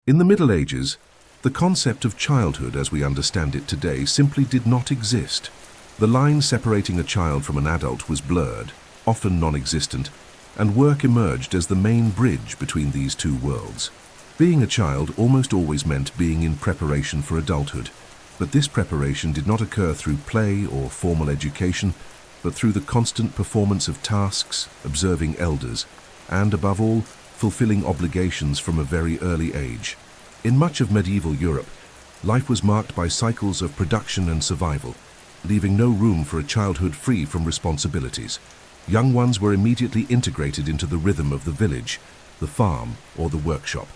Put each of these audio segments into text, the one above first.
In the Middle Ages, the concept of childhood as we understand it today simply did not exist. The line separating a child from an adult was blurred, often non-existent, and work emerged as the main bridge between these two worlds. Being a child almost always meant being in preparation for adulthood, but this preparation did not occur through play or formal education, but through the constant performance of tasks, observing elders, and, above all, fulfilling obligations from a very early age. In much of medieval Europe, life was marked by cycles of production and survival, leaving no room for a childhood free from responsibilities. Young ones were immediately integrated into the rhythm of the village, the farm, or the workshop,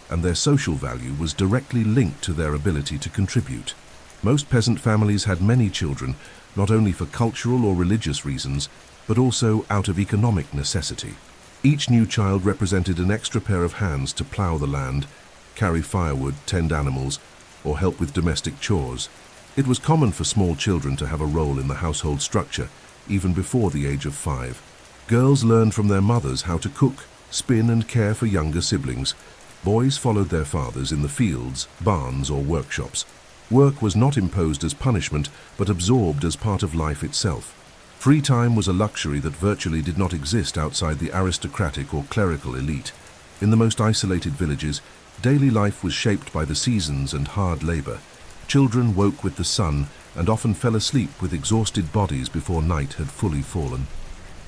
and their social value was directly linked to their ability to contribute. Most peasant families had many children, not only for cultural or religious reasons, but also out of economic necessity. Each new child represented an extra pair of hands to plough the land, carry firewood, tend animals, or help with domestic chores. It was common for small children to have a role in the household structure, even before the age of 5. Girls learned from their mothers how to cook, spin, and care for younger siblings. Boys followed their fathers in the fields, barns, or workshops. Work was not imposed as punishment, but absorbed as part of life itself. Free time was a luxury that virtually did not exist outside the aristocratic or clerical elite. In the most isolated villages, daily life was shaped by the seasons and hard labor. Children woke with the sun and often fell asleep with exhausted bodies before night had fully fallen.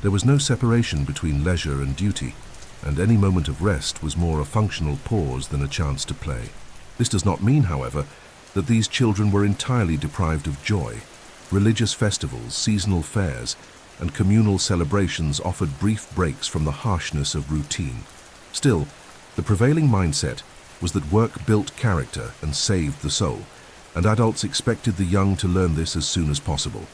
There was no separation between leisure and duty, and any moment of rest was more a functional pause than a chance to play. This does not mean, however, that these children were entirely deprived of joy. Religious festivals, seasonal fairs, and communal celebrations offered brief breaks from the harshness of routine. Still, the prevailing mindset was that work built character and saved the soul, and adults expected the young to learn this as soon as possible.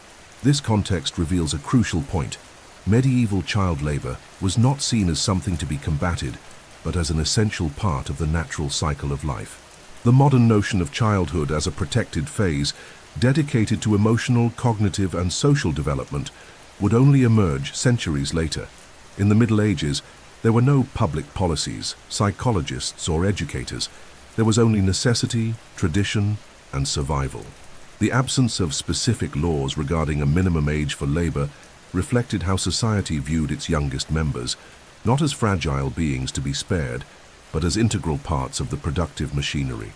This context reveals a crucial point. Medieval child labor was not seen as something to be combated, but as an essential part of the natural cycle of life. The modern notion of childhood as a protected phase, dedicated to emotional, cognitive, and social development, would only emerge centuries later. In the Middle Ages, there were no public policies, psychologists, or educators. There was only necessity, tradition, and survival. The absence of specific laws regarding a minimum age for labor reflected how society viewed its youngest members, not as fragile beings to be spared, but as integral parts of the productive machinery.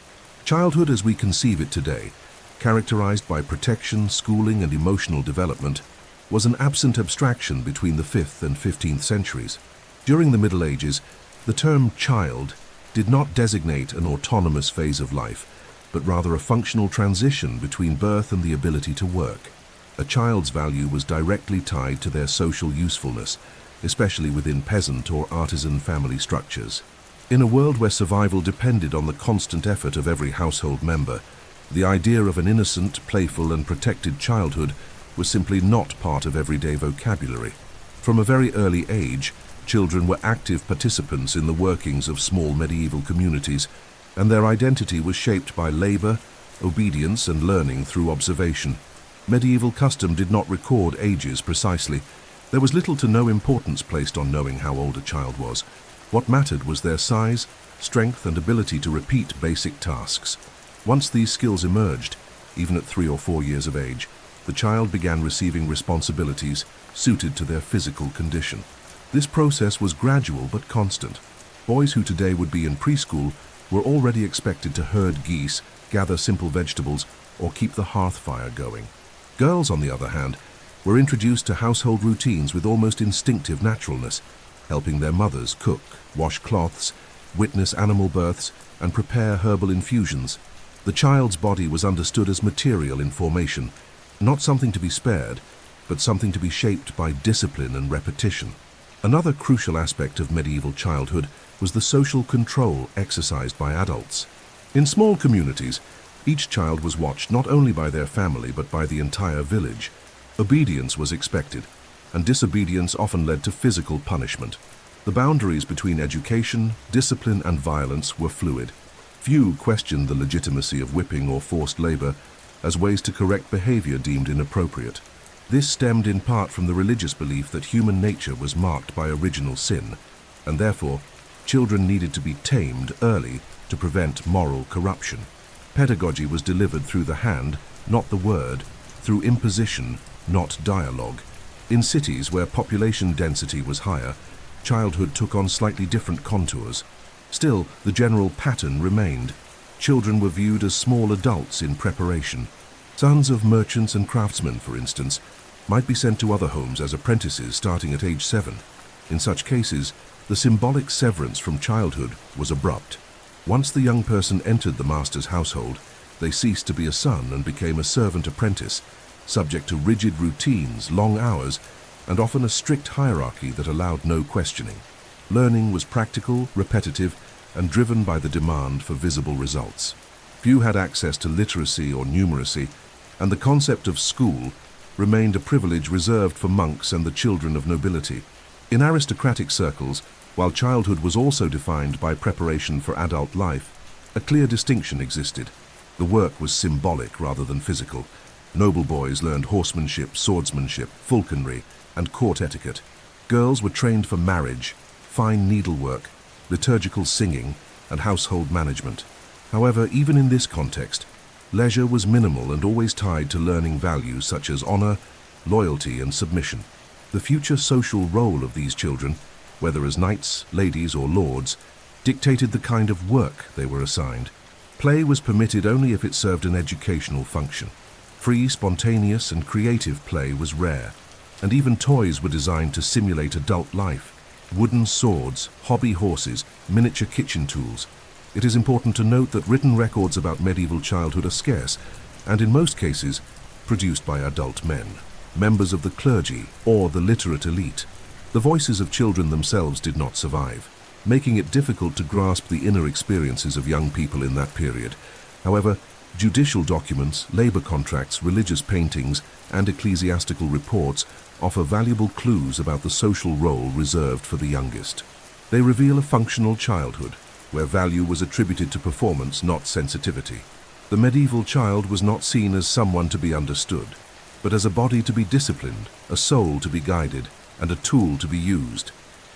Childhood as we conceive it today, characterized by protection, schooling, and emotional development, was an absent abstraction between the 5th and 15th centuries. During the Middle Ages, the term child did not designate an autonomous phase of life, but rather a functional transition between birth and the ability to work. A child's value was directly tied to their social usefulness, especially within peasant or artisan family structures. In a world where survival depended on the constant effort of every household member, the idea of an innocent, playful, and protected childhood was simply not part of everyday vocabulary. From a very early age, children were active participants in the workings of small medieval communities, and their identity was shaped by labor, obedience, and learning through observation. Medieval custom did not record ages precisely. There was little to no importance placed on knowing how old a child was. What mattered was their size, strength, and ability to repeat basic tasks. Once these skills emerged, even at 3 or 4 years of age, the child began receiving responsibilities suited to their physical condition. This process was gradual but constant. Boys who today would be in preschool were already expected to herd geese, gather simple vegetables, or keep the hearth fire going. Girls, on the other hand, were introduced to household routines with almost instinctive naturalness, helping their mothers cook, wash cloths, witness animal births, and prepare herbal infusions. The child's body was understood as material in formation, not something to be spared, but something to be shaped by discipline and repetition. Another crucial aspect of medieval childhood was the social control exercised by adults. In small communities, each child was watched not only by their family but by the entire village. Obedience was expected, and disobedience often led to physical punishment. The boundaries between education, discipline, and violence were fluid. Few questioned the legitimacy of whipping or forced labor as ways to correct behavior deemed inappropriate. This stemmed in part from the religious belief that human nature was marked by original sin, and therefore, children needed to be tamed early to prevent moral corruption. Pedagogy was delivered through the hand, not the word, through imposition, not dialogue. In cities where population density was higher, childhood took on slightly different contours. Still, the general pattern remained. Children were viewed as small adults in preparation. Sons of merchants and craftsmen, for instance, might be sent to other homes as apprentices starting at age 7. In such cases, the symbolic severance from childhood was abrupt. Once the young person entered the master's household, they ceased to be a son and became a servant apprentice, subject to rigid routines, long hours, and often a strict hierarchy that allowed no questioning. Learning was practical, repetitive, and driven by the demand for visible results. Few had access to literacy or numeracy, and the concept of school remained a privilege reserved for monks and the children of nobility. In aristocratic circles, while childhood was also defined by preparation for adult life, a clear distinction existed. The work was symbolic rather than physical. Noble boys learned horsemanship, swordsmanship, falconry, and court etiquette. Girls were trained for marriage, fine needlework, liturgical singing, and household management. However, even in this context, leisure was minimal and always tied to learning values such as honor, loyalty, and submission. The future social role of these children, whether as knights, ladies, or lords, dictated the kind of work they were assigned. Play was permitted only if it served an educational function. Free, spontaneous, and creative play was rare, and even toys were designed to simulate adult life. Wooden swords, hobby horses, miniature kitchen tools. It is important to note that written records about medieval childhood are scarce, and in most cases, produced by adult men, members of the clergy or the literate elite. The voices of children themselves did not survive, making it difficult to grasp the inner experiences of young people in that period. However, judicial documents, labor contracts, religious paintings, and ecclesiastical reports offer valuable clues about the social role reserved for the youngest. They reveal a functional childhood, where value was attributed to performance, not sensitivity. The medieval child was not seen as someone to be understood, but as a body to be disciplined, a soul to be guided, and a tool to be used.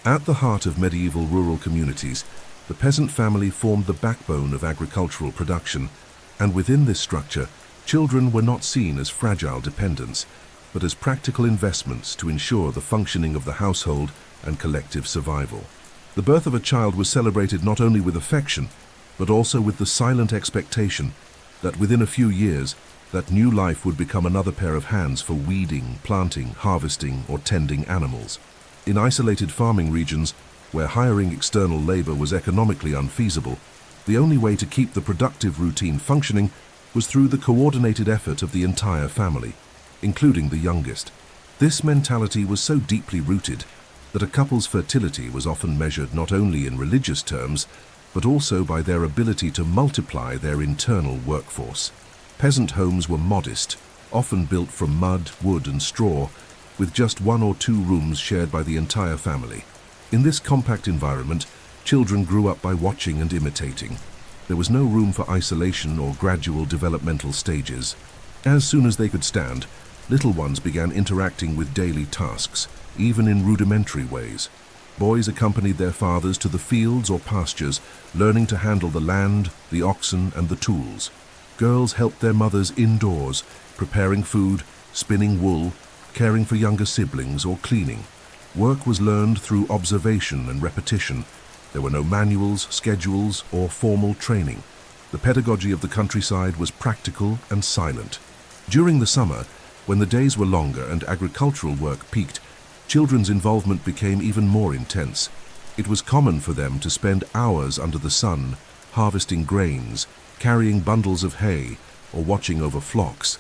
At the heart of medieval rural communities, the peasant family formed the backbone of agricultural production, and within this structure, children were not seen as fragile dependents, but as practical investments to ensure the functioning of the household and collective survival. The birth of a child was celebrated not only with affection, but also with the silent expectation that within a few years, that new life would become another pair of hands for weeding, planting, harvesting, or tending animals. In isolated farming regions, where hiring external labor was economically unfeasible, the only way to keep the productive routine functioning was through the coordinated effort of the entire family, including the youngest. This mentality was so deeply rooted that a couple's fertility was often measured not only in religious terms, but also by their ability to multiply their internal workforce. Peasant homes were modest, often built from mud, wood, and straw, with just 1 or 2 rooms shared by the entire family. In this compact environment, children grew up by watching and imitating. There was no room for isolation or gradual developmental stages. As soon as they could stand, little ones began interacting with daily tasks, even in rudimentary ways. Boys accompanied their fathers to the fields or pastures, learning to handle the land, the oxen, and the tools. Girls helped their mothers indoors, preparing food, spinning wool, caring for younger siblings, or cleaning. Work was learned through observation and repetition. There were no manuals, schedules, or formal training. The pedagogy of the countryside was practical and silent. During the summer, when the days were longer and agricultural work peaked, children's involvement became even more intense. It was common for them to spend hours under the sun, harvesting grains, carrying bundles of hay, or watching over flocks.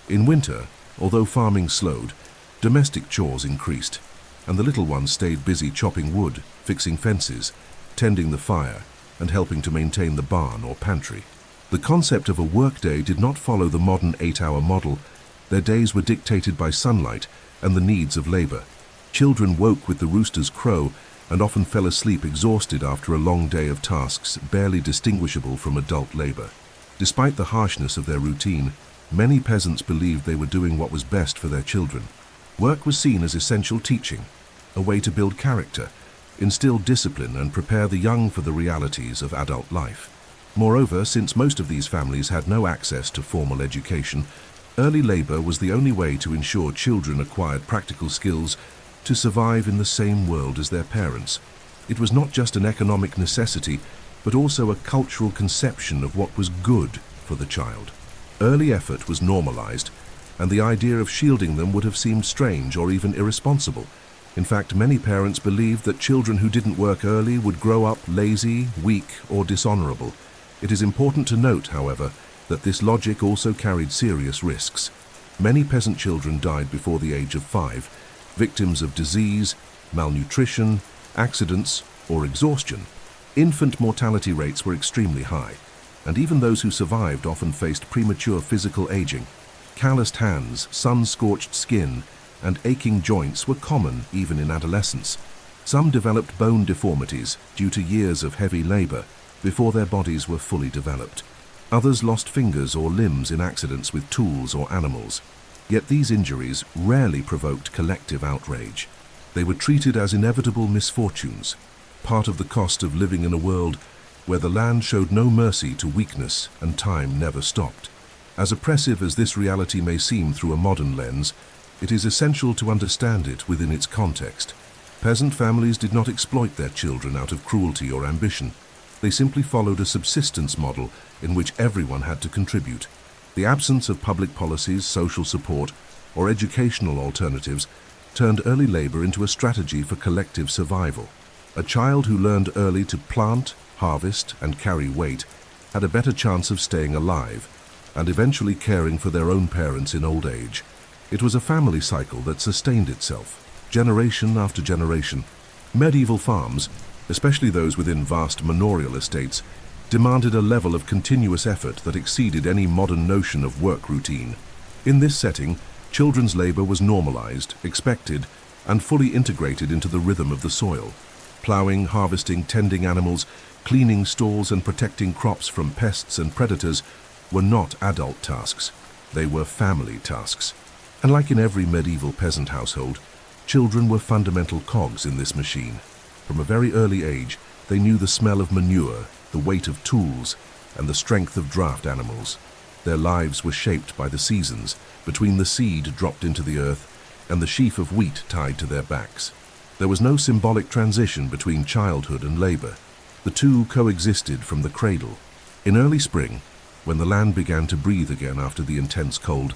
In winter, although farming slowed, domestic chores increased, and the little ones stayed busy chopping wood, fixing fences, tending the fire, and helping to maintain the barn or pantry. The concept of a workday did not follow the modern 8-hour model. Their days were dictated by sunlight and the needs of labor. Children woke with the rooster's crow and often fell asleep exhausted after a long day of tasks barely distinguishable from adult labor. Despite the harshness of their routine, many peasants believed they were doing what was best for their children. Work was seen as essential teaching, a way to build character, instill discipline, and prepare the young for the realities of adult life. Moreover, since most of these families had no access to formal education, early labor was the only way to ensure children acquired practical skills to survive in the same world as their parents. It was not just an economic necessity, but also a cultural conception of what was good for the child. Early effort was normalized, and the idea of shielding them would have seemed strange or even irresponsible. In fact, many parents believed that children who didn't work early would grow up lazy, weak, or dishonorable. It is important to note, however, that this logic also carried serious risks. Many peasant children died before the age of 5, victims of disease, malnutrition, accidents, or exhaustion. Infant mortality rates were extremely high, and even those who survived often faced premature physical aging. Calloused hands, sun-scorched skin, and aching joints were common even in adolescence. Some developed bone deformities due to years of heavy labor before their bodies were fully developed. Others lost fingers or limbs in accidents with tools or animals. Yet these injuries rarely provoked collective outrage. They were treated as inevitable misfortunes, part of the cost of living in a world where the land showed no mercy to weakness and time never stopped. As oppressive as this reality may seem through a modern lens, it is essential to understand it within its context. Peasant families did not exploit their children out of cruelty or ambition. They simply followed a subsistence model in which everyone had to contribute. The absence of public policies, social support, or educational alternatives turned early labor into a strategy for collective survival. A child who learned early to plant, harvest, and carry weight had a better chance of staying alive and eventually caring for their own parents in old age. It was a family cycle that sustained itself, generation after generation. Medieval farms, especially those within vast manorial estates, demanded a level of continuous effort that exceeded any modern notion of work routine. In this setting, children's labor was normalized, expected, and fully integrated into the rhythm of the soil. Plowing, harvesting, tending animals, cleaning stalls, and protecting crops from pests and predators were not adult tasks. They were family tasks. And like in every medieval peasant household, children were fundamental cogs in this machine. From a very early age, they knew the smell of manure, the weight of tools, and the strength of draft animals. Their lives were shaped by the seasons, between the seed dropped into the earth and the sheaf of wheat tied to their backs. There was no symbolic transition between childhood and labor. The two coexisted from the cradle. In early spring, when the land began to breathe again after the intense cold,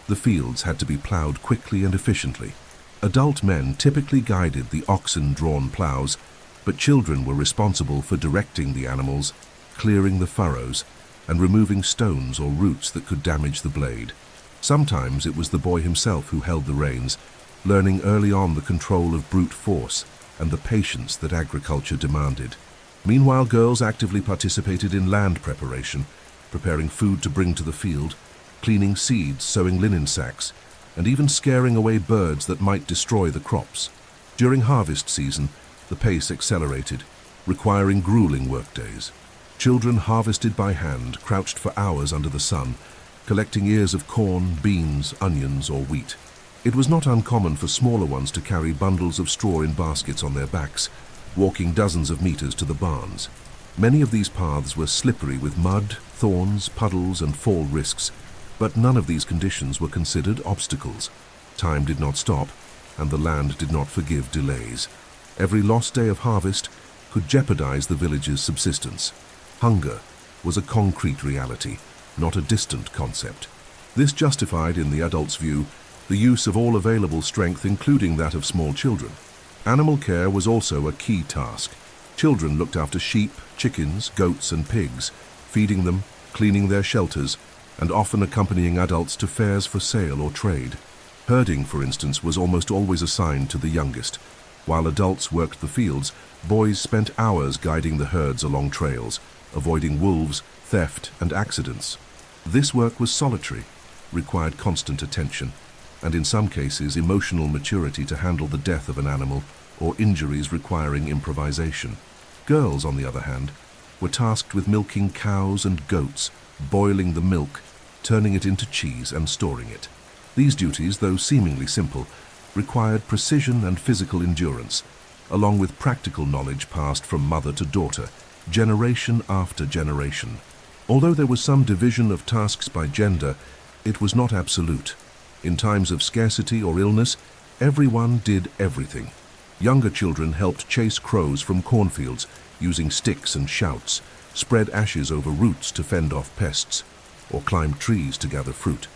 the fields had to be plowed quickly and efficiently. Adult men typically guided the oxen-drawn plows, but children were responsible for directing the animals, clearing the furrows, and removing stones or roots that could damage the blade. Sometimes it was the boy himself who held the reins, learning early on the control of brute force and the patience that agriculture demanded. Meanwhile, girls actively participated in land preparation, preparing food to bring to the field, cleaning seeds, sewing linen sacks, and even scaring away birds that might destroy the crops. During harvest season, the pace accelerated, requiring grueling workdays. Children harvested by hand, crouched for hours under the sun, collecting ears of corn, beans, onions, or wheat. It was not uncommon for smaller ones to carry bundles of straw in baskets on their backs, walking dozens of meters to the barns. Many of these paths were slippery with mud, thorns, puddles, and fall risks, but none of these conditions were considered obstacles. Time did not stop, and the land did not forgive delays. Every lost day of harvest could jeopardize the village's subsistence. Hunger was a concrete reality, not a distant concept. This justified, in the adult's view, the use of all available strength, including that of small children. Animal care was also a key task. Children looked after sheep, chickens, goats, and pigs, feeding them, cleaning their shelters, and often accompanying adults to fairs for sale or trade. Herding, for instance, was almost always assigned to the youngest. While adults worked the fields, boys spent hours guiding the herds along trails, avoiding wolves, theft, and accidents. This work was solitary, required constant attention, and in some cases emotional maturity to handle the death of an animal or injuries requiring improvisation. Girls, on the other hand, were tasked with milking cows and goats, boiling the milk, turning it into cheese, and storing it. These duties, though seemingly simple, required precision and physical endurance, along with practical knowledge passed from mother to daughter, generation after generation. Although there was some division of tasks by gender, it was not absolute. In times of scarcity or illness, everyone did everything. Younger children helped chase crows from cornfields using sticks and shouts, spread ashes over roots to fend off pests, or climbed trees to gather fruit.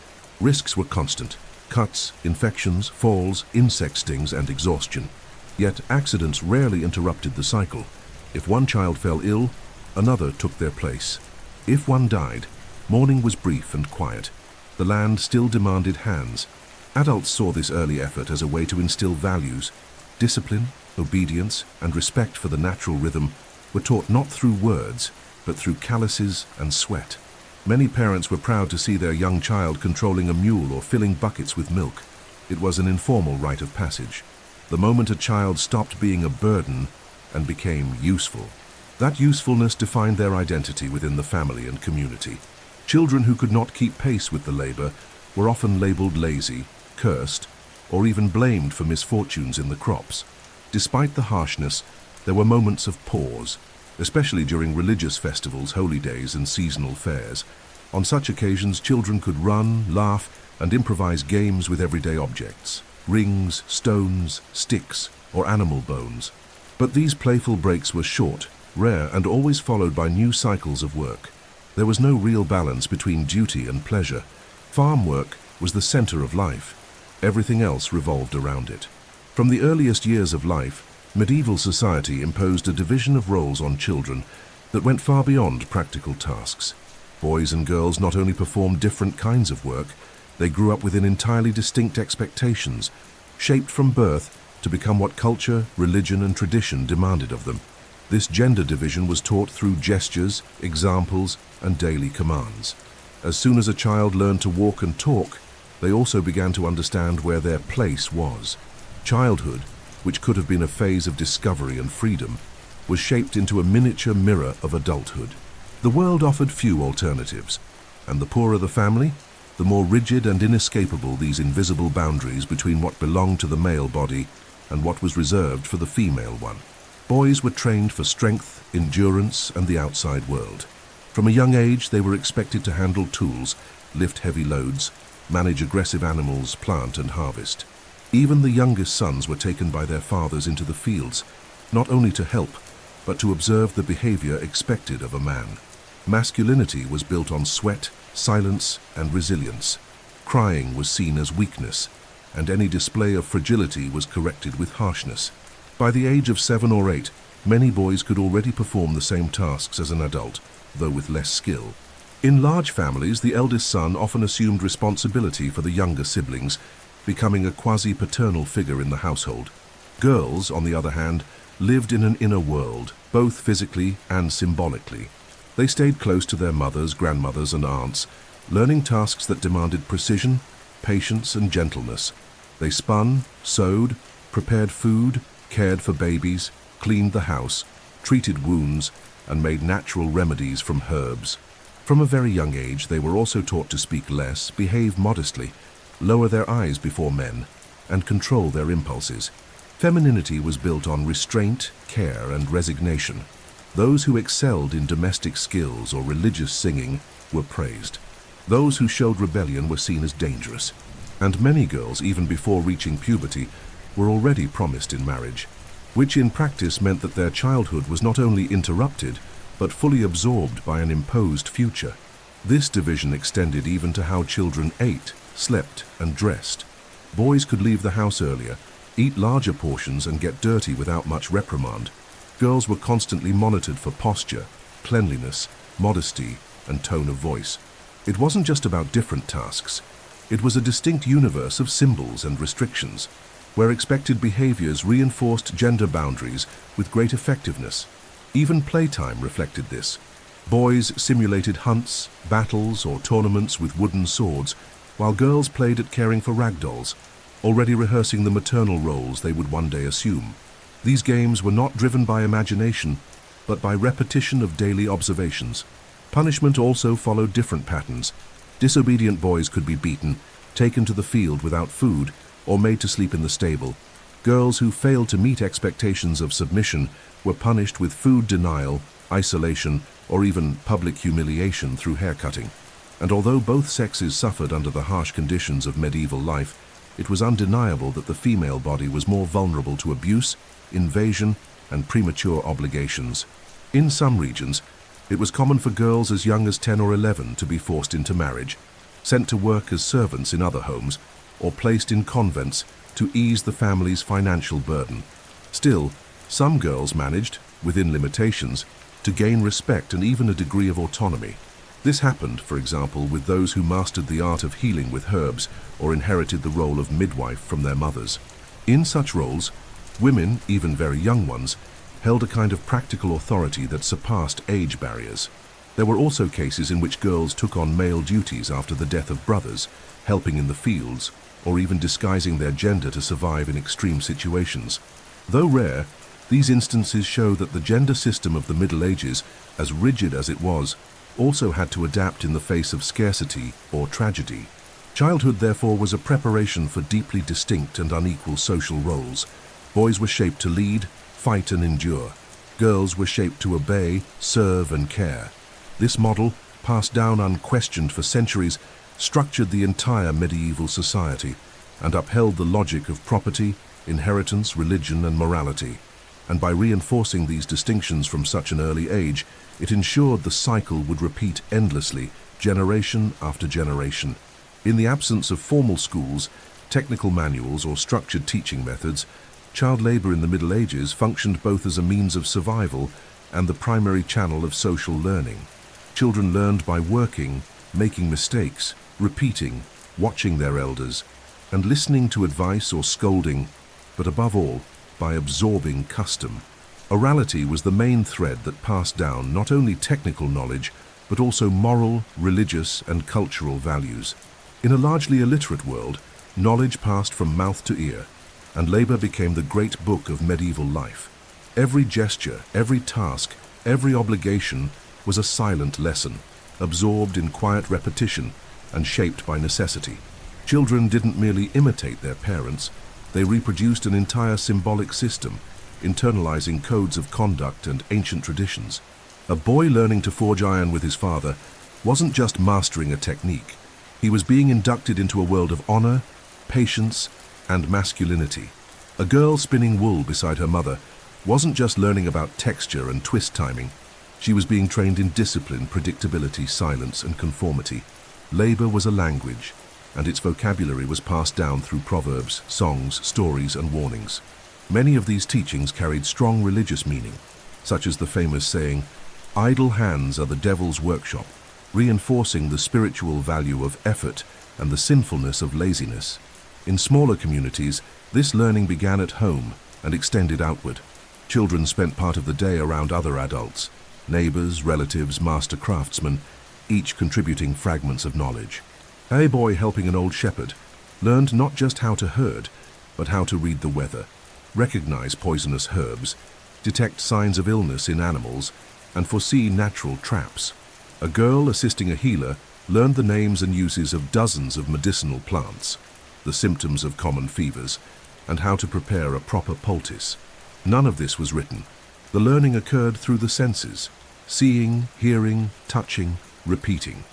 Risks were constant: cuts, infections, falls, insect stings, and exhaustion. Yet accidents rarely interrupted the cycle. If one child fell ill, another took their place. If one died, mourning was brief and quiet. The land still demanded hands. Adults saw this early effort as a way to instill values. Discipline, obedience, and respect for the natural rhythm were taught not through words, but through calluses and sweat. Many parents were proud to see their young child controlling a mule or filling buckets with milk. It was an informal rite of passage. The moment a child stopped being a burden and became useful. That usefulness defined their identity within the family and community. Children who could not keep pace with the labor were often labeled lazy, cursed, or even blamed for misfortunes in the crops. Despite the harshness, there were moments of pause, especially during religious festivals, holy days, and seasonal fairs. On such occasions, children could run, laugh, and improvise games with everyday objects: rings, stones, sticks, or animal bones. But these playful breaks were short, rare, and always followed by new cycles of work. There was no real balance between duty and pleasure. Farm work was the center of life. Everything else revolved around it. From the earliest years of life, medieval society imposed a division of roles on children that went far beyond practical tasks. Boys and girls not only performed different kinds of work, they grew up within entirely distinct expectations, shaped from birth to become what culture, religion, and tradition demanded of them. This gender division was taught through gestures, examples, and daily commands. As soon as a child learned to walk and talk, they also began to understand where their place was. Childhood, which could have been a phase of discovery and freedom, was shaped into a miniature mirror of adulthood. The world offered few alternatives, and the poorer the family, the more rigid and inescapable these invisible boundaries between what belonged to the male body and what was reserved for the female one. Boys were trained for strength, endurance, and the outside world. From a young age, they were expected to handle tools, lift heavy loads, manage aggressive animals, plant and harvest. Even the youngest sons were taken by their fathers into the fields, not only to help, but to observe the behavior expected of a man. Masculinity was built on sweat, silence, and resilience. Crying was seen as weakness, and any display of fragility was corrected with harshness. By the age of 7 or 8, many boys could already perform the same tasks as an adult, though with less skill. In large families, the eldest son often assumed responsibility for the younger siblings, becoming a quasi-paternal figure in the household. Girls, on the other hand, lived in an inner world, both physically and symbolically. They stayed close to their mothers, grandmothers, and aunts, learning tasks that demanded precision, patience, and gentleness. They spun, sewed, prepared food, cared for babies, cleaned the house, treated wounds, and made natural remedies from herbs. From a very young age, they were also taught to speak less, behave modestly, lower their eyes before men, and control their impulses. Femininity was built on restraint, care, and resignation. Those who excelled in domestic skills or religious singing were praised. Those who showed rebellion were seen as dangerous. And many girls, even before reaching puberty, were already promised in marriage, which in practice meant that their childhood was not only interrupted, but fully absorbed by an imposed future. This division extended even to how children ate, slept, and dressed. Boys could leave the house earlier, eat larger portions, and get dirty without much reprimand. Girls were constantly monitored for posture, cleanliness, modesty, and tone of voice. It wasn't just about different tasks. It was a distinct universe of symbols and restrictions, where expected behaviors reinforced gender boundaries with great effectiveness. Even playtime reflected this. Boys simulated hunts, battles, or tournaments with wooden swords, while girls played at caring for rag dolls, already rehearsing the maternal roles they would one day assume. These games were not driven by imagination, but by repetition of daily observations. Punishment also followed different patterns. Disobedient boys could be beaten, taken to the field without food, or made to sleep in the stable. Girls who failed to meet expectations of submission were punished with food denial, isolation, or even public humiliation through haircutting. And although both sexes suffered under the harsh conditions of medieval life, it was undeniable that the female body was more vulnerable to abuse, invasion, and premature obligations. In some regions, it was common for girls as young as 10 or 11 to be forced into marriage, sent to work as servants in other homes, or placed in convents to ease the family's financial burden. Still, some girls managed, within limitations, to gain respect and even a degree of autonomy. This happened, for example, with those who mastered the art of healing with herbs or inherited the role of midwife from their mothers. In such roles, women, even very young ones, held a kind of practical authority that surpassed age barriers. There were also cases in which girls took on male duties after the death of brothers, helping in the fields, or even disguising their gender to survive in extreme situations. Though rare, these instances show that the gender system of the Middle Ages, as rigid as it was, also had to adapt in the face of scarcity or tragedy. Childhood, therefore, was a preparation for deeply distinct and unequal social roles. Boys were shaped to lead, fight, and endure. Girls were shaped to obey, serve, and care. This model, passed down unquestioned for centuries, structured the entire medieval society and upheld the logic of property, inheritance, religion, and morality. And by reinforcing these distinctions from such an early age, it ensured the cycle would repeat endlessly, generation after generation. In the absence of formal schools, technical manuals, or structured teaching methods, child labor in the Middle Ages functioned both as a means of survival and the primary channel of social learning. Children learned by working, making mistakes, repeating, watching their elders, and listening to advice or scolding, but above all, by absorbing custom. Orality was the main thread that passed down not only technical knowledge, but also moral, religious, and cultural values. In a largely illiterate world, knowledge passed from mouth to ear, and labor became the great book of medieval life. Every gesture, every task, every obligation was a silent lesson, absorbed in quiet repetition and shaped by necessity. Children didn't merely imitate their parents, they reproduced an entire symbolic system, internalizing codes of conduct and ancient traditions. A boy learning to forge iron with his father wasn't just mastering a technique. He was being inducted into a world of honor, patience, and masculinity. A girl spinning wool beside her mother wasn't just learning about texture and twist timing. She was being trained in discipline, predictability, silence, and conformity. Labor was a language, and its vocabulary was passed down through proverbs, songs, stories, and warnings. Many of these teachings carried strong religious meaning, such as the famous saying, "Idle hands are the devil's workshop," reinforcing the spiritual value of effort and the sinfulness of laziness. In smaller communities, this learning began at home and extended outward. Children spent part of the day around other adults, neighbors, relatives, master craftsmen, each contributing fragments of knowledge. A boy helping an old shepherd learned not just how to herd, but how to read the weather, recognize poisonous herbs, detect signs of illness in animals, and foresee natural traps. A girl assisting a healer learned the names and uses of dozens of medicinal plants, the symptoms of common fevers, and how to prepare a proper poultice. None of this was written. The learning occurred through the senses, seeing, hearing, touching, repeating.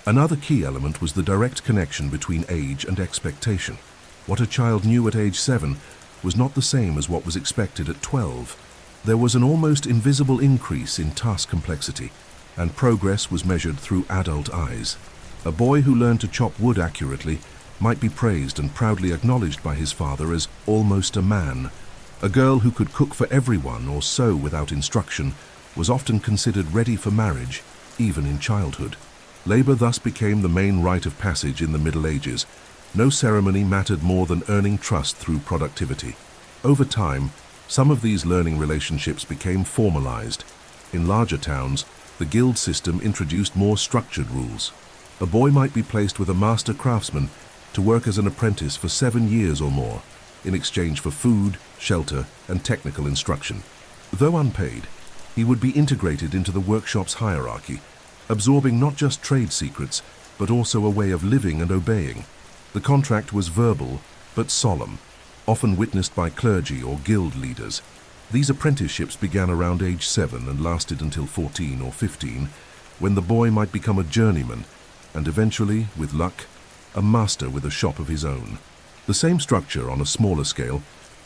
Another key element was the direct connection between age and expectation. What a child knew at age 7 was not the same as what was expected at 12. There was an almost invisible increase in task complexity, and progress was measured through adult eyes. A boy who learned to chop wood accurately might be praised and proudly acknowledged by his father as almost a man. A girl who could cook for everyone or sew without instruction was often considered ready for marriage, even in childhood. Labor thus became the main rite of passage in the Middle Ages. No ceremony mattered more than earning trust through productivity. Over time, some of these learning relationships became formalized. In larger towns, the guild system introduced more structured rules. A boy might be placed with a master craftsman to work as an apprentice for 7 years or more, in exchange for food, shelter, and technical instruction. Though unpaid, he would be integrated into the workshop's hierarchy, absorbing not just trade secrets, but also a way of living and obeying. The contract was verbal, but solemn, often witnessed by clergy or guild leaders. These apprenticeships began around age 7 and lasted until 14 or 15, when the boy might become a journeyman and eventually, with luck, a master with a shop of his own. The same structure on a smaller scale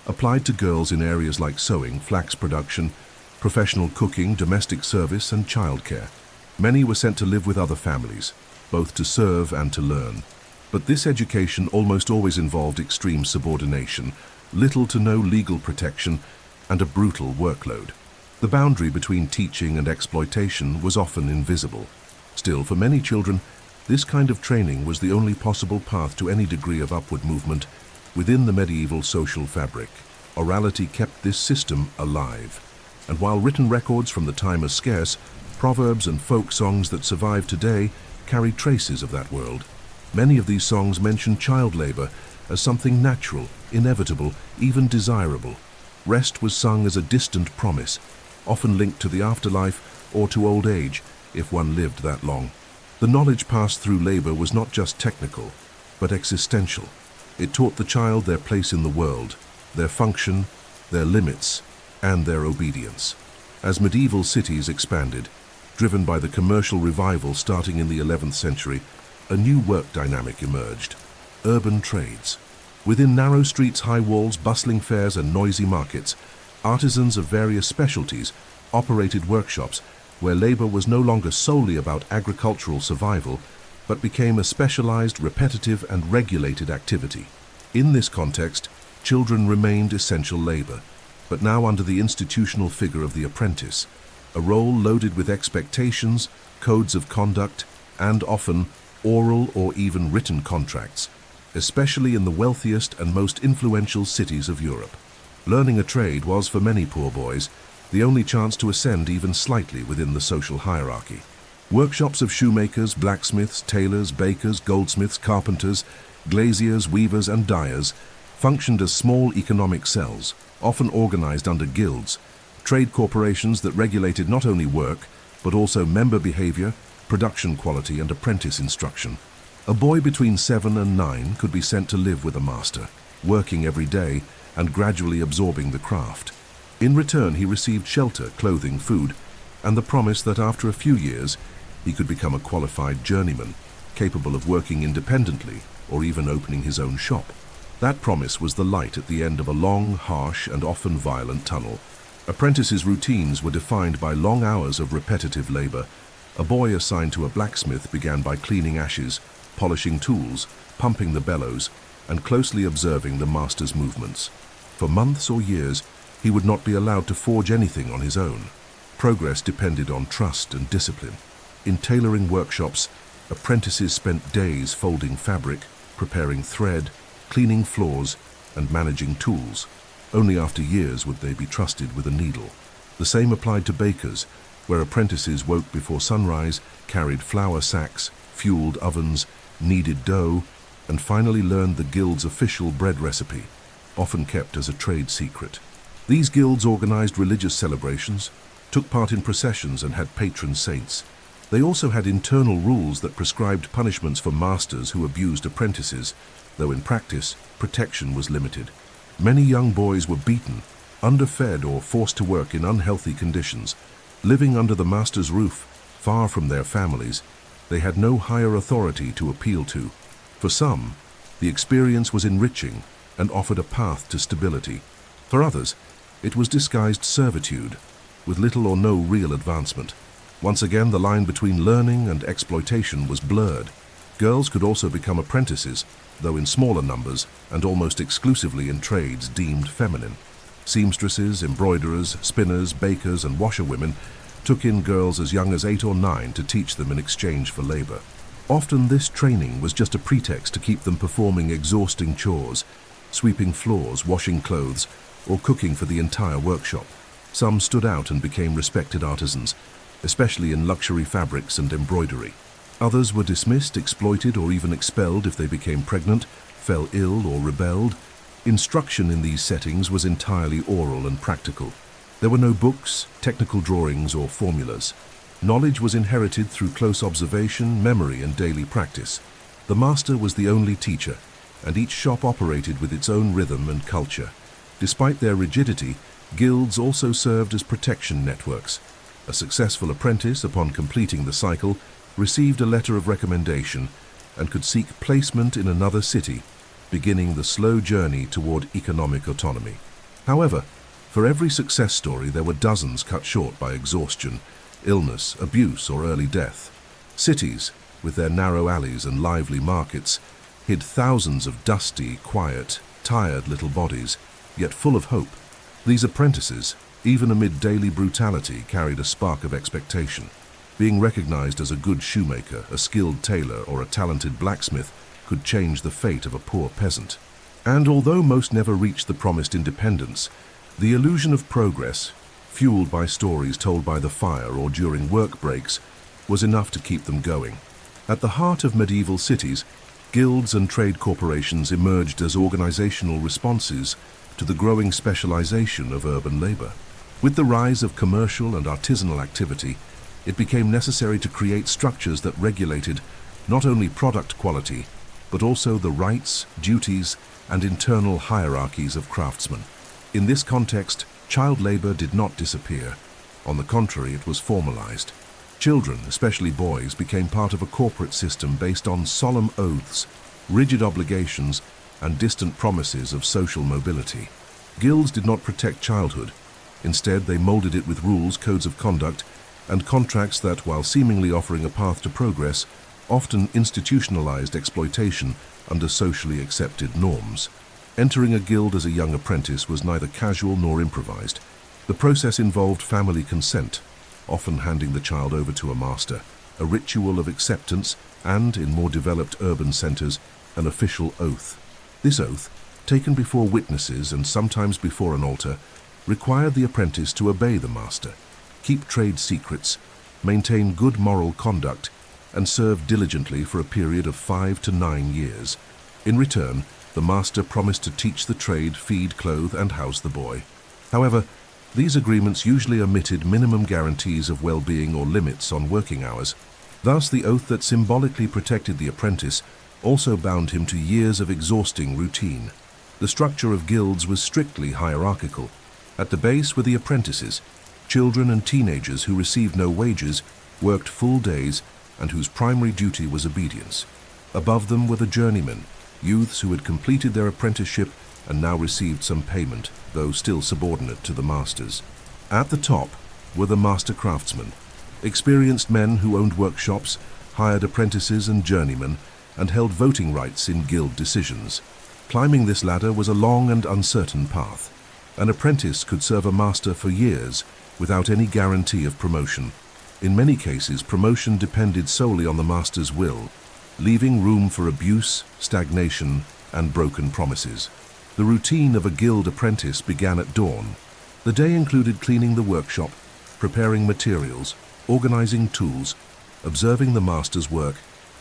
applied to girls in areas like sewing, flax production, professional cooking, domestic service, and childcare. Many were sent to live with other families, both to serve and to learn. But this education almost always involved extreme subordination, little to no legal protection, and a brutal workload. The boundary between teaching and exploitation was often invisible. Still, for many children, this kind of training was the only possible path to any degree of upward movement within the medieval social fabric. Orality kept this system alive. And while written records from the time are scarce, proverbs and folk songs that survive today carry traces of that world. Many of these songs mention child labor as something natural, inevitable, even desirable. Rest was sung as a distant promise, often linked to the afterlife or to old age, if one lived that long. The knowledge passed through labor was not just technical, but existential. It taught the child their place in the world, their function, their limits, and their obedience. As medieval cities expanded, driven by the commercial revival starting in the 11th century, a new work dynamic emerged: urban trades. Within narrow streets, high walls, bustling fairs, and noisy markets, artisans of various specialties operated workshops where labor was no longer solely about agricultural survival, but became a specialized, repetitive, and regulated activity. In this context, children remained essential labor, but now under the institutional figure of the apprentice, a role loaded with expectations, codes of conduct, and often oral or even written contracts, especially in the wealthiest and most influential cities of Europe. Learning a trade was, for many poor boys, the only chance to ascend even slightly within the social hierarchy. Workshops of shoemakers, blacksmiths, tailors, bakers, goldsmiths, carpenters, glaziers, weavers, and dyers functioned as small economic cells, often organized under guilds, trade corporations that regulated not only work, but also member behavior, production quality, and apprentice instruction. A boy between 7 and 9 could be sent to live with a master, working every day and gradually absorbing the craft. In return, he received shelter, clothing, food, and the promise that after a few years, he could become a qualified journeyman, capable of working independently or even opening his own shop. That promise was the light at the end of a long, harsh, and often violent tunnel. Apprentices' routines were defined by long hours of repetitive labor. A boy assigned to a blacksmith began by cleaning ashes, polishing tools, pumping the bellows, and closely observing the master's movements. For months or years, he would not be allowed to forge anything on his own. Progress depended on trust and discipline. In tailoring workshops, apprentices spent days folding fabric, preparing thread, cleaning floors, and managing tools. Only after years would they be trusted with a needle. The same applied to bakers, where apprentices woke before sunrise, carried flour sacks, fueled ovens, kneaded dough, and finally learned the guild's official bread recipe, often kept as a trade secret. These guilds organized religious celebrations, took part in processions, and had patron saints. They also had internal rules that prescribed punishments for masters who abused apprentices, though in practice, protection was limited. Many young boys were beaten, underfed, or forced to work in unhealthy conditions. Living under the master's roof, far from their families, they had no higher authority to appeal to. For some, the experience was enriching and offered a path to stability. For others, it was disguised servitude, with little or no real advancement. Once again, the line between learning and exploitation was blurred. Girls could also become apprentices, though in smaller numbers and almost exclusively in trades deemed feminine. Seamstresses, embroiderers, spinners, bakers, and washerwomen took in girls as young as 8 or 9 to teach them in exchange for labor. Often this training was just a pretext to keep them performing exhausting chores, sweeping floors, washing clothes, or cooking for the entire workshop. Some stood out and became respected artisans, especially in luxury fabrics and embroidery. Others were dismissed, exploited, or even expelled if they became pregnant, fell ill, or rebelled. Instruction in these settings was entirely oral and practical. There were no books, technical drawings, or formulas. Knowledge was inherited through close observation, memory, and daily practice. The master was the only teacher, and each shop operated with its own rhythm and culture. Despite their rigidity, Guilds also served as protection networks. A successful apprentice, upon completing the cycle, received a letter of recommendation and could seek placement in another city, beginning the slow journey toward economic autonomy. However, for every success story, there were dozens cut short by exhaustion, illness, abuse, or early death. Cities, with their narrow alleys and lively markets, hid thousands of dusty, quiet, tired little bodies, yet full of hope. These apprentices, even amid daily brutality, carried a spark of expectation. Being recognized as a good shoemaker, a skilled tailor, or a talented blacksmith could change the fate of a poor peasant. And although most never reached the promised independence, the illusion of progress, fueled by stories told by the fire or during work breaks, was enough to keep them going. At the heart of medieval cities, guilds and trade corporations emerged as organizational responses to the growing specialization of urban labor. With the rise of commercial and artisanal activity, it became necessary to create structures that regulated not only product quality, but also the rights, duties, and internal hierarchies of craftsmen. In this context, child labor did not disappear. On the contrary, it was formalized. Children, especially boys, became part of a corporate system based on solemn oaths, rigid obligations, and distant promises of social mobility. Guilds did not protect childhood. Instead, they molded it with rules, codes of conduct, and contracts that, while seemingly offering a path to progress, often institutionalized exploitation under socially accepted norms. Entering a guild as a young apprentice was neither casual nor improvised. The process involved family consent, often handing the child over to a master, a ritual of acceptance, and, in more developed urban centers, an official oath. This oath, taken before witnesses and sometimes before an altar, required the apprentice to obey the master, keep trade secrets, maintain good moral conduct, and serve diligently for a period of 5 to 9 years. In return, the master promised to teach the trade, feed, clothe, and house the boy. However, these agreements usually omitted minimum guarantees of well-being or limits on working hours. Thus, the oath that symbolically protected the apprentice also bound him to years of exhausting routine. The structure of guilds was strictly hierarchical. At the base were the apprentices, children and teenagers who received no wages, worked full days, and whose primary duty was obedience. Above them were the journeymen, youths who had completed their apprenticeship and now received some payment, though still subordinate to the masters. At the top were the master craftsmen, experienced men who owned workshops, hired apprentices and journeymen, and held voting rights in guild decisions. Climbing this ladder was a long and uncertain path. An apprentice could serve a master for years without any guarantee of promotion. In many cases, promotion depended solely on the master's will, leaving room for abuse, stagnation, and broken promises. The routine of a guild apprentice began at dawn. The day included cleaning the workshop, preparing materials, organizing tools, observing the master's work,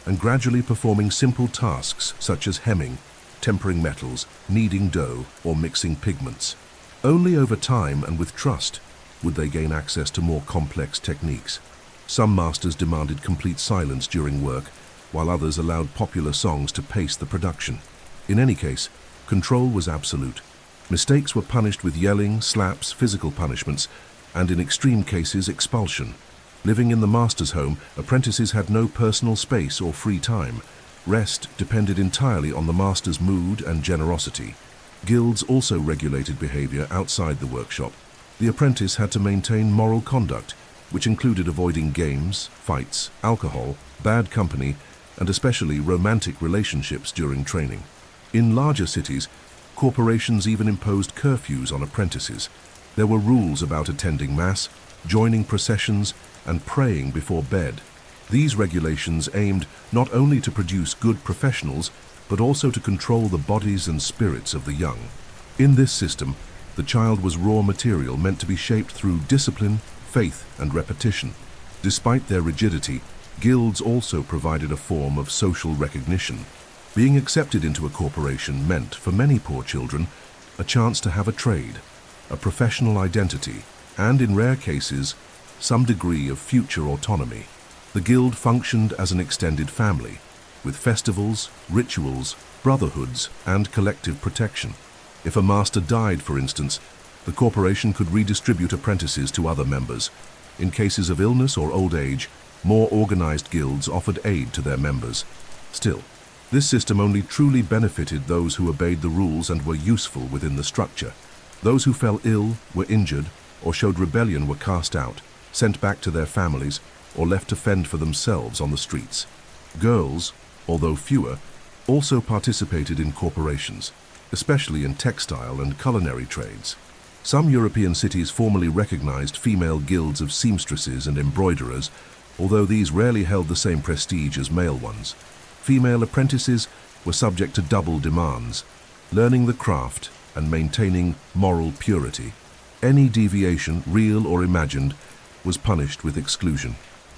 and gradually performing simple tasks such as hemming, tempering metals, kneading dough, or mixing pigments. Only over time and with trust would they gain access to more complex techniques. Some masters demanded complete silence during work, while others allowed popular songs to pace the production. In any case, control was absolute. Mistakes were punished with yelling, slaps, physical punishments, and in extreme cases, expulsion. Living in the master's home, apprentices had no personal space or free time. Rest depended entirely on the master's mood and generosity. Guilds also regulated behavior outside the workshop. The apprentice had to maintain moral conduct, which included avoiding games, fights, alcohol, bad company, and especially romantic relationships during training. In larger cities, corporations even imposed curfews on apprentices. There were rules about attending mass, joining processions, and praying before bed. These regulations aimed not only to produce good professionals, but also to control the bodies and spirits of the young. In this system, the child was raw material meant to be shaped through discipline, faith, and repetition. Despite their rigidity, guilds also provided a form of social recognition. Being accepted into a corporation meant, for many poor children, a chance to have a trade, a professional identity, and in rare cases, some degree of future autonomy. The guild functioned as an extended family, with festivals, rituals, brotherhoods, and collective protection. If a master died, for instance, The corporation could redistribute apprentices to other members. In cases of illness or old age, more organized guilds offered aid to their members. Still, this system only truly benefited those who obeyed the rules and were useful within the structure. Those who fell ill, were injured, or showed rebellion were cast out, sent back to their families, or left to fend for themselves on the streets. Girls, although fewer, also participated in corporations, especially in textile and culinary trades. Some European cities formally recognized female guilds of seamstresses and embroiderers, although these rarely held the same prestige as male ones. Female apprentices were subject to double demands: learning the craft and maintaining moral purity. Any deviation, real or imagined, was punished with exclusion.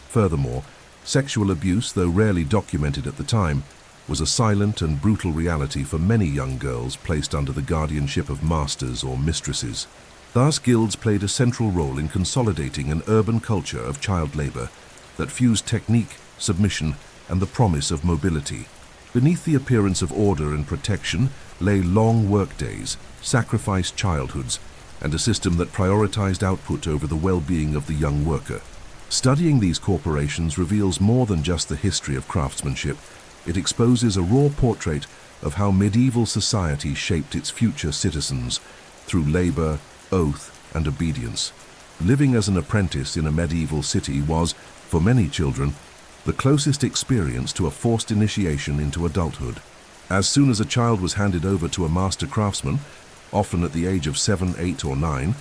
Furthermore, sexual abuse, though rarely documented at the time, was a silent and brutal reality for many young girls placed under the guardianship of masters or mistresses. Thus, guilds played a central role in consolidating an urban culture of child labor that fused technique, submission, and the promise of mobility. Beneath the appearance of order and protection lay long workdays, sacrificed childhoods, and a system that prioritized output over the well-being of the young worker. Studying these corporations reveals more than just the history of craftsmanship. It exposes a raw portrait of how medieval society shaped its future citizens through labor, oath, and obedience. Living as an apprentice in a medieval city was, for many children, the closest experience to a forced initiation into adulthood. As soon as a child was handed over to a master craftsman, often at the age of 7, 8, or 9,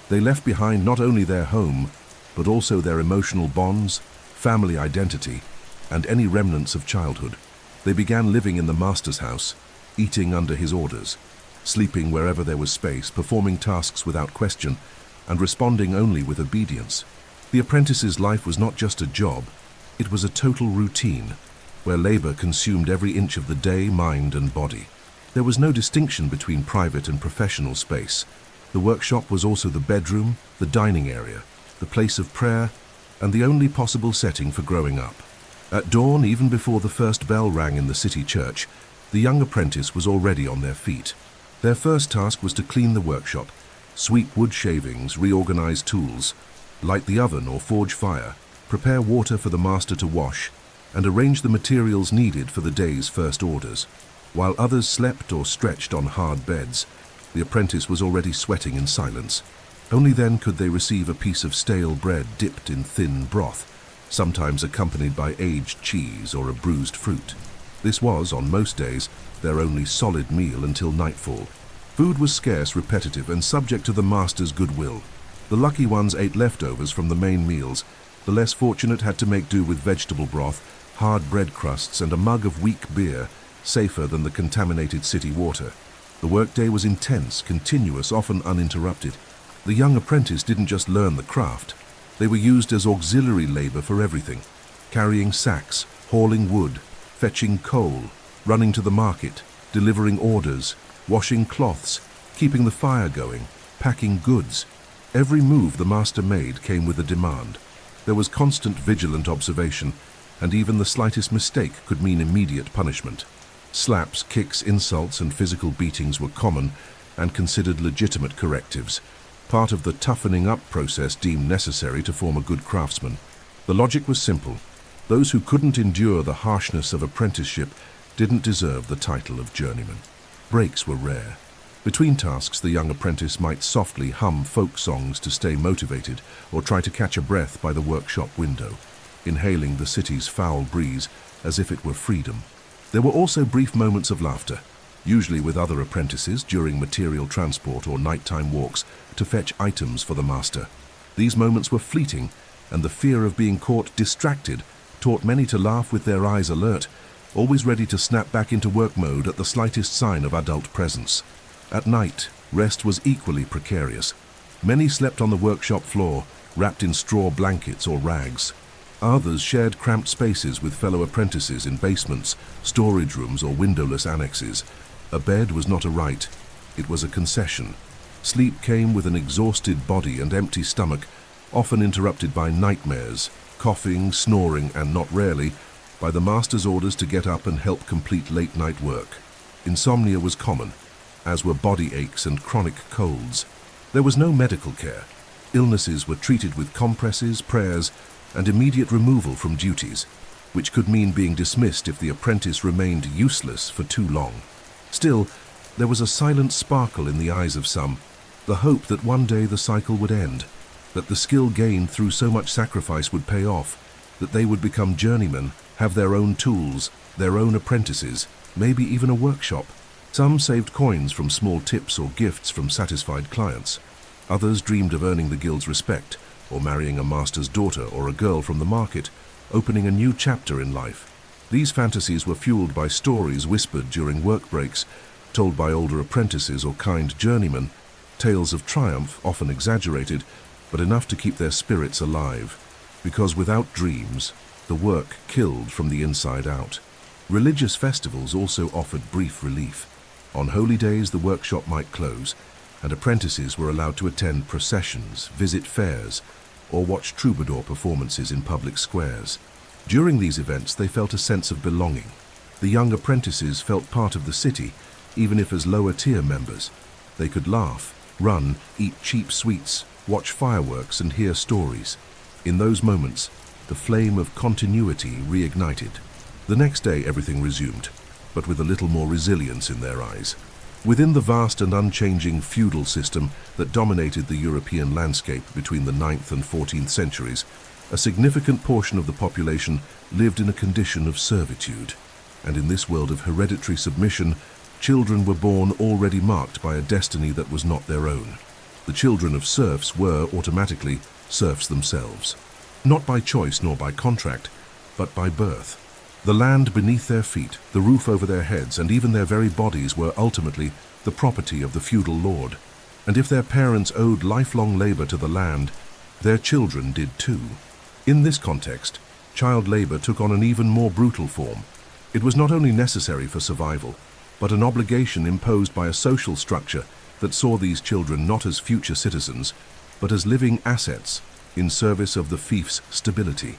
they left behind not only their home, but also their emotional bonds, family identity, and any remnants of childhood. They began living in the master's house, eating under his orders, sleeping wherever there was space, performing tasks without question, and responding only with obedience. The apprentice's life was not just a job, it was a total routine, where labor consumed every inch of the day, mind, and body. There was no distinction between private and professional space. The workshop was also the bedroom, the dining area, the place of prayer, and the only possible setting for growing up. At dawn, even before the first bell rang in the city church, the young apprentice was already on their feet. Their first task was to clean the workshop, sweep wood shavings, reorganize tools, light the oven or forge fire, prepare water for the master to wash, and arrange the materials needed for the day's first orders. While others slept or stretched on hard beds, the apprentice was already sweating in silence. Only then could they receive a piece of stale bread dipped in thin broth, sometimes accompanied by aged cheese or a bruised fruit. This was, on most days, their only solid meal until nightfall. Food was scarce, repetitive, and subject to the master's goodwill. The lucky ones ate leftovers from the main meals. The less fortunate had to make do with vegetable broth, hard bread crusts, and a mug of weak beer, safer than the contaminated city water. The workday was intense, continuous, often uninterrupted. The young apprentice didn't just learn the craft. They were used as auxiliary labor for everything, carrying sacks, hauling wood, fetching coal, running to the market, delivering orders, washing cloths, keeping the fire going, packing goods. Every move the master made came with a demand. There was constant vigilant observation, and even the slightest mistake could mean immediate punishment. Slaps, kicks, insults, and physical beatings were common and considered legitimate correctives, part of the toughening up process deemed necessary to form a good craftsman. The logic was simple. Those who couldn't endure the harshness of apprenticeship didn't deserve the title of journeyman. Breaks were rare. Between tasks, the young apprentice might softly hum folk songs to stay motivated or try to catch a breath by the workshop window, inhaling the city's foul breeze as if it were freedom. There were also brief moments of laughter, usually with other apprentices during material transport or nighttime walks to fetch items for the master. These moments were fleeting, and the fear of being caught distracted taught many to laugh with their eyes alert, always ready to snap back into work mode at the slightest sign of adult presence. At night, rest was equally precarious. Many slept on the workshop floor, wrapped in straw blankets or rags. Others shared cramped spaces with fellow apprentices in basements, storage rooms, or windowless annexes. A bed was not a right, it was a concession. Sleep came with an exhausted body and empty stomach, often interrupted by nightmares, coughing, snoring, and not rarely, by the master's orders to get up and help complete late-night work. Insomnia was common, as were body aches and chronic colds. There was no medical care. Illnesses were treated with compresses, prayers, and immediate removal from duties, which could mean being dismissed if the apprentice remained useless for too long. Still, there was a silent sparkle in the eyes of some, the hope that one day the cycle would end, that the skill gained through so much sacrifice would pay off, that they would become journeymen, have their own tools, their own apprentices, maybe even a workshop. Some saved coins from small tips or gifts from satisfied clients. Others dreamed of earning the guild's respect, or marrying a master's daughter or a girl from the market, opening a new chapter in life. These fantasies were fueled by stories whispered during work breaks, told by older apprentices or kind journeymen, tales of triumph, often exaggerated, but enough to keep their spirits alive, because without dreams, the work killed from the inside out. Religious festivals also offered brief relief. On holy days, the workshop might close, and apprentices were allowed to attend processions, visit fairs, or watch troubadour performances in public squares. During these events, they felt a sense of belonging. The young apprentices felt part of the city, even if as lower-tier members. They could laugh, run, eat cheap sweets, watch fireworks, and hear stories. In those moments, the flame of continuity reignited. The next day, everything resumed, but with a little more resilience in their eyes. Within the vast and unchanging feudal system that dominated the European landscape between the 9th and 14th centuries, a significant portion of the population lived in a condition of servitude. And in this world of hereditary submission, children were born already marked by a destiny that was not their own. The children of serfs were, automatically, serfs themselves. Not by choice nor by contract, but by birth. The land beneath their feet, the roof over their heads, and even their very bodies were ultimately the property of the feudal lord. And if their parents owed lifelong labor to the land, their children did too. In this context, child labor took on an even more brutal form. It was not only necessary for survival, but an obligation imposed by a social structure that saw these children not as future citizens, but as living assets in service of the fief's stability.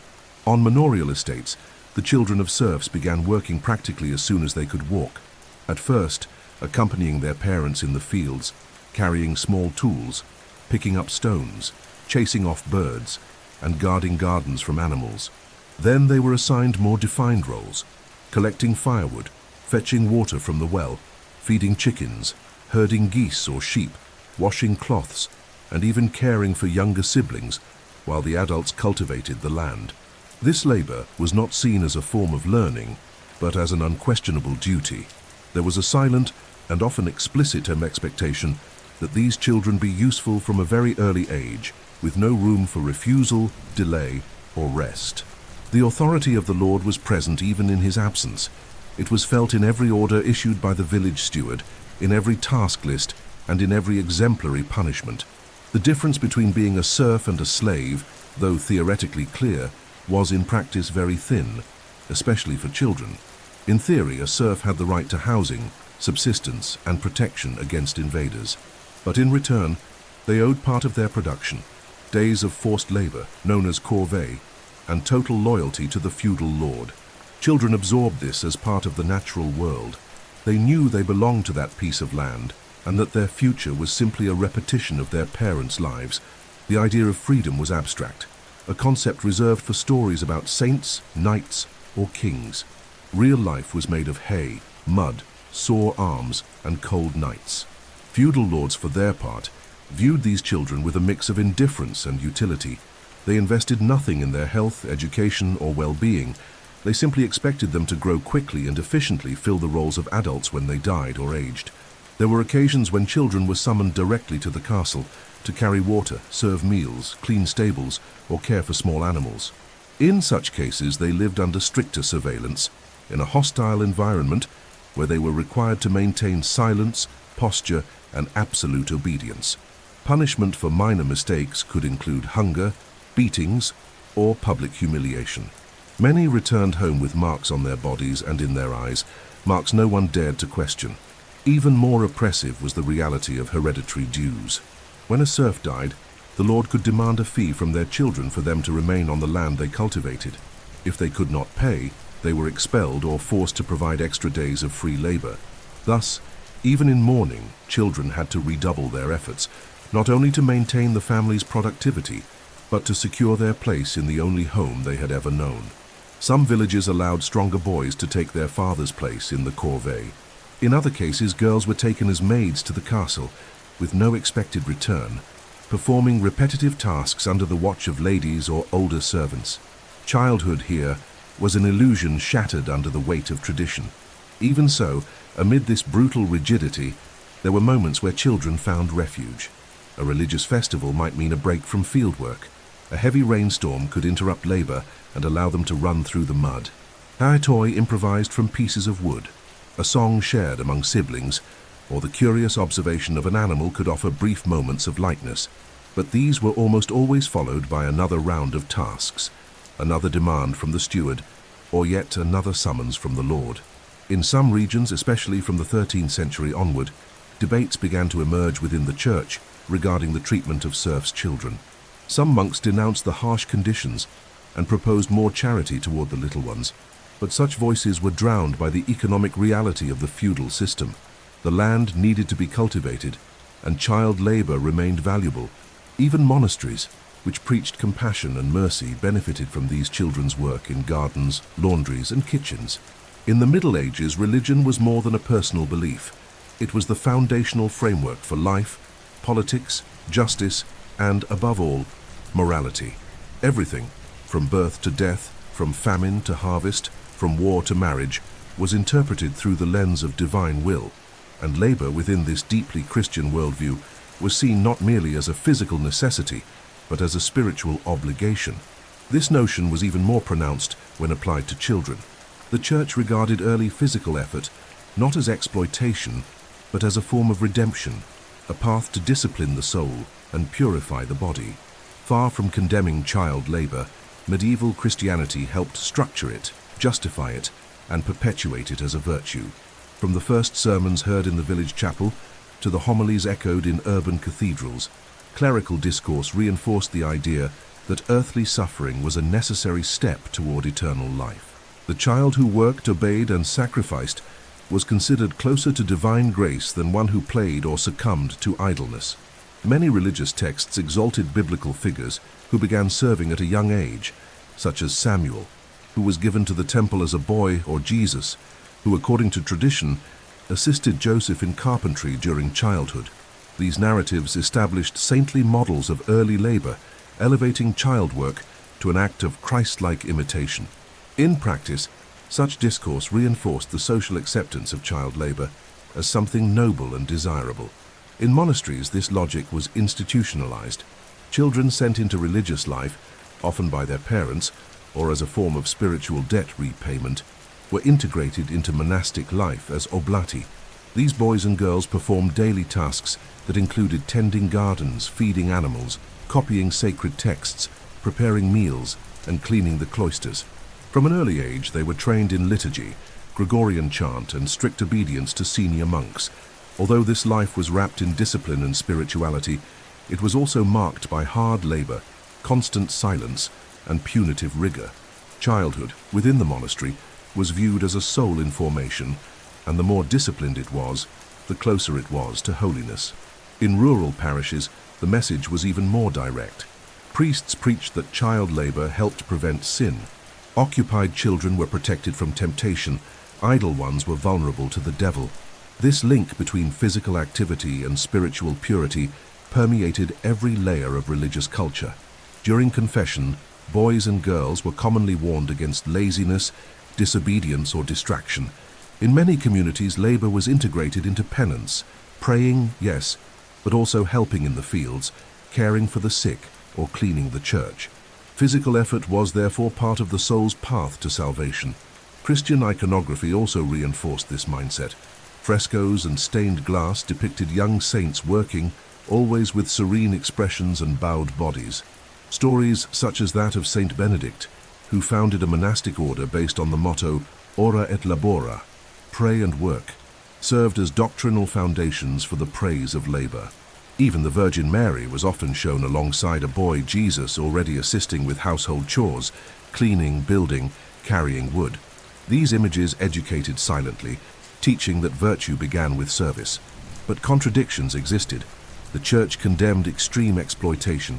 On manorial estates, the children of serfs began working practically as soon as they could walk. At first, accompanying their parents in the fields, carrying small tools, picking up stones, chasing off birds, and guarding gardens from animals. Then they were assigned more defined roles, collecting firewood, fetching water from the well, feeding chickens, herding geese or sheep, washing cloths, and even caring for younger siblings, while the adults cultivated the land. This labor was not seen as a form of learning, but as an unquestionable duty. There was a silent and often explicit expectation that these children be useful from a very early age, with no room for refusal, delay, or rest. The authority of the Lord was present even in his absence. It was felt in every order issued by the village steward, in every task list, and in every exemplary punishment. The difference between being a serf and a slave, though theoretically clear, was in practice very thin, especially for children. In theory, a serf had the right to housing, subsistence, and protection against invaders. But in return, they owed part of their production, days of forced labor, known as corvée, and total loyalty to the feudal lord. Children absorbed this as part of the natural world. They knew they belonged to that piece of land, and that their future was simply a repetition of their parents' lives. The idea of freedom was abstract, a concept reserved for stories about saints, knights, or kings. Real life was made of hay, mud, sore arms, and cold nights. Feudal lords, for their part, viewed these children with a mix of indifference and utility. They invested nothing in their health, education, or well-being. They simply expected them to grow quickly and efficiently fill the roles of adults when they died or aged. There were occasions when children were summoned directly to the castle to carry water, serve meals, clean stables, or care for small animals. In such cases, they lived under stricter surveillance, in a hostile environment where they were required to maintain silence, posture, and absolute obedience. Punishment for minor mistakes could include hunger, beatings, or public humiliation. Many returned home with marks on their bodies and in their eyes, marks no one dared to question. Even more oppressive was the reality of hereditary dues. When a serf died, the lord could demand a fee from their children for them to remain on the land they cultivated. If they could not pay, they were expelled or forced to provide extra days of free labor. Thus, even in mourning, children had to redouble their efforts, not only to maintain the family's productivity, but to secure their place in the only home they had ever known. Some villages allowed stronger boys to take their father's place in the corvée. In other cases, girls were taken as maids to the castle, with no expected return, performing repetitive tasks under the watch of ladies or older servants. Childhood here was an illusion shattered under the weight of tradition. Even so, amid this brutal rigidity, there were moments where children found refuge. A religious festival might mean a break from fieldwork. A heavy rainstorm could interrupt labor and allow them to run through the mud. Haetoi improvised from pieces of wood. A song shared among siblings, or the curious observation of an animal could offer brief moments of lightness. But these were almost always followed by another round of tasks, another demand from the steward, or yet another summons from the Lord. In some regions, especially from the 13th century onward, debates began to emerge within the church regarding the treatment of serfs' children. Some monks denounced the harsh conditions and proposed more charity toward the little ones, but such voices were drowned by the economic reality of the feudal system. The land needed to be cultivated, and child labor remained valuable. Even monasteries, which preached compassion and mercy, benefited from these children's work in gardens, laundries, and kitchens. In the Middle Ages, religion was more than a personal belief. It was the foundational framework for life, politics, justice, and, above all, morality. Everything, from birth to death, from famine to harvest, from war to marriage, was interpreted through the lens of divine will, and labor within this deeply Christian worldview was seen not merely as a physical necessity, but as a spiritual obligation. This notion was even more pronounced when applied to children. The Church regarded early physical effort not as exploitation, but as a form of redemption, a path to discipline the soul and purify the body. Far from condemning child labor, medieval Christianity helped structure it, justify it, and perpetuate it as a virtue. From the first sermons heard in the village chapel to the homilies echoed in urban cathedrals, clerical discourse reinforced the idea that earthly suffering was a necessary step toward eternal life. The child who worked, obeyed, and sacrificed was considered closer to divine grace than one who played or succumbed to idleness. Many religious texts exalted biblical figures who began serving at a young age, such as Samuel, who was given to the temple as a boy, or Jesus, who, according to tradition, assisted Joseph in carpentry during childhood. These narratives established saintly models of early labor, elevating child work to an act of Christ-like imitation. In practice, such discourse reinforced the social acceptance of child labor as something noble and desirable. In monasteries, this logic was institutionalized. Children sent into religious life, often by their parents, or as a form of spiritual debt repayment, were integrated into monastic life as oblati. These boys and girls performed daily tasks that included tending gardens, feeding animals, copying sacred texts, preparing meals, and cleaning the cloisters. From an early age, they were trained in liturgy, Gregorian chant, and strict obedience to senior monks. Although this life was wrapped in discipline and spirituality, it was also marked by hard labor, constant silence, and punitive rigor. Childhood, within the monastery, was viewed as a soul in formation, and the more disciplined it was, the closer it was to holiness. In rural parishes, the message was even more direct. Priests preached that child labor helped prevent sin. Occupied children were protected from temptation, idle ones were vulnerable to the devil. This link between physical activity and spiritual purity permeated every layer of religious culture. During confession, boys and girls were commonly warned against laziness, disobedience, or distraction. In many communities, labor was integrated into penance, praying, yes, but also helping in the fields, caring for the sick, or cleaning the church. Physical effort was therefore part of the soul's path to salvation. Christian iconography also reinforced this mindset. Frescoes and stained glass depicted young saints working, always with serene expressions and bowed bodies. Stories such as that of Saint Benedict, who founded a monastic order based on the motto Ora et labora, pray and work, served as doctrinal foundations for the praise of labor. Even the Virgin Mary was often shown alongside a boy Jesus already assisting with household chores, cleaning, building, carrying wood. These images educated silently, teaching that virtue began with service. But contradictions existed. The Church condemned extreme exploitation,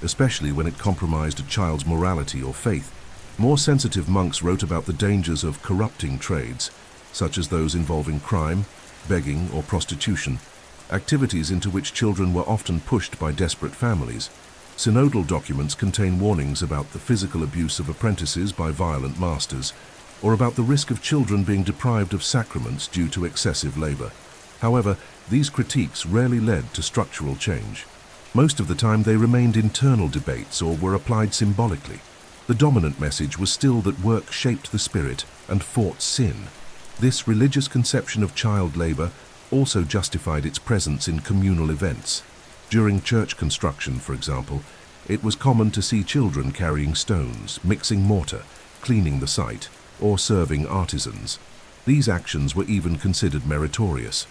especially when it compromised a child's morality or faith. More sensitive monks wrote about the dangers of corrupting trades, such as those involving crime, begging, or prostitution, activities into which children were often pushed by desperate families. Synodal documents contain warnings about the physical abuse of apprentices by violent masters, or about the risk of children being deprived of sacraments due to excessive labor. However, these critiques rarely led to structural change. Most of the time they remained internal debates or were applied symbolically. The dominant message was still that work shaped the spirit and fought sin. This religious conception of child labor also justified its presence in communal events. During church construction, for example, it was common to see children carrying stones, mixing mortar, cleaning the site, or serving artisans. These actions were even considered meritorious.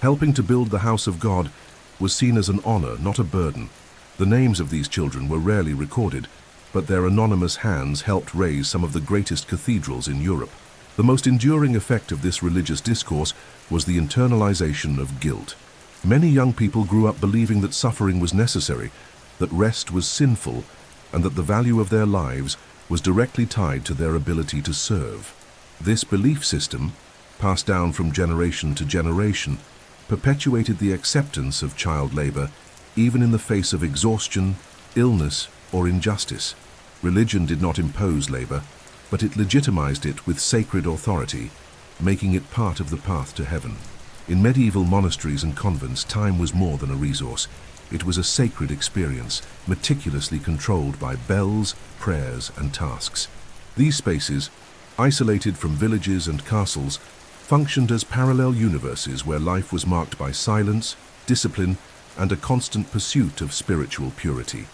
Helping to build the house of God was seen as an honor, not a burden. The names of these children were rarely recorded, but their anonymous hands helped raise some of the greatest cathedrals in Europe. The most enduring effect of this religious discourse was the internalization of guilt. Many young people grew up believing that suffering was necessary, that rest was sinful, and that the value of their lives was directly tied to their ability to serve. This belief system, passed down from generation to generation, perpetuated the acceptance of child labor, even in the face of exhaustion, illness, or injustice. Religion did not impose labor, but it legitimized it with sacred authority, making it part of the path to heaven. In medieval monasteries and convents, time was more than a resource. It was a sacred experience, meticulously controlled by bells, prayers, and tasks. These spaces, isolated from villages and castles, functioned as parallel universes where life was marked by silence, discipline, and a constant pursuit of spiritual purity.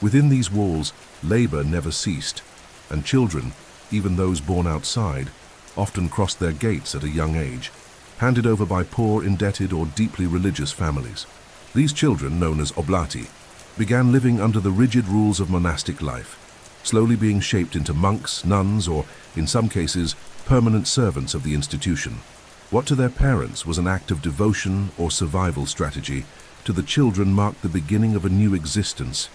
Within these walls, labor never ceased, and children, even those born outside, often crossed their gates at a young age, handed over by poor, indebted, or deeply religious families. These children, known as oblati, began living under the rigid rules of monastic life, slowly being shaped into monks, nuns, or, in some cases, permanent servants of the institution. What to their parents was an act of devotion or survival strategy, to the children marked the beginning of a new existence,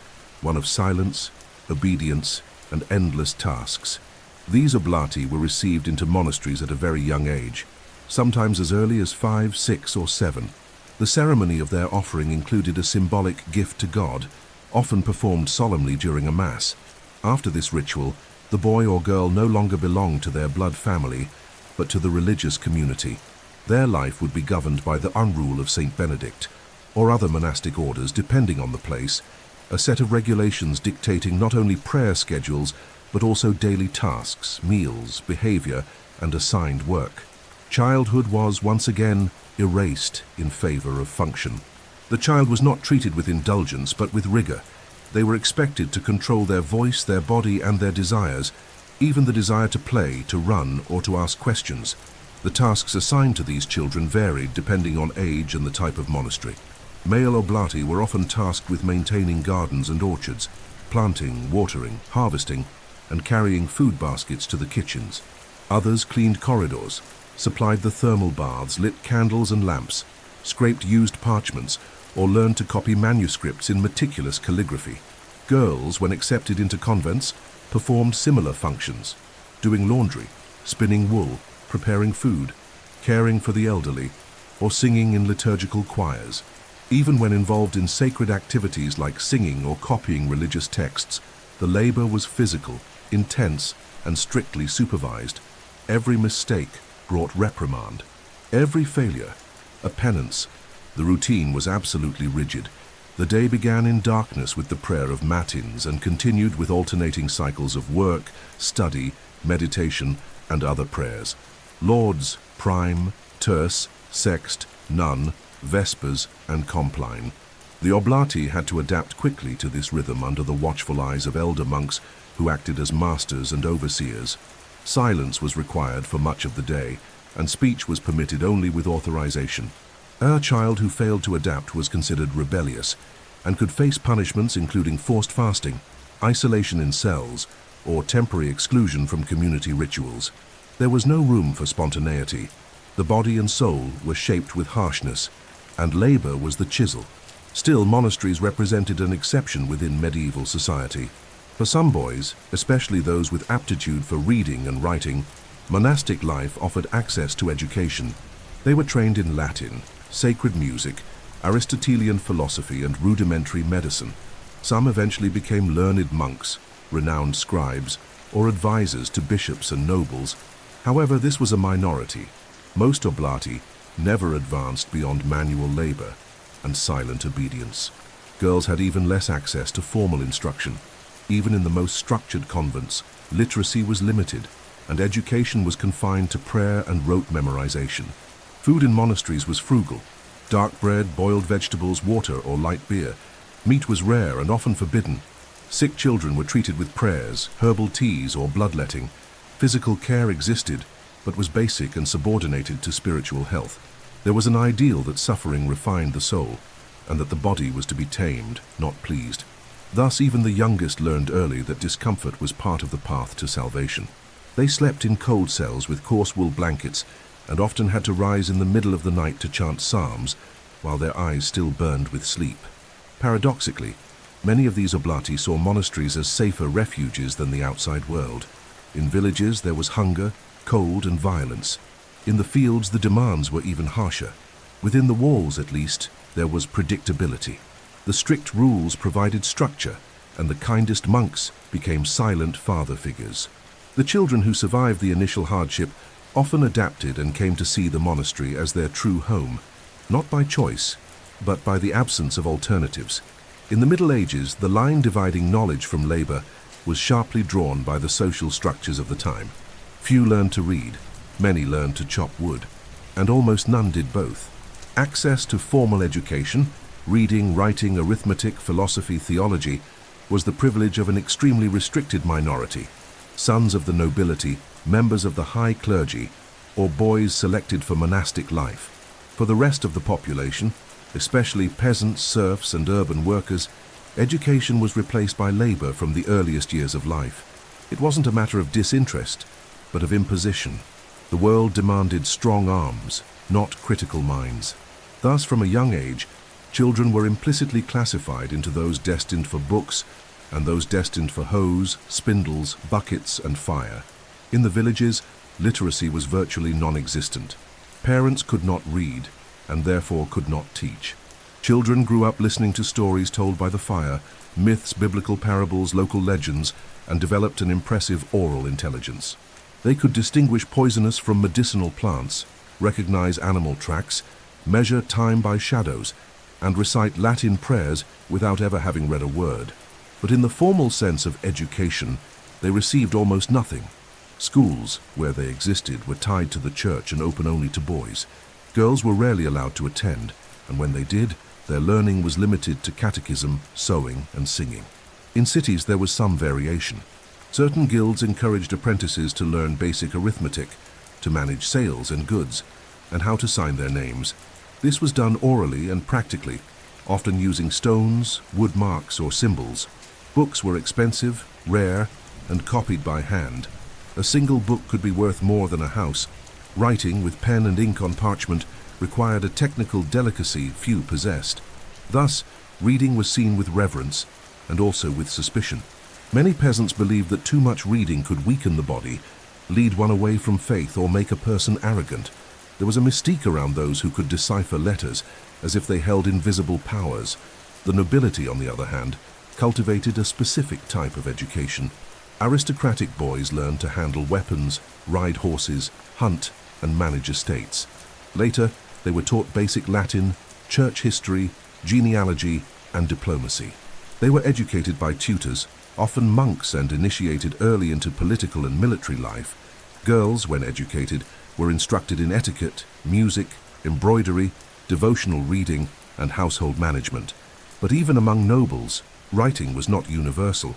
one of silence, obedience, and endless tasks. These oblati were received into monasteries at a very young age, sometimes as early as 5, 6, or 7. The ceremony of their offering included a symbolic gift to God, often performed solemnly during a mass. After this ritual, the boy or girl no longer belonged to their blood family, but to the religious community. Their life would be governed by the unrule of Saint Benedict, or other monastic orders depending on the place, a set of regulations dictating not only prayer schedules, but also daily tasks, meals, behavior, and assigned work. Childhood was once again erased in favor of function. The child was not treated with indulgence, but with rigor. They were expected to control their voice, their body, and their desires, even the desire to play, to run, or to ask questions. The tasks assigned to these children varied depending on age and the type of monastery. Male oblati were often tasked with maintaining gardens and orchards, planting, watering, harvesting, and carrying food baskets to the kitchens. Others cleaned corridors, supplied the thermal baths, lit candles and lamps, scraped used parchments, or learned to copy manuscripts in meticulous calligraphy. Girls, when accepted into convents, performed similar functions, doing laundry, spinning wool, preparing food, caring for the elderly, or singing in liturgical choirs. Even when involved in sacred activities like singing or copying religious texts, the labor was physical, intense, and strictly supervised. Every mistake brought reprimand. Every failure, a penance. The routine was absolutely rigid. The day began in darkness with the prayer of matins and continued with alternating cycles of work, study, meditation, and other prayers. Lauds, prime, terce, sext, none, vespers, and compline. The oblati had to adapt quickly to this rhythm under the watchful eyes of elder monks who acted as masters and overseers. Silence was required for much of the day, and speech was permitted only with authorization. A child who failed to adapt was considered rebellious and could face punishments including forced fasting, isolation in cells, or temporary exclusion from community rituals. There was no room for spontaneity. The body and soul were shaped with harshness, and labor was the chisel. Still, monasteries represented an exception within medieval society. For some boys, especially those with aptitude for reading and writing, monastic life offered access to education. They were trained in Latin, sacred music, Aristotelian philosophy, and rudimentary medicine. Some eventually became learned monks, renowned scribes, or advisors to bishops and nobles. However, this was a minority. Most oblati never advanced beyond manual labor and silent obedience. Girls had even less access to formal instruction. Even in the most structured convents, literacy was limited, and education was confined to prayer and rote memorization. Food in monasteries was frugal. Dark bread, boiled vegetables, water, or light beer. Meat was rare and often forbidden. Sick children were treated with prayers, herbal teas, or bloodletting. Physical care existed, but was basic and subordinated to spiritual health. There was an ideal that suffering refined the soul, and that the body was to be tamed, not pleased. Thus, even the youngest learned early that discomfort was part of the path to salvation. They slept in cold cells with coarse wool blankets, and often had to rise in the middle of the night to chant psalms, while their eyes still burned with sleep. Paradoxically, many of these oblati saw monasteries as safer refuges than the outside world. In villages there was hunger, cold, and violence. In the fields the demands were even harsher. Within the walls, at least, there was predictability. The strict rules provided structure, and the kindest monks became silent father figures. The children who survived the initial hardship often adapted and came to see the monastery as their true home, not by choice, but by the absence of alternatives. In the Middle Ages, the line dividing knowledge from labor was sharply drawn by the social structures of the time. Few learned to read, many learned to chop wood, and almost none did both. Access to formal education, reading, writing, arithmetic, philosophy, theology, was the privilege of an extremely restricted minority. Sons of the nobility, members of the high clergy, or boys selected for monastic life. For the rest of the population, especially peasants, serfs, and urban workers, education was replaced by labor from the earliest years of life. It wasn't a matter of disinterest, but of imposition. The world demanded strong arms, not critical minds. Thus, from a young age, children were implicitly classified into those destined for books and those destined for hoes, spindles, buckets, and fire. In the villages, literacy was virtually non-existent. Parents could not read, and therefore could not teach. Children grew up listening to stories told by the fire, myths, biblical parables, local legends, and developed an impressive oral intelligence. They could distinguish poisonous from medicinal plants, recognize animal tracks, measure time by shadows, and recite Latin prayers without ever having read a word. But in the formal sense of education, they received almost nothing. Schools, where they existed, were tied to the church and open only to boys. Girls were rarely allowed to attend, and when they did, their learning was limited to catechism, sewing, and singing. In cities there was some variation. Certain guilds encouraged apprentices to learn basic arithmetic, to manage sales and goods, and how to sign their names. This was done orally and practically, often using stones, wood marks, or symbols. Books were expensive, rare, and copied by hand. A single book could be worth more than a house. Writing with pen and ink on parchment required a technical delicacy few possessed. Thus, reading was seen with reverence and also with suspicion. Many peasants believed that too much reading could weaken the body, lead one away from faith, or make a person arrogant. There was a mystique around those who could decipher letters, as if they held invisible powers. The nobility, on the other hand, cultivated a specific type of education. Aristocratic boys learned to handle weapons, ride horses, hunt, and manage estates. Later, they were taught basic Latin, church history, genealogy, and diplomacy. They were educated by tutors, often monks, and initiated early into political and military life. Girls, when educated, were instructed in etiquette, music, embroidery, devotional reading, and household management. But even among nobles, writing was not universal.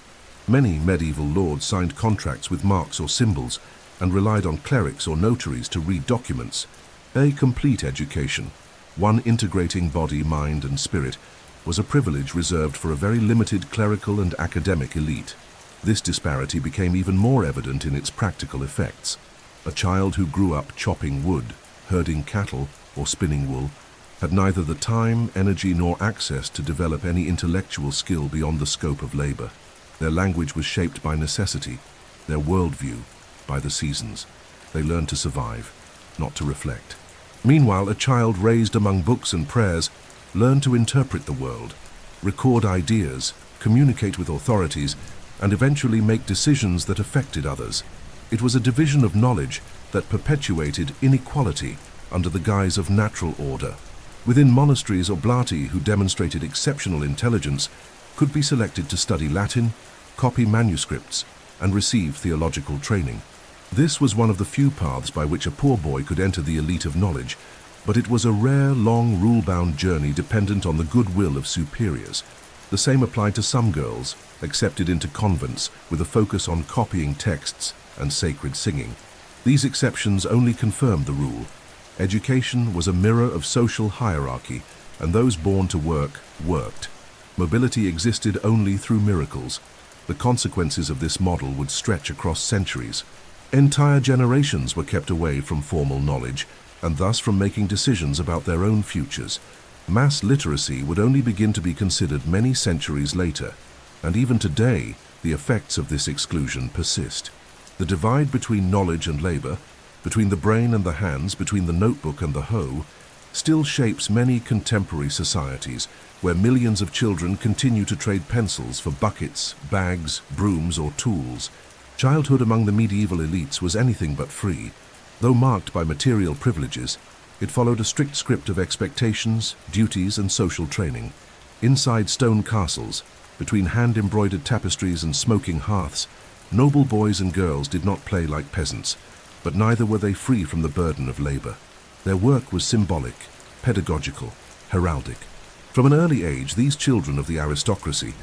Many medieval lords signed contracts with marks or symbols and relied on clerics or notaries to read documents. A complete education, one integrating body, mind, and spirit, was a privilege reserved for a very limited clerical and academic elite. This disparity became even more evident in its practical effects. A child who grew up chopping wood, herding cattle, or spinning wool had neither the time, energy, nor access to develop any intellectual skill beyond the scope of labor. Their language was shaped by necessity, their worldview by the seasons. They learned to survive, not to reflect. Meanwhile, a child raised among books and prayers learned to interpret the world, record ideas, communicate with authorities, and eventually make decisions that affected others. It was a division of knowledge that perpetuated inequality under the guise of natural order. Within monasteries, oblati who demonstrated exceptional intelligence could be selected to study Latin, copy manuscripts, and receive theological training. This was one of the few paths by which a poor boy could enter the elite of knowledge, but it was a rare, long, rule-bound journey dependent on the goodwill of superiors. The same applied to some girls, accepted into convents with a focus on copying texts and sacred singing. These exceptions only confirmed the rule. Education was a mirror of social hierarchy, and those born to work worked. Mobility existed only through miracles. The consequences of this model would stretch across centuries. Entire generations were kept away from formal knowledge, and thus from making decisions about their own futures. Mass literacy would only begin to be considered many centuries later, and even today, the effects of this exclusion persist. The divide between knowledge and labor, between the brain and the hands, between the notebook and the hoe, still shapes many contemporary societies where millions of children continue to trade pencils for buckets, bags, brooms, or tools. Childhood among the medieval elites was anything but free. Though marked by material privileges, it followed a strict script of expectations, duties, and social training. Inside stone castles, between hand-embroidered tapestries and smoking hearths, noble boys and girls did not play like peasants, but neither were they free from the burden of labor. Their work was symbolic, pedagogical, heraldic. From an early age, these children of the aristocracy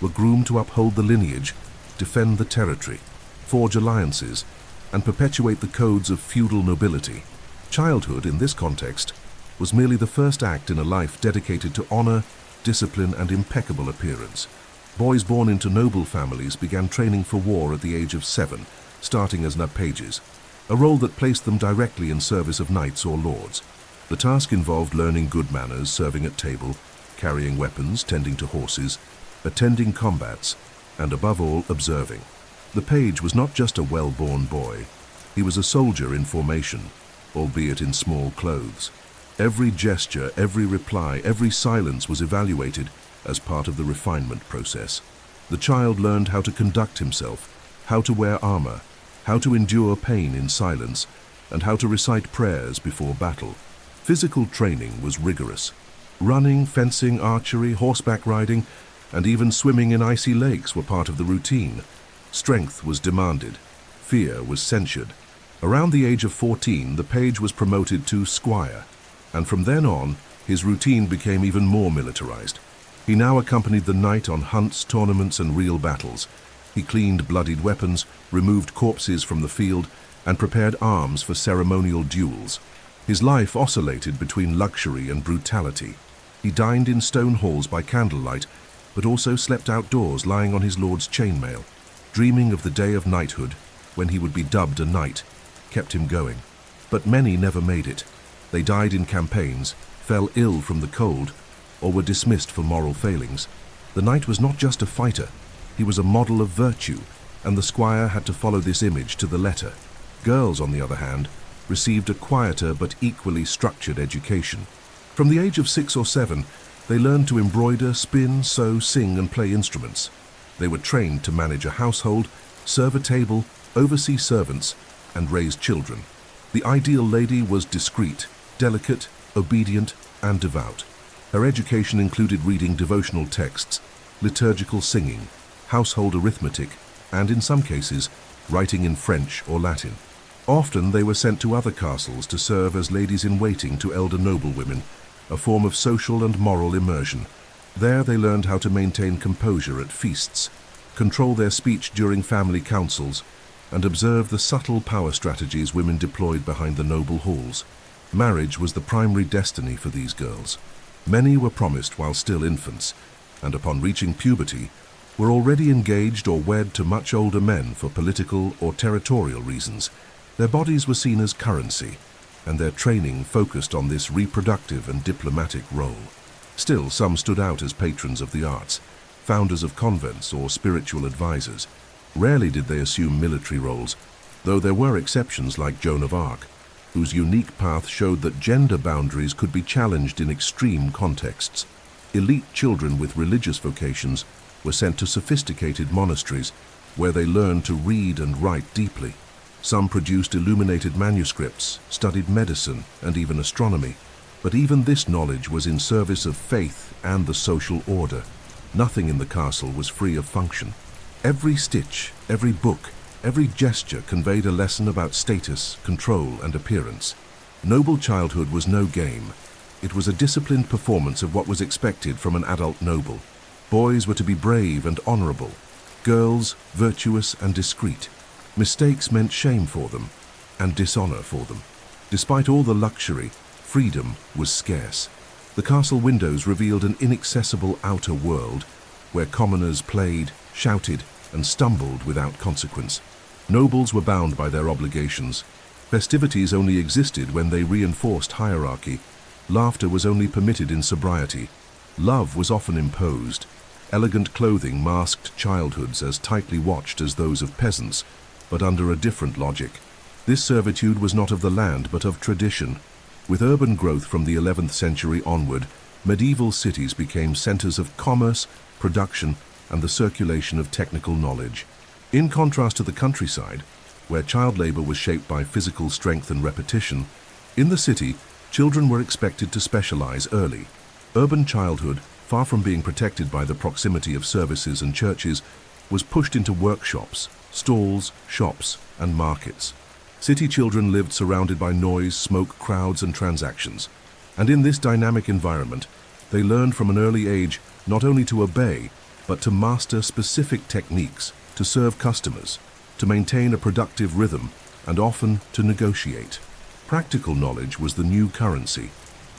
were groomed to uphold the lineage, defend the territory, forge alliances, and perpetuate the codes of feudal nobility. Childhood, in this context, was merely the first act in a life dedicated to honor, discipline, and impeccable appearance. Boys born into noble families began training for war at the age of 7, starting as pages, a role that placed them directly in service of knights or lords. The task involved learning good manners, serving at table, carrying weapons, tending to horses, attending combats, and above all, observing. The page was not just a well-born boy. He was a soldier in formation, albeit in small clothes. Every gesture, every reply, every silence was evaluated as part of the refinement process. The child learned how to conduct himself, how to wear armor, how to endure pain in silence, and how to recite prayers before battle. Physical training was rigorous. Running, fencing, archery, horseback riding, and even swimming in icy lakes were part of the routine. Strength was demanded. Fear was censured. Around the age of 14, the page was promoted to squire, and from then on, his routine became even more militarized. He now accompanied the knight on hunts, tournaments, and real battles. He cleaned bloodied weapons, removed corpses from the field, and prepared arms for ceremonial duels. His life oscillated between luxury and brutality. He dined in stone halls by candlelight, but also slept outdoors lying on his lord's chainmail. Dreaming of the day of knighthood, when he would be dubbed a knight, kept him going. But many never made it. They died in campaigns, fell ill from the cold, or were dismissed for moral failings. The knight was not just a fighter, he was a model of virtue, and the squire had to follow this image to the letter. Girls, on the other hand, received a quieter but equally structured education. From the age of 6 or 7, they learned to embroider, spin, sew, sing, and play instruments. They were trained to manage a household, serve a table, oversee servants, and raise children. The ideal lady was discreet, delicate, obedient, and devout. Her education included reading devotional texts, liturgical singing, household arithmetic, and in some cases, writing in French or Latin. Often they were sent to other castles to serve as ladies-in-waiting to elder noblewomen, a form of social and moral immersion. There they learned how to maintain composure at feasts, control their speech during family councils, and observe the subtle power strategies women deployed behind the noble halls. Marriage was the primary destiny for these girls. Many were promised while still infants, and upon reaching puberty, were already engaged or wed to much older men for political or territorial reasons. Their bodies were seen as currency. and their training focused on this reproductive and diplomatic role. Still, some stood out as patrons of the arts, founders of convents or spiritual advisors. Rarely did they assume military roles, though there were exceptions like Joan of Arc, whose unique path showed that gender boundaries could be challenged in extreme contexts. Elite children with religious vocations were sent to sophisticated monasteries, where they learned to read and write deeply. Some produced illuminated manuscripts, studied medicine, and even astronomy. But even this knowledge was in service of faith and the social order. Nothing in the castle was free of function. Every stitch, every book, every gesture conveyed a lesson about status, control, and appearance. Noble childhood was no game. It was a disciplined performance of what was expected from an adult noble. Boys were to be brave and honorable, girls virtuous and discreet. Mistakes meant shame for them and dishonor for them. Despite all the luxury, freedom was scarce. The castle windows revealed an inaccessible outer world where commoners played, shouted, and stumbled without consequence. Nobles were bound by their obligations. Festivities only existed when they reinforced hierarchy. Laughter was only permitted in sobriety. Love was often imposed. Elegant clothing masked childhoods as tightly watched as those of peasants, but under a different logic. This servitude was not of the land, but of tradition. With urban growth from the 11th century onward, medieval cities became centers of commerce, production, and the circulation of technical knowledge. In contrast to the countryside, where child labor was shaped by physical strength and repetition, in the city, children were expected to specialize early. Urban childhood, far from being protected by the proximity of services and churches, was pushed into workshops, stalls, shops, and markets. City children lived surrounded by noise, smoke, crowds, and transactions. And in this dynamic environment, they learned from an early age not only to obey, but to master specific techniques, to serve customers, to maintain a productive rhythm, and often to negotiate. Practical knowledge was the new currency,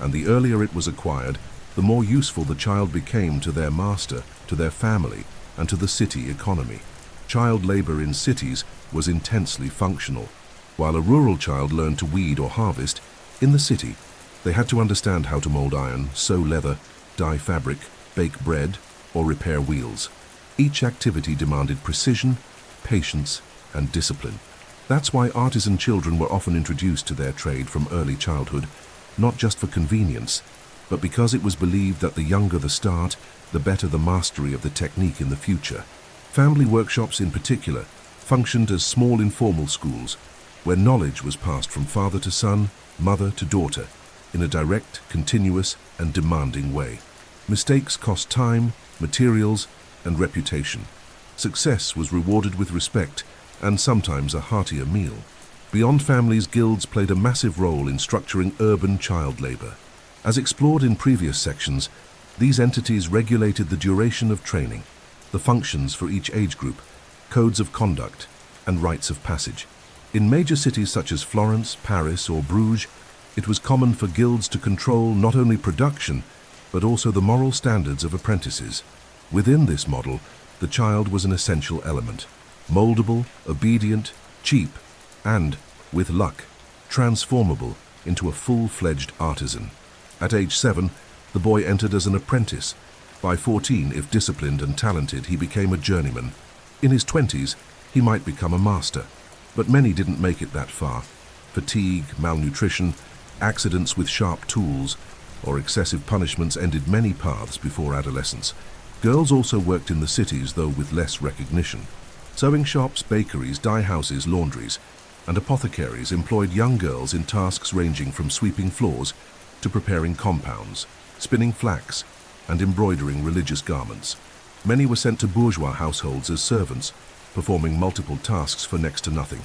and the earlier it was acquired, the more useful the child became to their master, to their family, and to the city economy. Child labor in cities was intensely functional. While a rural child learned to weed or harvest, in the city, they had to understand how to mold iron, sew leather, dye fabric, bake bread, or repair wheels. Each activity demanded precision, patience, and discipline. That's why artisan children were often introduced to their trade from early childhood, not just for convenience, but because it was believed that the younger the start, the better the mastery of the technique in the future. Family workshops in particular functioned as small informal schools, where knowledge was passed from father to son, mother to daughter, in a direct, continuous, and demanding way. Mistakes cost time, materials, and reputation. Success was rewarded with respect, and sometimes a heartier meal. Beyond families, guilds played a massive role in structuring urban child labor. As explored in previous sections, these entities regulated the duration of training, the functions for each age group, codes of conduct, and rites of passage. In major cities such as Florence, Paris, or Bruges, it was common for guilds to control not only production, but also the moral standards of apprentices. Within this model, the child was an essential element, moldable, obedient, cheap, and, with luck, transformable into a full-fledged artisan. At age 7, the boy entered as an apprentice. By 14, if disciplined and talented, he became a journeyman. In his 20s, he might become a master. But many didn't make it that far. Fatigue, malnutrition, accidents with sharp tools, or excessive punishments ended many paths before adolescence. Girls also worked in the cities, though with less recognition. Sewing shops, bakeries, dye houses, laundries, and apothecaries employed young girls in tasks ranging from sweeping floors to preparing compounds, spinning flax, and embroidering religious garments. Many were sent to bourgeois households as servants, performing multiple tasks for next to nothing.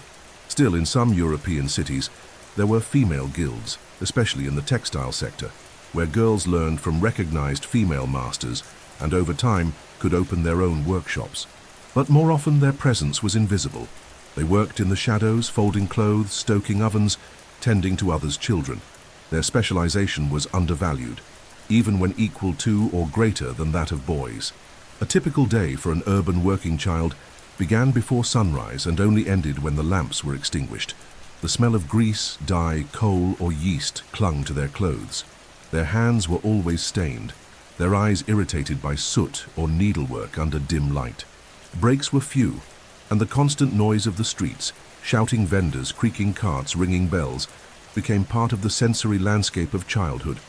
Still, in some European cities, there were female guilds, especially in the textile sector, where girls learned from recognized female masters and over time could open their own workshops. But more often their presence was invisible. They worked in the shadows, folding clothes, stoking ovens, tending to others' children. Their specialization was undervalued, even when equal to or greater than that of boys. A typical day for an urban working child began before sunrise and only ended when the lamps were extinguished. The smell of grease, dye, coal, or yeast clung to their clothes. Their hands were always stained, their eyes irritated by soot or needlework under dim light. Breaks were few, and the constant noise of the streets, shouting vendors, creaking carts, ringing bells, became part of the sensory landscape of childhood.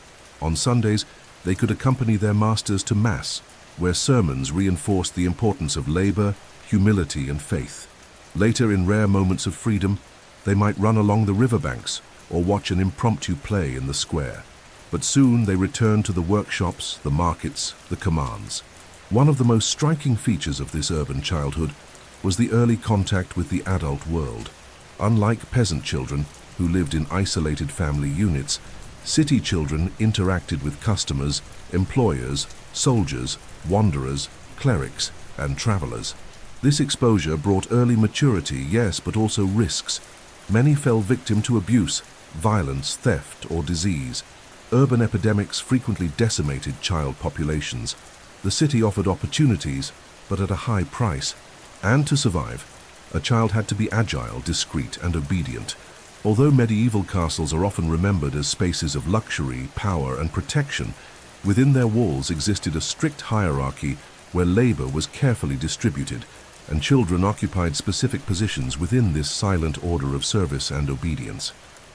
On Sundays, they could accompany their masters to Mass, where sermons reinforced the importance of labor, humility, and faith. Later, in rare moments of freedom, they might run along the riverbanks or watch an impromptu play in the square. But soon they returned to the workshops, the markets, the commands. One of the most striking features of this urban childhood was the early contact with the adult world. Unlike peasant children, who lived in isolated family units, city children interacted with customers, employers, soldiers, wanderers, clerics, and travelers. This exposure brought early maturity, yes, but also risks. Many fell victim to abuse, violence, theft, or disease. Urban epidemics frequently decimated child populations. The city offered opportunities, but at a high price. And to survive, a child had to be agile, discreet, and obedient. Although medieval castles are often remembered as spaces of luxury, power, and protection, within their walls existed a strict hierarchy where labor was carefully distributed, and children occupied specific positions within this silent order of service and obedience.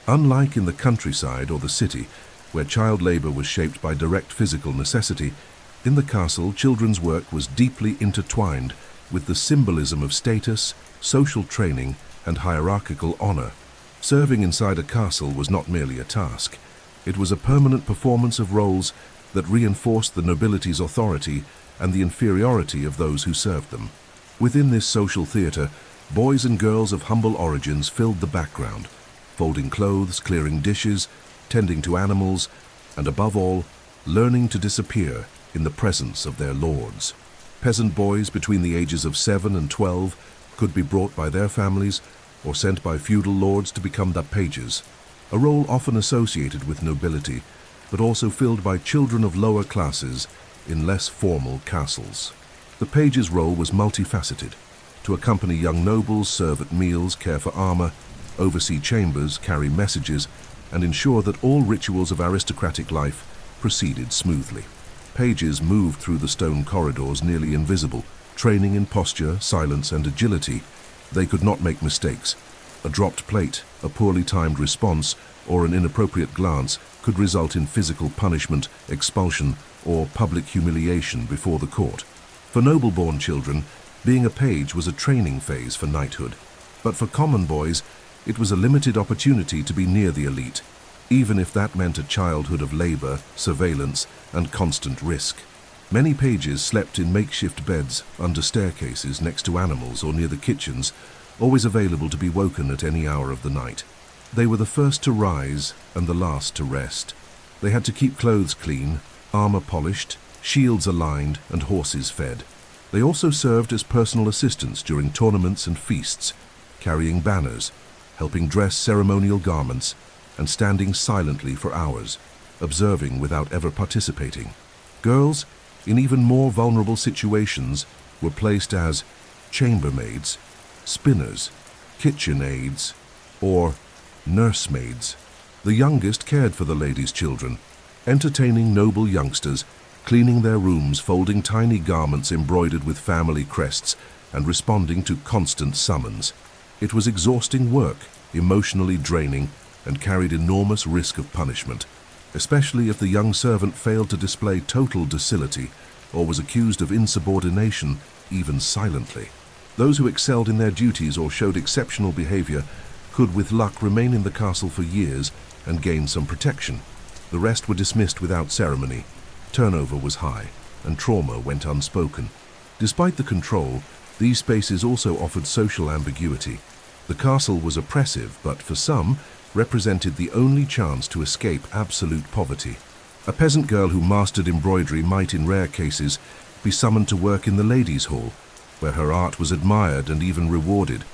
Unlike in the countryside or the city, where child labor was shaped by direct physical necessity, in the castle, children's work was deeply intertwined with the symbolism of status, social training, and hierarchical honor. Serving inside a castle was not merely a task. It was a permanent performance of roles that reinforced the nobility's authority and the inferiority of those who served them. Within this social theater, boys and girls of humble origins filled the background, folding clothes, clearing dishes, tending to animals, and above all, learning to disappear in the presence of their lords. Peasant boys between the ages of 7 and 12 could be brought by their families or sent by feudal lords to become the pages, a role often associated with nobility, but also filled by children of lower classes in less formal castles. The page's role was multifaceted: to accompany young nobles, serve at meals, care for armor, oversee chambers, carry messages, and ensure that all rituals of aristocratic life proceeded smoothly. Pages moved through the stone corridors nearly invisible, training in posture, silence, and agility. They could not make mistakes. A dropped plate, a poorly timed response, or an inappropriate glance could result in physical punishment, expulsion, or public humiliation before the court. For noble-born children, being a page was a training phase for knighthood. But for common boys, it was a limited opportunity to be near the elite, even if that meant a childhood of labor, surveillance, and constant risk. Many pages slept in makeshift beds, under staircases, next to animals, or near the kitchens, always available to be woken at any hour of the night. They were the first to rise and the last to rest. They had to keep clothes clean, armor polished, shields aligned, and horses fed. They also served as personal assistants during tournaments and feasts, carrying banners, helping dress ceremonial garments, and standing silently for hours, observing without ever participating. Girls, in even more vulnerable situations, were placed as chambermaids, spinners, kitchen aides, or nursemaids. The youngest cared for the ladies' children, entertaining noble youngsters, cleaning their rooms, folding tiny garments embroidered with family crests, and responding to constant summons. It was exhausting work, emotionally draining, and carried enormous risk of punishment, especially if the young servant failed to display total docility or was accused of insubordination, even silently. Those who excelled in their duties or showed exceptional behavior could, with luck, remain in the castle for years and gain some protection. The rest were dismissed without ceremony. Turnover was high, and trauma went unspoken. Despite the control, these spaces also offered social ambiguity. The castle was oppressive, but for some, represented the only chance to escape absolute poverty. A peasant girl who mastered embroidery might, in rare cases, be summoned to work in the ladies' hall, where her art was admired and even rewarded.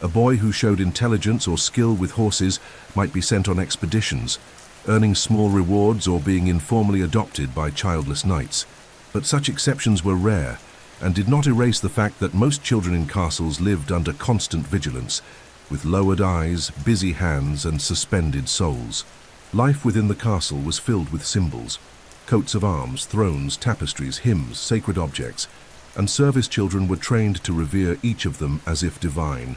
A boy who showed intelligence or skill with horses might be sent on expeditions, earning small rewards or being informally adopted by childless knights. But such exceptions were rare and did not erase the fact that most children in castles lived under constant vigilance, with lowered eyes, busy hands, and suspended souls. Life within the castle was filled with symbols: coats of arms, thrones, tapestries, hymns, sacred objects, and service children were trained to revere each of them as if divine.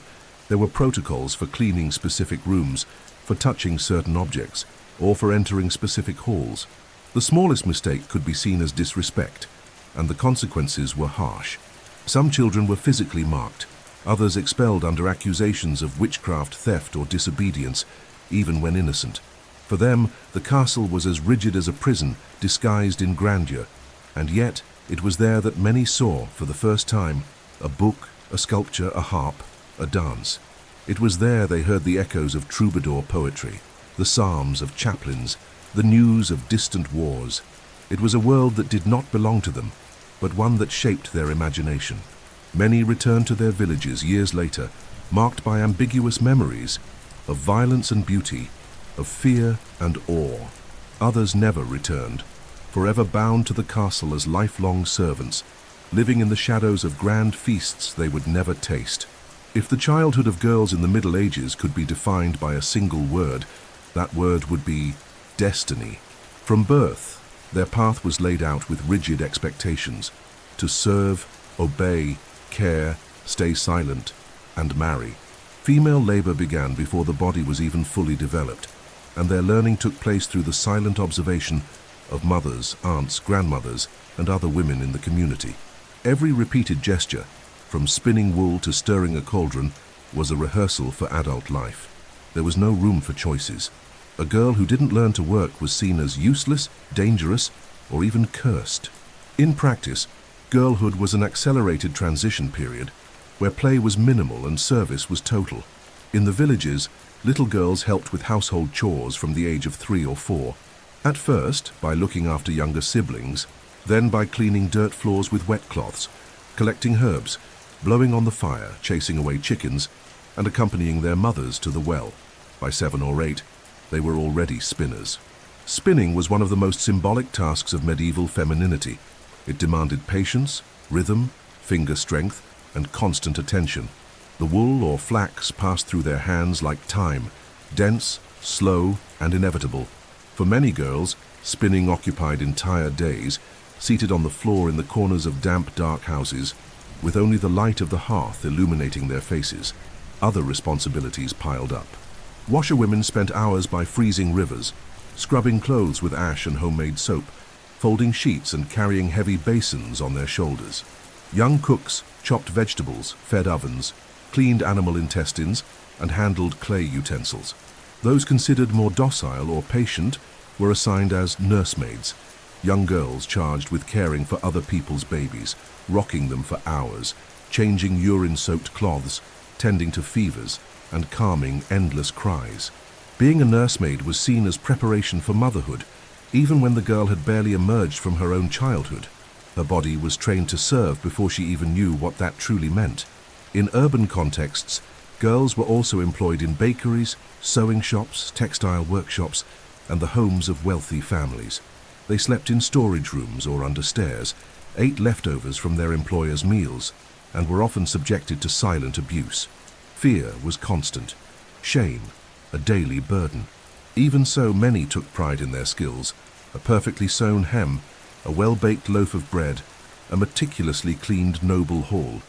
There were protocols for cleaning specific rooms, for touching certain objects, or for entering specific halls. The smallest mistake could be seen as disrespect, and the consequences were harsh. Some children were physically marked, others expelled under accusations of witchcraft, theft, or disobedience, even when innocent. For them, the castle was as rigid as a prison, disguised in grandeur, and yet it was there that many saw, for the first time, a book, a sculpture, a harp, a dance. It was there they heard the echoes of troubadour poetry, the psalms of chaplains, the news of distant wars. It was a world that did not belong to them, but one that shaped their imagination. Many returned to their villages years later, marked by ambiguous memories of violence and beauty, of fear and awe. Others never returned, forever bound to the castle as lifelong servants, living in the shadows of grand feasts they would never taste. If the childhood of girls in the Middle Ages could be defined by a single word, that word would be destiny. From birth, their path was laid out with rigid expectations: to serve, obey, care, stay silent, and marry. Female labor began before the body was even fully developed, and their learning took place through the silent observation of mothers, aunts, grandmothers, and other women in the community. Every repeated gesture, from spinning wool to stirring a cauldron, was a rehearsal for adult life. There was no room for choices. A girl who didn't learn to work was seen as useless, dangerous, or even cursed. In practice, girlhood was an accelerated transition period where play was minimal and service was total. In the villages, little girls helped with household chores from the age of 3 or 4. At first, by looking after younger siblings, then by cleaning dirt floors with wet cloths, collecting herbs, blowing on the fire, chasing away chickens, and accompanying their mothers to the well. By 7 or 8, they were already spinners. Spinning was one of the most symbolic tasks of medieval femininity. It demanded patience, rhythm, finger strength, and constant attention. The wool or flax passed through their hands like time, dense, slow, and inevitable. For many girls, spinning occupied entire days, seated on the floor in the corners of damp, dark houses, with only the light of the hearth illuminating their faces. Other responsibilities piled up. Washerwomen spent hours by freezing rivers, scrubbing clothes with ash and homemade soap, folding sheets and carrying heavy basins on their shoulders. Young cooks chopped vegetables, fed ovens, cleaned animal intestines, and handled clay utensils. Those considered more docile or patient were assigned as nursemaids, young girls charged with caring for other people's babies, rocking them for hours, changing urine-soaked cloths, tending to fevers, and calming endless cries. Being a nursemaid was seen as preparation for motherhood, even when the girl had barely emerged from her own childhood. Her body was trained to serve before she even knew what that truly meant. In urban contexts, girls were also employed in bakeries, sewing shops, textile workshops, and the homes of wealthy families. They slept in storage rooms or under stairs, ate leftovers from their employers' meals, and were often subjected to silent abuse. Fear was constant. Shame, a daily burden. Even so, many took pride in their skills: a perfectly sewn hem, a well-baked loaf of bread, a meticulously cleaned noble hall.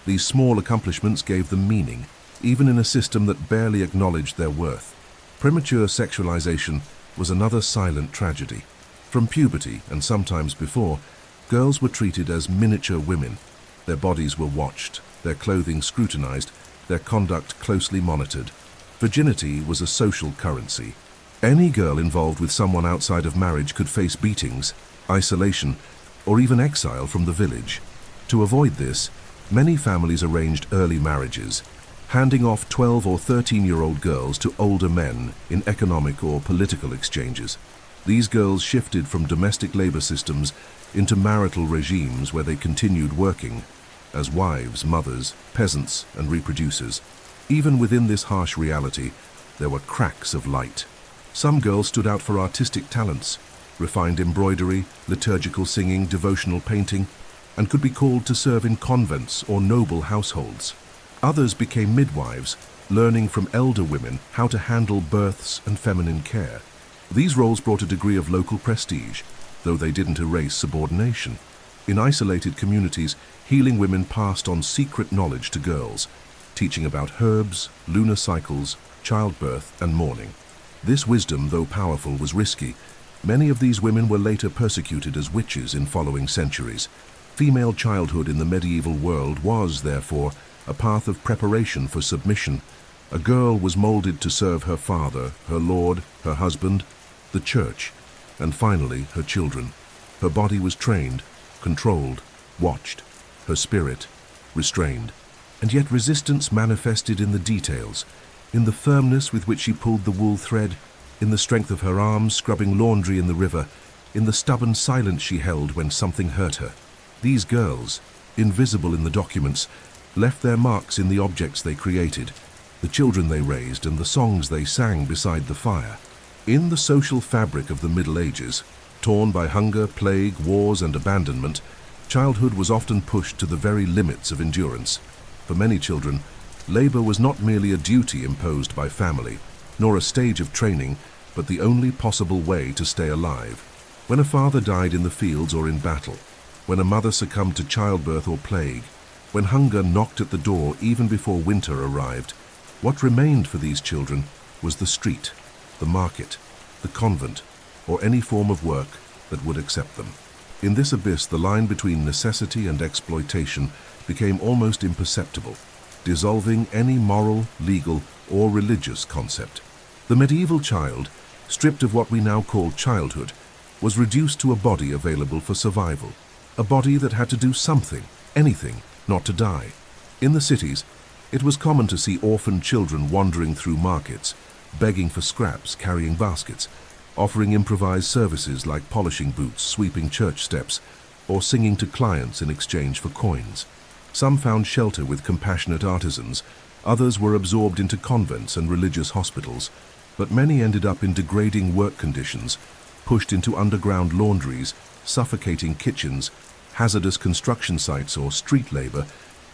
These small accomplishments gave them meaning, even in a system that barely acknowledged their worth. Premature sexualization was another silent tragedy. From puberty, and sometimes before, girls were treated as miniature women. Their bodies were watched, their clothing scrutinized, their conduct closely monitored. Virginity was a social currency. Any girl involved with someone outside of marriage could face beatings, isolation, or even exile from the village. To avoid this, many families arranged early marriages, handing off 12 or 13-year-old girls to older men in economic or political exchanges. These girls shifted from domestic labor systems into marital regimes where they continued working as wives, mothers, peasants, and reproducers. Even within this harsh reality, there were cracks of light. Some girls stood out for artistic talents, refined embroidery, liturgical singing, devotional painting, and could be called to serve in convents or noble households. Others became midwives, learning from elder women how to handle births and feminine care. These roles brought a degree of local prestige, though they didn't erase subordination. In isolated communities, healing women passed on secret knowledge to girls, teaching about herbs, lunar cycles, childbirth, and mourning. This wisdom, though powerful, was risky. Many of these women were later persecuted as witches in following centuries. Female childhood in the medieval world was, therefore, a path of preparation for submission. A girl was molded to serve her father, her lord, her husband, the church, and finally her children. Her body was trained, controlled, watched, her spirit restrained. And yet resistance manifested in the details, in the firmness with which she pulled the wool thread, in the strength of her arms scrubbing laundry in the river, in the stubborn silence she held when something hurt her. These girls, invisible in the documents, left their marks in the objects they created, the children they raised, and the songs they sang beside the fire. In the social fabric of the Middle Ages, torn by hunger, plague, wars, and abandonment, childhood was often pushed to the very limits of endurance. For many children, labor was not merely a duty imposed by family, nor a stage of training, but the only possible way to stay alive. When a father died in the fields or in battle, when a mother succumbed to childbirth or plague, when hunger knocked at the door even before winter arrived, what remained for these children was the street, the market, the convent, or any form of work that would accept them. In this abyss, the line between necessity and exploitation became almost imperceptible, dissolving any moral, legal, or religious concept. The medieval child, stripped of what we now call childhood, was reduced to a body available for survival, a body that had to do something, anything, not to die. In the cities, it was common to see orphaned children wandering through markets, begging for scraps, carrying baskets, offering improvised services like polishing boots, sweeping church steps, or singing to clients in exchange for coins. Some found shelter with compassionate artisans, others were absorbed into convents and religious hospitals, but many ended up in degrading work conditions, pushed into underground laundries, suffocating kitchens, hazardous construction sites, or street labor,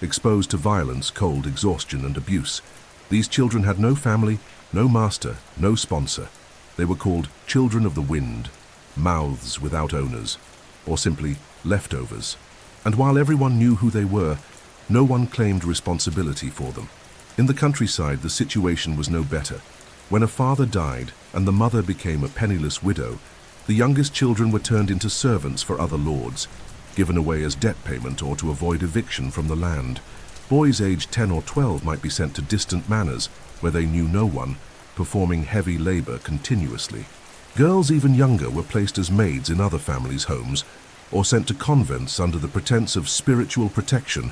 exposed to violence, cold, exhaustion, and abuse. These children had no family, no master, no sponsor. They were called children of the wind, mouths without owners, or simply leftovers. And while everyone knew who they were, no one claimed responsibility for them. In the countryside, the situation was no better. When a father died and the mother became a penniless widow, the youngest children were turned into servants for other lords, given away as debt payment or to avoid eviction from the land. Boys aged 10 or 12 might be sent to distant manors where they knew no one, performing heavy labor continuously. Girls even younger were placed as maids in other families' homes or sent to convents under the pretense of spiritual protection,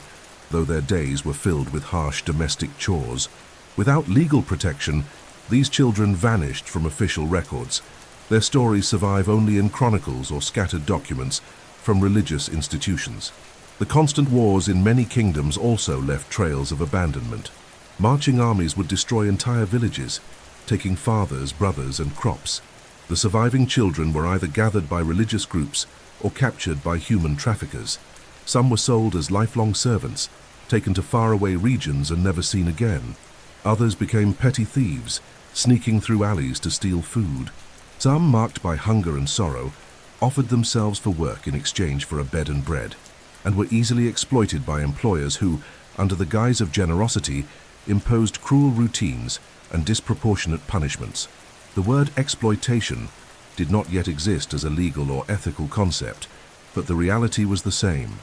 though their days were filled with harsh domestic chores. Without legal protection, these children vanished from official records. Their stories survive only in chronicles or scattered documents from religious institutions. The constant wars in many kingdoms also left trails of abandonment. Marching armies would destroy entire villages, taking fathers, brothers, and crops. The surviving children were either gathered by religious groups or captured by human traffickers. Some were sold as lifelong servants, taken to faraway regions and never seen again. Others became petty thieves, sneaking through alleys to steal food. Some, marked by hunger and sorrow, offered themselves for work in exchange for a bed and bread, and were easily exploited by employers who, under the guise of generosity, imposed cruel routines and disproportionate punishments. The word exploitation did not yet exist as a legal or ethical concept, but the reality was the same.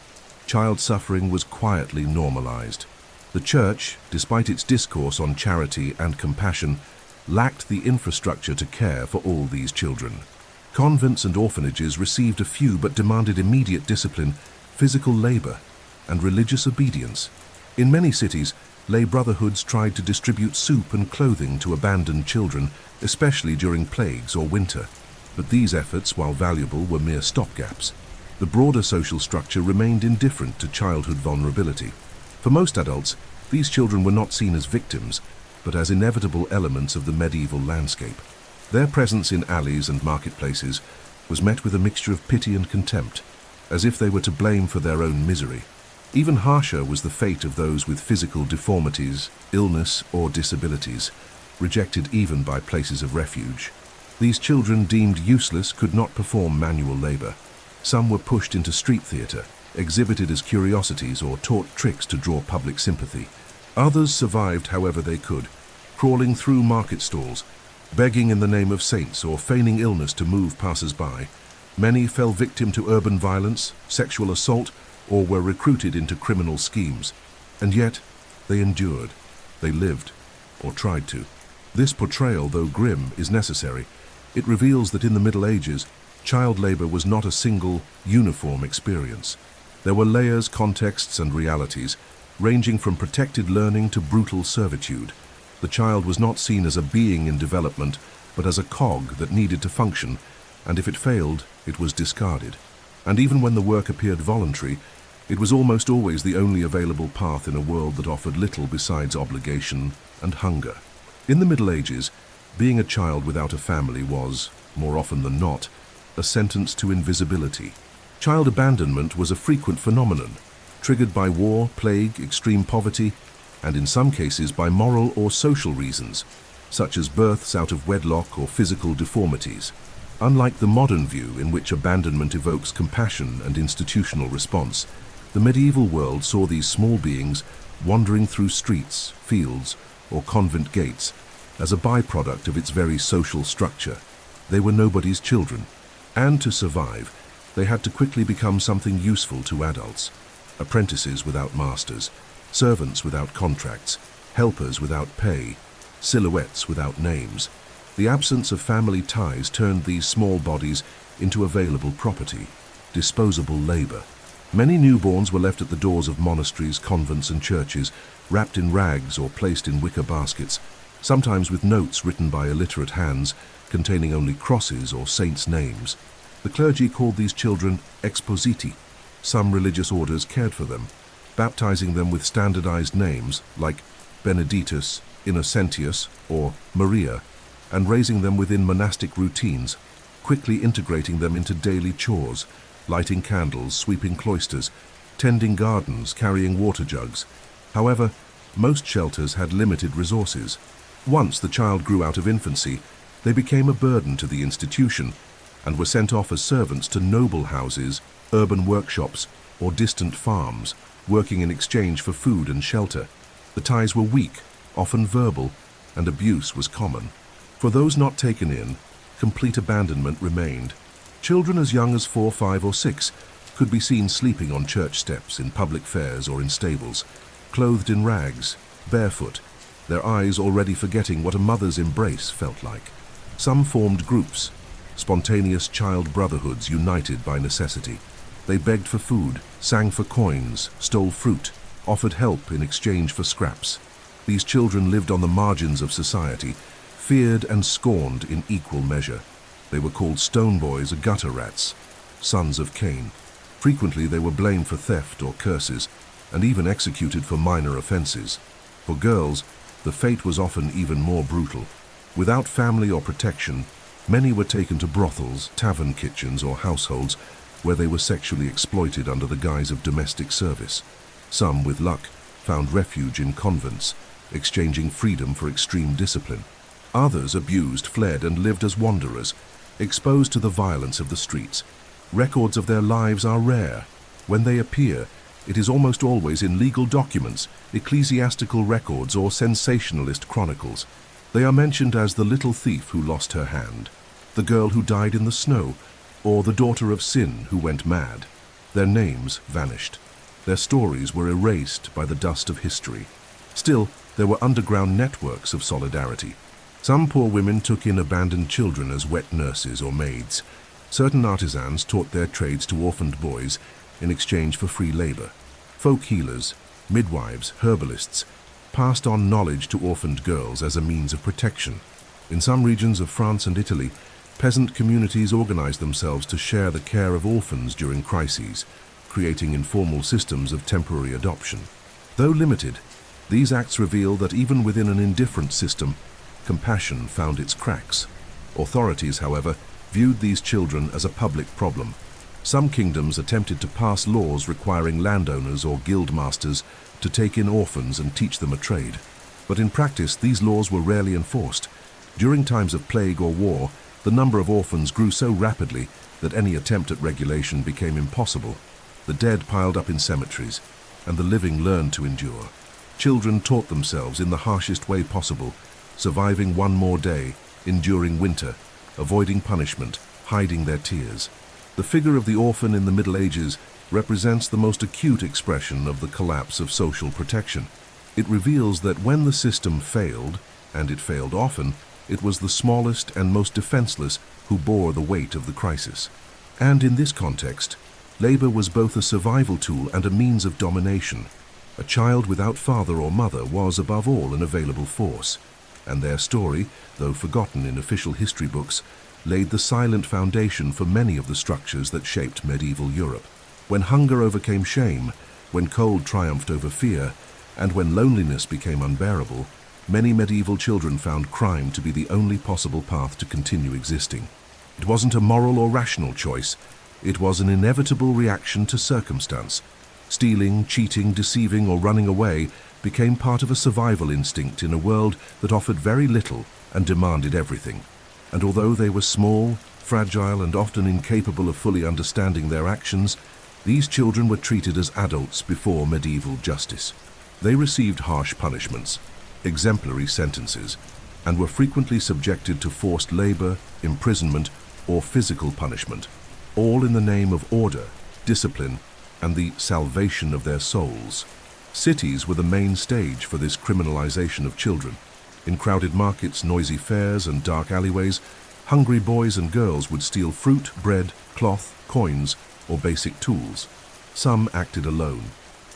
Child suffering was quietly normalized. The Church, despite its discourse on charity and compassion, lacked the infrastructure to care for all these children. Convents and orphanages received a few but demanded immediate discipline, physical labor, and religious obedience. In many cities, lay brotherhoods tried to distribute soup and clothing to abandoned children, especially during plagues or winter. But these efforts, while valuable, were mere stopgaps. The broader social structure remained indifferent to childhood vulnerability. For most adults, these children were not seen as victims, but as inevitable elements of the medieval landscape. Their presence in alleys and marketplaces was met with a mixture of pity and contempt, as if they were to blame for their own misery. Even harsher was the fate of those with physical deformities, illness, or disabilities, rejected even by places of refuge. These children, deemed useless, could not perform manual labor. Some were pushed into street theater, exhibited as curiosities, or taught tricks to draw public sympathy. Others survived however they could, crawling through market stalls, begging in the name of saints, or feigning illness to move passers-by. Many fell victim to urban violence, sexual assault, or were recruited into criminal schemes. And yet, they endured. They lived, or tried to. This portrayal, though grim, is necessary. It reveals that in the Middle Ages, child labor was not a single, uniform experience. There were layers, contexts, and realities, ranging from protected learning to brutal servitude. The child was not seen as a being in development, but as a cog that needed to function, and if it failed, it was discarded. And even when the work appeared voluntary, it was almost always the only available path in a world that offered little besides obligation and hunger. In the Middle Ages, being a child without a family was, more often than not, a sentence to invisibility. Child abandonment was a frequent phenomenon, triggered by war, plague, extreme poverty, and in some cases by moral or social reasons, such as births out of wedlock or physical deformities. Unlike the modern view, in which abandonment evokes compassion and institutional response, the medieval world saw these small beings wandering through streets, fields, or convent gates as a byproduct of its very social structure. They were nobody's children, and to survive, they had to quickly become something useful to adults. Apprentices without masters, servants without contracts, helpers without pay, silhouettes without names. The absence of family ties turned these small bodies into available property, disposable labor. Many newborns were left at the doors of monasteries, convents, and churches, wrapped in rags or placed in wicker baskets, sometimes with notes written by illiterate hands containing only crosses or saints' names. The clergy called these children expositi. Some religious orders cared for them, baptizing them with standardized names like Benedictus, Innocentius, or Maria, and raising them within monastic routines, quickly integrating them into daily chores, lighting candles, sweeping cloisters, tending gardens, carrying water jugs. However, most shelters had limited resources. Once the child grew out of infancy, they became a burden to the institution and were sent off as servants to noble houses, urban workshops, or distant farms, working in exchange for food and shelter. The ties were weak, often verbal, and abuse was common. For those not taken in, complete abandonment remained. Children as young as 4, 5, or 6 could be seen sleeping on church steps, in public fairs, or in stables, clothed in rags, barefoot, their eyes already forgetting what a mother's embrace felt like. Some formed groups, spontaneous child brotherhoods united by necessity. They begged for food, sang for coins, stole fruit, offered help in exchange for scraps. These children lived on the margins of society, feared and scorned in equal measure. They were called stone boys or gutter rats, sons of Cain. Frequently they were blamed for theft or curses, and even executed for minor offenses. For girls, the fate was often even more brutal. Without family or protection, many were taken to brothels, tavern kitchens, or households where they were sexually exploited under the guise of domestic service. Some, with luck, found refuge in convents, exchanging freedom for extreme discipline. Others abused, fled, and lived as wanderers, exposed to the violence of the streets. Records of their lives are rare. When they appear, it is almost always in legal documents, ecclesiastical records, or sensationalist chronicles. They are mentioned as the little thief who lost her hand, the girl who died in the snow, or the daughter of sin who went mad. Their names vanished. Their stories were erased by the dust of history. Still, there were underground networks of solidarity. Some poor women took in abandoned children as wet nurses or maids. Certain artisans taught their trades to orphaned boys in exchange for free labor. Folk healers, midwives, herbalists passed on knowledge to orphaned girls as a means of protection. In some regions of France and Italy, peasant communities organized themselves to share the care of orphans during crises, creating informal systems of temporary adoption. Though limited, these acts reveal that even within an indifferent system, compassion found its cracks. Authorities, however, viewed these children as a public problem. Some kingdoms attempted to pass laws requiring landowners or guild masters to take in orphans and teach them a trade. But in practice, these laws were rarely enforced. During times of plague or war, the number of orphans grew so rapidly that any attempt at regulation became impossible. The dead piled up in cemeteries, and the living learned to endure. Children taught themselves in the harshest way possible, surviving one more day, enduring winter, avoiding punishment, hiding their tears. The figure of the orphan in the Middle Ages represents the most acute expression of the collapse of social protection. It reveals that when the system failed, and it failed often, it was the smallest and most defenseless who bore the weight of the crisis. And in this context, labor was both a survival tool and a means of domination. A child without father or mother was, above all, an available force, and their story, though forgotten in official history books, laid the silent foundation for many of the structures that shaped medieval Europe. When hunger overcame shame, when cold triumphed over fear, and when loneliness became unbearable, many medieval children found crime to be the only possible path to continue existing. It wasn't a moral or rational choice, it was an inevitable reaction to circumstance. Stealing, cheating, deceiving, or running away became part of a survival instinct in a world that offered very little and demanded everything. And although they were small, fragile, and often incapable of fully understanding their actions, these children were treated as adults before medieval justice. They received harsh punishments, exemplary sentences, and were frequently subjected to forced labor, imprisonment, or physical punishment, all in the name of order, discipline, and the salvation of their souls. Cities were the main stage for this criminalization of children. In crowded markets, noisy fairs, and dark alleyways, hungry boys and girls would steal fruit, bread, cloth, coins, or basic tools. Some acted alone.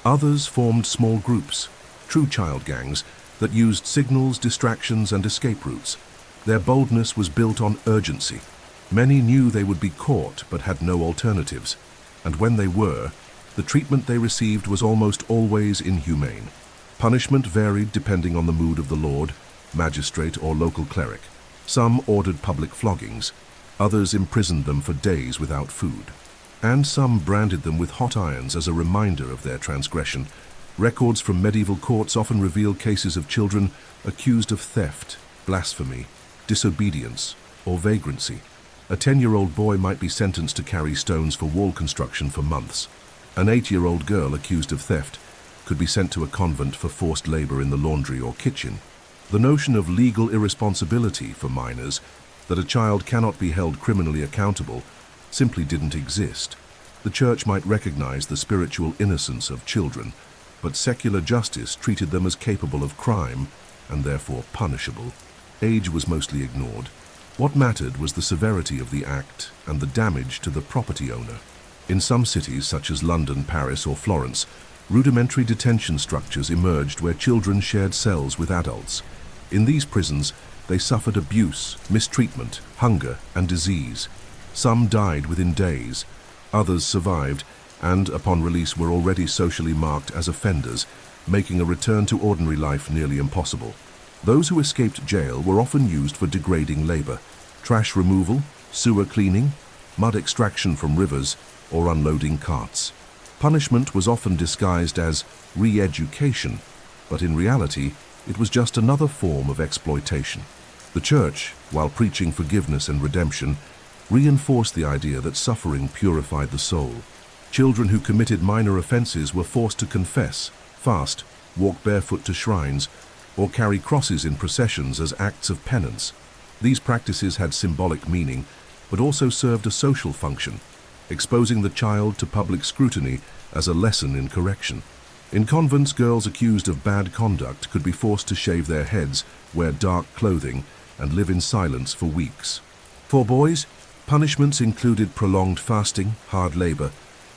Others formed small groups, true child gangs, that used signals, distractions, and escape routes. Their boldness was built on urgency. Many knew they would be caught but had no alternatives, and when they were, the treatment they received was almost always inhumane. Punishment varied depending on the mood of the lord, magistrate, or local cleric. Some ordered public floggings, others imprisoned them for days without food, and some branded them with hot irons as a reminder of their transgression. Records from medieval courts often reveal cases of children accused of theft, blasphemy, disobedience, or vagrancy. A 10-year-old boy might be sentenced to carry stones for wall construction for months. An 8-year-old girl accused of theft could be sent to a convent for forced labor in the laundry or kitchen. The notion of legal irresponsibility for minors, that a child cannot be held criminally accountable, simply didn't exist. The church might recognize the spiritual innocence of children, but secular justice treated them as capable of crime and therefore punishable. Age was mostly ignored. What mattered was the severity of the act and the damage to the property owner. In some cities, such as London, Paris, or Florence, rudimentary detention structures emerged where children shared cells with adults. In these prisons, they suffered abuse, mistreatment, hunger, and disease. Some died within days, others survived, and upon release were already socially marked as offenders, making a return to ordinary life nearly impossible. Those who escaped jail were often used for degrading labor, trash removal, sewer cleaning, mud extraction from rivers, or unloading carts. Punishment was often disguised as re-education, but in reality, it was just another form of exploitation. The church, while preaching forgiveness and redemption, reinforced the idea that suffering purified the soul. Children who committed minor offenses were forced to confess, fast, walk barefoot to shrines, or carry crosses in processions as acts of penance. These practices had symbolic meaning, but also served a social function, exposing the child to public scrutiny as a lesson in correction. In convents, girls accused of bad conduct could be forced to shave their heads, wear dark clothing, and live in silence for weeks. For boys, punishments included prolonged fasting, hard labor,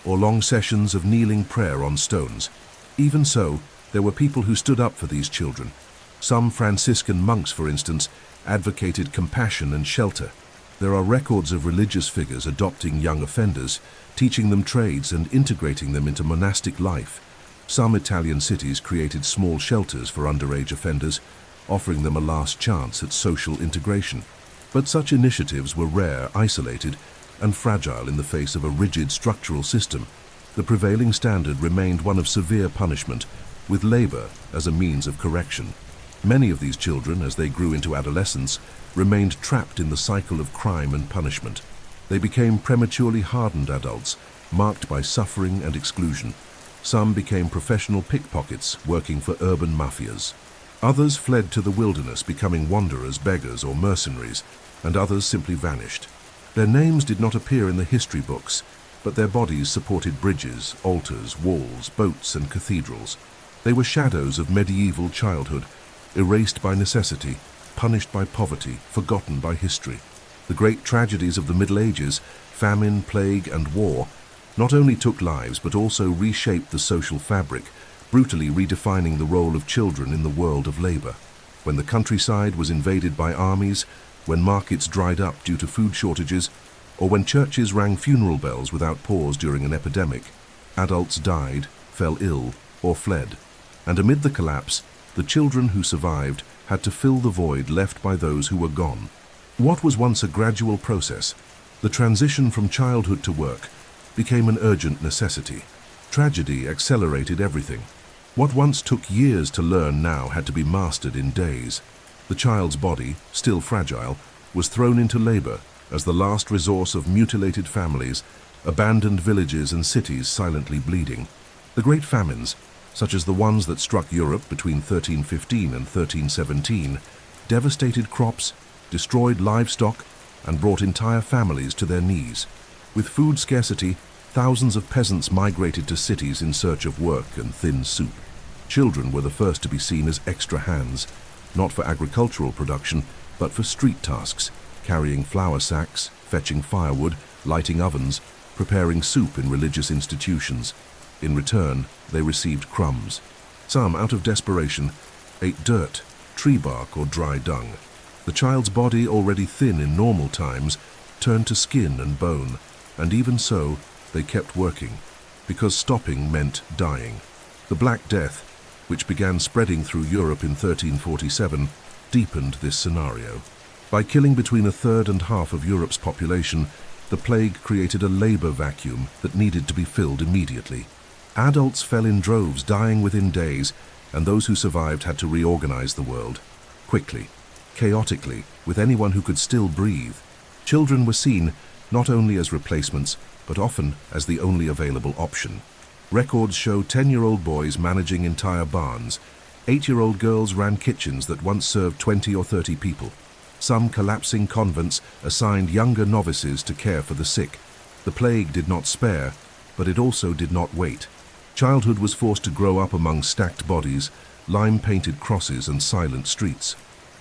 or long sessions of kneeling prayer on stones. Even so, there were people who stood up for these children. Some Franciscan monks, for instance, advocated compassion and shelter. There are records of religious figures adopting young offenders, teaching them trades and integrating them into monastic life. Some Italian cities created small shelters for underage offenders, offering them a last chance at social integration. But such initiatives were rare, isolated, and fragile in the face of a rigid structural system, the prevailing standard remained one of severe punishment, with labor as a means of correction. Many of these children, as they grew into adolescence, remained trapped in the cycle of crime and punishment. They became prematurely hardened adults, marked by suffering and exclusion. Some became professional pickpockets working for urban mafias. Others fled to the wilderness, becoming wanderers, beggars, or mercenaries, and others simply vanished. Their names did not appear in the history books, but their bodies supported bridges, altars, walls, boats, and cathedrals. They were shadows of medieval childhood, erased by necessity, punished by poverty, forgotten by history. The great tragedies of the Middle Ages, famine, plague, and war, not only took lives but also reshaped the social fabric, brutally redefining the role of children in the world of labor. When the countryside was invaded by armies, when markets dried up due to food shortages, or when churches rang funeral bells without pause during an epidemic, adults died, fell ill, or fled. And amid the collapse, the children who survived had to fill the void left by those who were gone. What was once a gradual process, the transition from childhood to work, became an urgent necessity. Tragedy accelerated everything. What once took years to learn now had to be mastered in days. The child's body, still fragile, was thrown into labor as the last resource of mutilated families, abandoned villages and cities silently bleeding. The great famines, such as the ones that struck Europe between 1315 and 1317, devastated crops, destroyed livestock, and brought entire families to their knees. With food scarcity, thousands of peasants migrated to cities in search of work and thin soup. Children were the first to be seen as extra hands, not for agricultural production, but for street tasks, carrying flour sacks, fetching firewood, lighting ovens, preparing soup in religious institutions. In return, they received crumbs. Some, out of desperation, ate dirt, tree bark, or dry dung. The child's body, already thin in normal times, turned to skin and bone, and even so, they kept working, because stopping meant dying. The Black Death, which began spreading through Europe in 1347, deepened this scenario. By killing between a third and half of Europe's population, the plague created a labor vacuum that needed to be filled immediately. Adults fell in droves, dying within days, and those who survived had to reorganize the world. Quickly, chaotically, with anyone who could still breathe. Children were seen not only as replacements, but often as the only available option. Records show 10-year-old boys managing entire barns. 8-year-old girls ran kitchens that once served 20 or 30 people. Some collapsing convents assigned younger novices to care for the sick. The plague did not spare, but it also did not wait. Childhood was forced to grow up among stacked bodies, lime-painted crosses, and silent streets.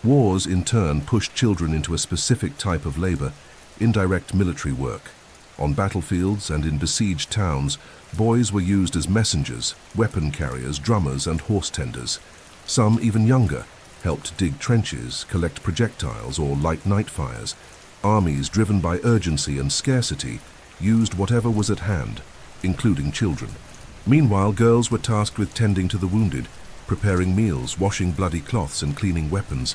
Wars, in turn, pushed children into a specific type of labor, indirect military work. On battlefields and in besieged towns, boys were used as messengers, weapon carriers, drummers, and horse tenders. Some, even younger, helped dig trenches, collect projectiles, or light night fires. Armies, driven by urgency and scarcity, used whatever was at hand, including children. Meanwhile, girls were tasked with tending to the wounded, preparing meals, washing bloody cloths, and cleaning weapons.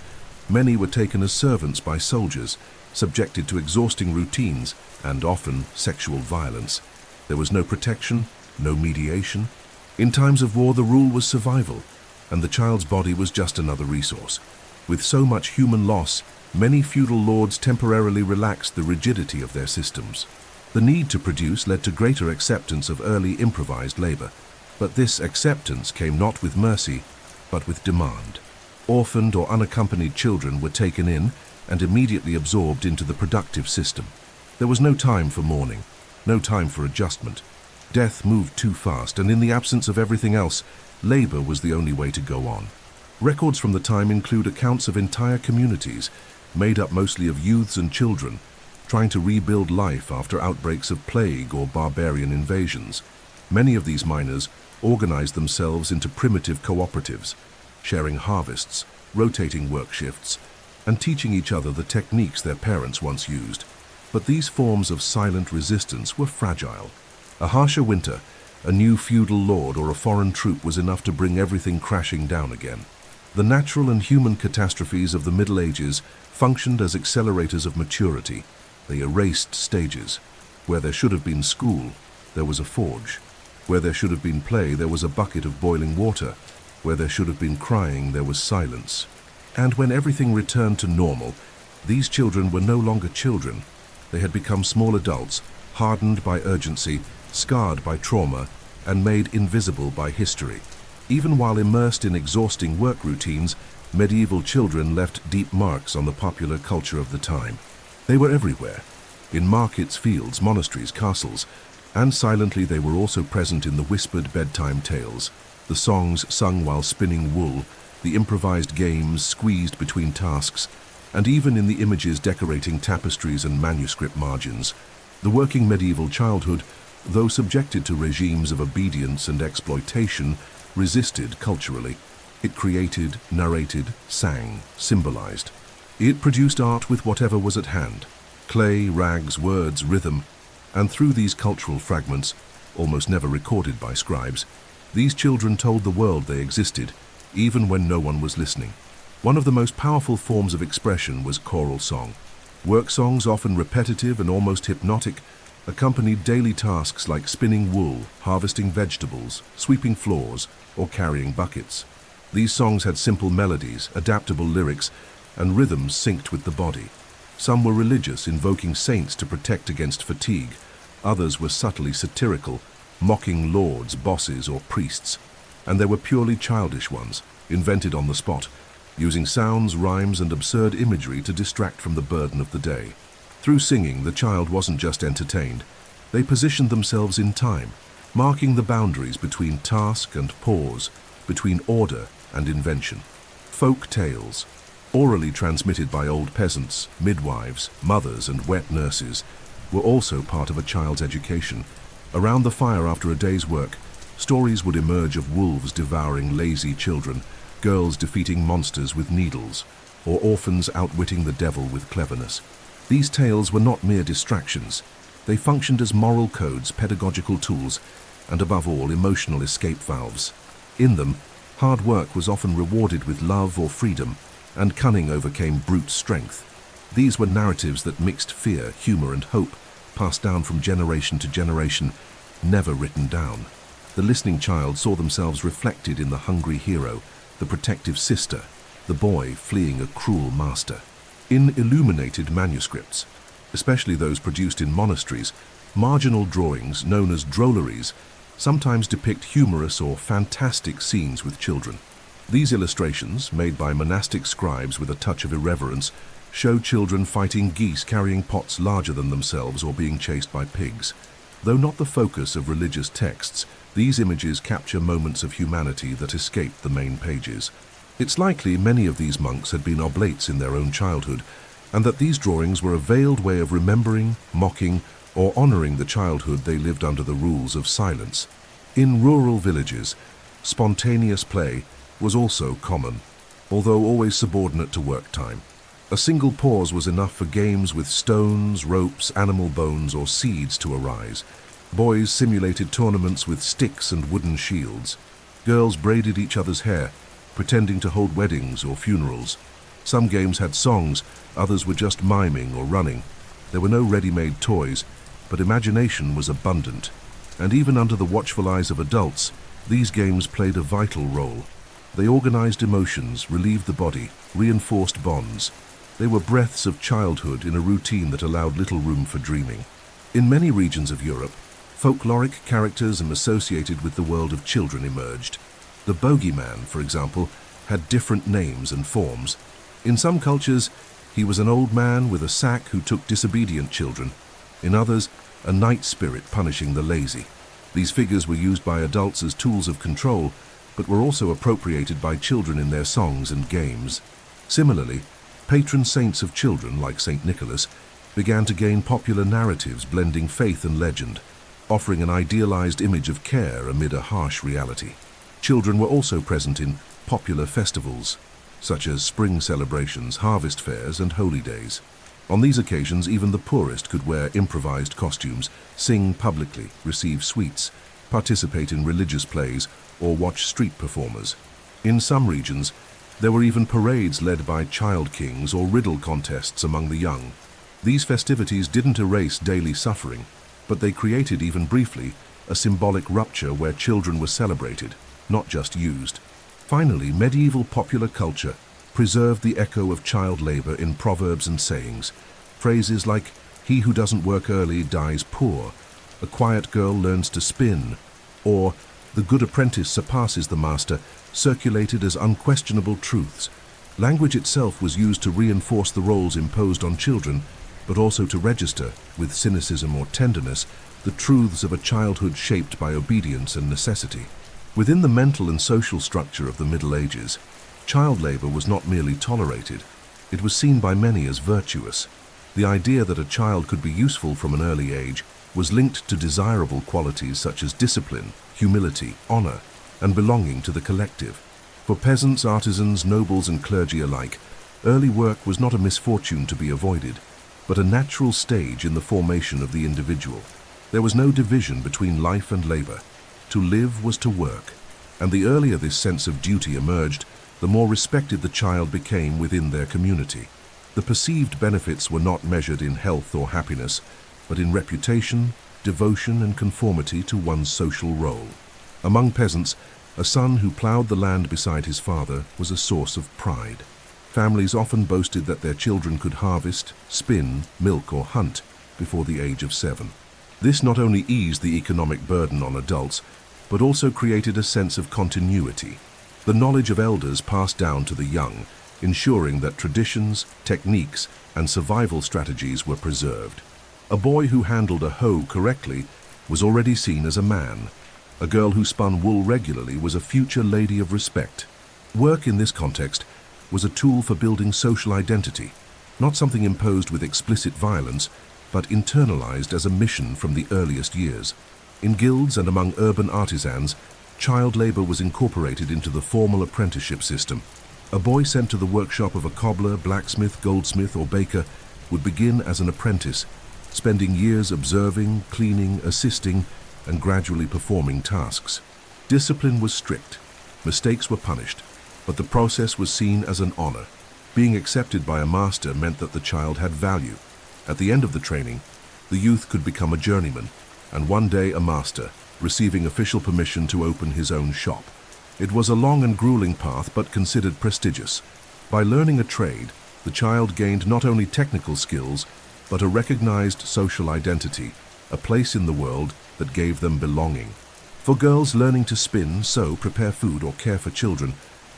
Many were taken as servants by soldiers, subjected to exhausting routines and often sexual violence. There was no protection, no mediation. In times of war, the rule was survival, and the child's body was just another resource. With so much human loss, many feudal lords temporarily relaxed the rigidity of their systems. The need to produce led to greater acceptance of early improvised labor, but this acceptance came not with mercy, but with demand. Orphaned or unaccompanied children were taken in and immediately absorbed into the productive system. There was no time for mourning, no time for adjustment. Death moved too fast, and in the absence of everything else, labor was the only way to go on. Records from the time include accounts of entire communities, made up mostly of youths and children, trying to rebuild life after outbreaks of plague or barbarian invasions. Many of these miners organized themselves into primitive cooperatives, sharing harvests, rotating work shifts, and teaching each other the techniques their parents once used. But these forms of silent resistance were fragile. A harsher winter, a new feudal lord, or a foreign troop was enough to bring everything crashing down again. The natural and human catastrophes of the Middle Ages functioned as accelerators of maturity. They erased stages, Where there should have been school, there was a forge. Where there should have been play, there was a bucket of boiling water. Where there should have been crying, there was silence. And when everything returned to normal, these children were no longer children. They had become small adults, hardened by urgency, scarred by trauma, and made invisible by history. Even while immersed in exhausting work routines, medieval children left deep marks on the popular culture of the time. They were everywhere, in markets, fields, monasteries, castles, and silently they were also present in the whispered bedtime tales, the songs sung while spinning wool, the improvised games squeezed between tasks, and even in the images decorating tapestries and manuscript margins. The working medieval childhood, though subjected to regimes of obedience and exploitation, resisted culturally. It created, narrated, sang, symbolized. It produced art with whatever was at hand: clay, rags, words, rhythm. And through these cultural fragments, almost never recorded by scribes, these children told the world they existed, even when no one was listening. One of the most powerful forms of expression was choral song. Work songs, often repetitive and almost hypnotic, accompanied daily tasks like spinning wool, harvesting vegetables, sweeping floors, or carrying buckets. These songs had simple melodies, adaptable lyrics, and rhythms synced with the body. Some were religious, invoking saints to protect against fatigue. Others were subtly satirical, mocking lords, bosses, or priests. And there were purely childish ones, invented on the spot, using sounds, rhymes, and absurd imagery to distract from the burden of the day. Through singing, the child wasn't just entertained. They positioned themselves in time, marking the boundaries between task and pause, between order and invention. Folk tales, orally transmitted by old peasants, midwives, mothers, and wet nurses, were also part of a child's education. Around the fire after a day's work, stories would emerge of wolves devouring lazy children, girls defeating monsters with needles, or orphans outwitting the devil with cleverness. These tales were not mere distractions. They functioned as moral codes, pedagogical tools, and above all, emotional escape valves. In them, hard work was often rewarded with love or freedom, and cunning overcame brute strength. These were narratives that mixed fear, humor, and hope, passed down from generation to generation, never written down. The listening child saw themselves reflected in the hungry hero, the protective sister, the boy fleeing a cruel master. In illuminated manuscripts, especially those produced in monasteries, marginal drawings, known as drolleries, sometimes depict humorous or fantastic scenes with children. These illustrations, made by monastic scribes with a touch of irreverence, show children fighting geese, carrying pots larger than themselves, or being chased by pigs. Though not the focus of religious texts, these images capture moments of humanity that escape the main pages. It's likely many of these monks had been oblates in their own childhood, and that these drawings were a veiled way of remembering, mocking, or honoring the childhood they lived under the rules of silence. In rural villages, spontaneous play was also common, although always subordinate to work time. A single pause was enough for games with stones, ropes, animal bones, or seeds to arise. Boys simulated tournaments with sticks and wooden shields. Girls braided each other's hair, pretending to hold weddings or funerals. Some games had songs, others were just miming or running. There were no ready-made toys, but imagination was abundant. And even under the watchful eyes of adults, these games played a vital role. They organized emotions, relieved the body, reinforced bonds. They were breaths of childhood in a routine that allowed little room for dreaming. In many regions of Europe, folkloric characters associated with the world of children emerged. The bogeyman, for example, had different names and forms. In some cultures, he was an old man with a sack who took disobedient children. In others, a night spirit punishing the lazy. These figures were used by adults as tools of control, but were also appropriated by children in their songs and games. Similarly, patron saints of children, like Saint Nicholas, began to gain popular narratives blending faith and legend, offering an idealized image of care amid a harsh reality. Children were also present in popular festivals, such as spring celebrations, harvest fairs, and holy days. On these occasions, even the poorest could wear improvised costumes, sing publicly, receive sweets, participate in religious plays, or watch street performers. In some regions, there were even parades led by child kings or riddle contests among the young. These festivities didn't erase daily suffering. but they created, even briefly, a symbolic rupture where children were celebrated, not just used. Finally, medieval popular culture preserved the echo of child labor in proverbs and sayings. Phrases like, "He who doesn't work early dies poor," "A quiet girl learns to spin," or "The good apprentice surpasses the master," circulated as unquestionable truths. Language itself was used to reinforce the roles imposed on children, but also to register, with cynicism or tenderness, the truths of a childhood shaped by obedience and necessity. Within the mental and social structure of the Middle Ages, child labor was not merely tolerated, it was seen by many as virtuous. The idea that a child could be useful from an early age was linked to desirable qualities such as discipline, humility, honor, and belonging to the collective. For peasants, artisans, nobles, and clergy alike, early work was not a misfortune to be avoided, but a natural stage in the formation of the individual. There was no division between life and labor. To live was to work, and the earlier this sense of duty emerged, the more respected the child became within their community. The perceived benefits were not measured in health or happiness, but in reputation, devotion, and conformity to one's social role. Among peasants, a son who plowed the land beside his father was a source of pride. Families often boasted that their children could harvest, spin, milk, or hunt before the age of 7. This not only eased the economic burden on adults, but also created a sense of continuity. The knowledge of elders passed down to the young, ensuring that traditions, techniques, and survival strategies were preserved. A boy who handled a hoe correctly was already seen as a man. A girl who spun wool regularly was a future lady of respect. Work in this context was a tool for building social identity, not something imposed with explicit violence, but internalized as a mission from the earliest years. In guilds and among urban artisans, child labor was incorporated into the formal apprenticeship system. A boy sent to the workshop of a cobbler, blacksmith, goldsmith, or baker would begin as an apprentice, spending years observing, cleaning, assisting, and gradually performing tasks. Discipline was strict. Mistakes were punished, but the process was seen as an honor. Being accepted by a master meant that the child had value. At the end of the training, the youth could become a journeyman, and one day a master, receiving official permission to open his own shop. It was a long and grueling path, but considered prestigious. By learning a trade, the child gained not only technical skills, but a recognized social identity, a place in the world that gave them belonging. For girls, learning to spin, sew, prepare food, or care for children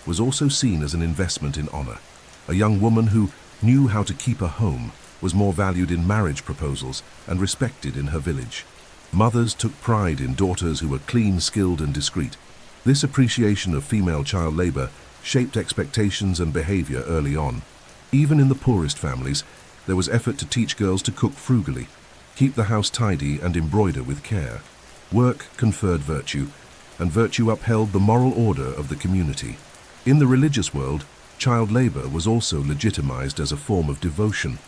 was also seen as an investment in honor. A young woman who knew how to keep a home was more valued in marriage proposals and respected in her village. Mothers took pride in daughters who were clean, skilled, and discreet. This appreciation of female child labor shaped expectations and behavior early on. Even in the poorest families, there was effort to teach girls to cook frugally, keep the house tidy, and embroider with care. Work conferred virtue, and virtue upheld the moral order of the community. In the religious world, child labor was also legitimized as a form of devotion.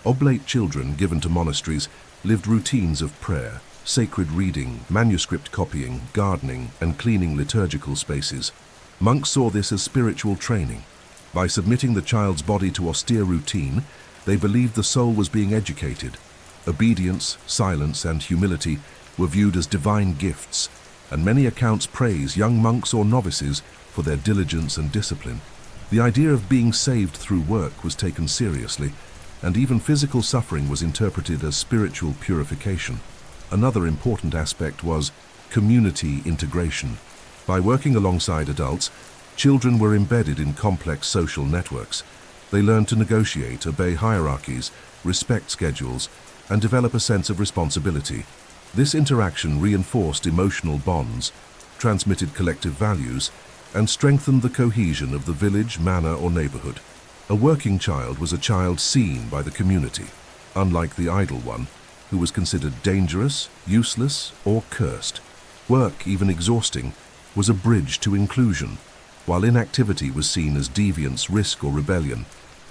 Oblate children given to monasteries lived routines of prayer, sacred reading, manuscript copying, gardening, and cleaning liturgical spaces. Monks saw this as spiritual training. By submitting the child's body to austere routine, they believed the soul was being educated. Obedience, silence, and humility were viewed as divine gifts, and many accounts praise young monks or novices for their diligence and discipline. The idea of being saved through work was taken seriously, and even physical suffering was interpreted as spiritual purification. Another important aspect was community integration. By working alongside adults, children were embedded in complex social networks. They learned to negotiate, obey hierarchies, respect schedules, and develop a sense of responsibility. This interaction reinforced emotional bonds, transmitted collective values, and strengthened the cohesion of the village, manor, or neighborhood. A working child was a child seen by the community, unlike the idle one, who was considered dangerous, useless, or cursed. Work, even exhausting, was a bridge to inclusion, while inactivity was seen as deviance, risk, or rebellion.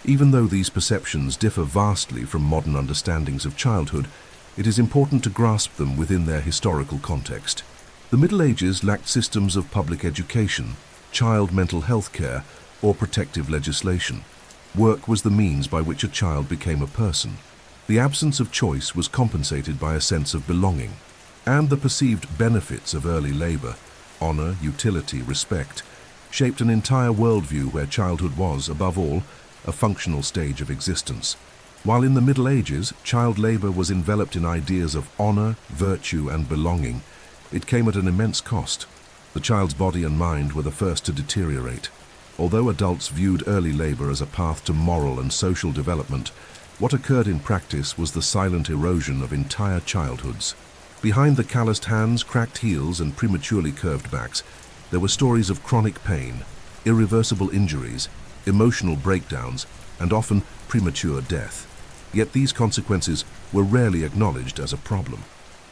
Even though these perceptions differ vastly from modern understandings of childhood, it is important to grasp them within their historical context. The Middle Ages lacked systems of public education, child mental health care, or protective legislation. Work was the means by which a child became a person. The absence of choice was compensated by a sense of belonging, and the perceived benefits of early labor, honor, utility, respect, shaped an entire worldview where childhood was, above all, a functional stage of existence. While in the Middle Ages, child labor was enveloped in ideas of honor, virtue, and belonging, it came at an immense cost. The child's body and mind were the first to deteriorate. Although adults viewed early labor as a path to moral and social development, what occurred in practice was the silent erosion of entire childhoods. Behind the calloused hands, cracked heels, and prematurely curved backs, there were stories of chronic pain, irreversible injuries, emotional breakdowns, and often premature death. Yet these consequences were rarely acknowledged as a problem.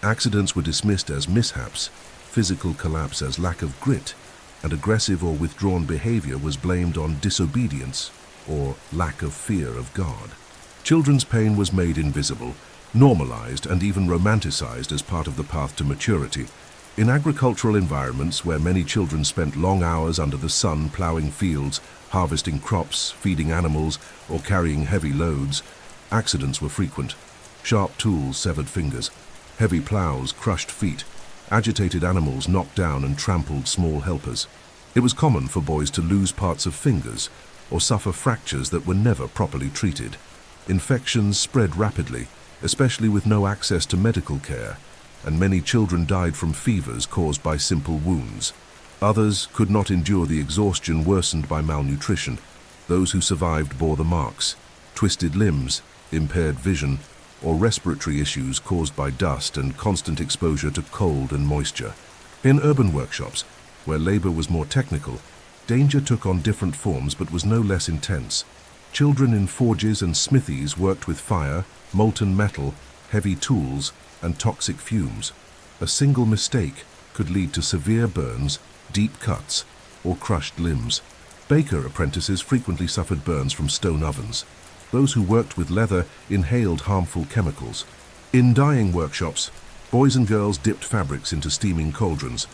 Accidents were dismissed as mishaps, physical collapse as lack of grit, and aggressive or withdrawn behavior was blamed on disobedience or lack of fear of God. Children's pain was made invisible, normalized, and even romanticized as part of the path to maturity. In agricultural environments where many children spent long hours under the sun plowing fields, harvesting crops, feeding animals, or carrying heavy loads, accidents were frequent. Sharp tools severed fingers, heavy plows crushed feet, agitated animals knocked down and trampled small helpers. It was common for boys to lose parts of fingers or suffer fractures that were never properly treated. Infections spread rapidly, especially with no access to medical care, and many children died from fevers caused by simple wounds. Others could not endure the exhaustion worsened by malnutrition. Those who survived bore the marks: twisted limbs, impaired vision, or respiratory issues caused by dust and constant exposure to cold and moisture. In urban workshops, where labor was more technical, danger took on different forms but was no less intense. Children in forges and smithies worked with fire, molten metal, heavy tools, and toxic fumes. A single mistake could lead to severe burns, deep cuts, or crushed limbs. Baker apprentices frequently suffered burns from stone ovens. Those who worked with leather inhaled harmful chemicals. In dyeing workshops, boys and girls dipped fabrics into steaming cauldrons,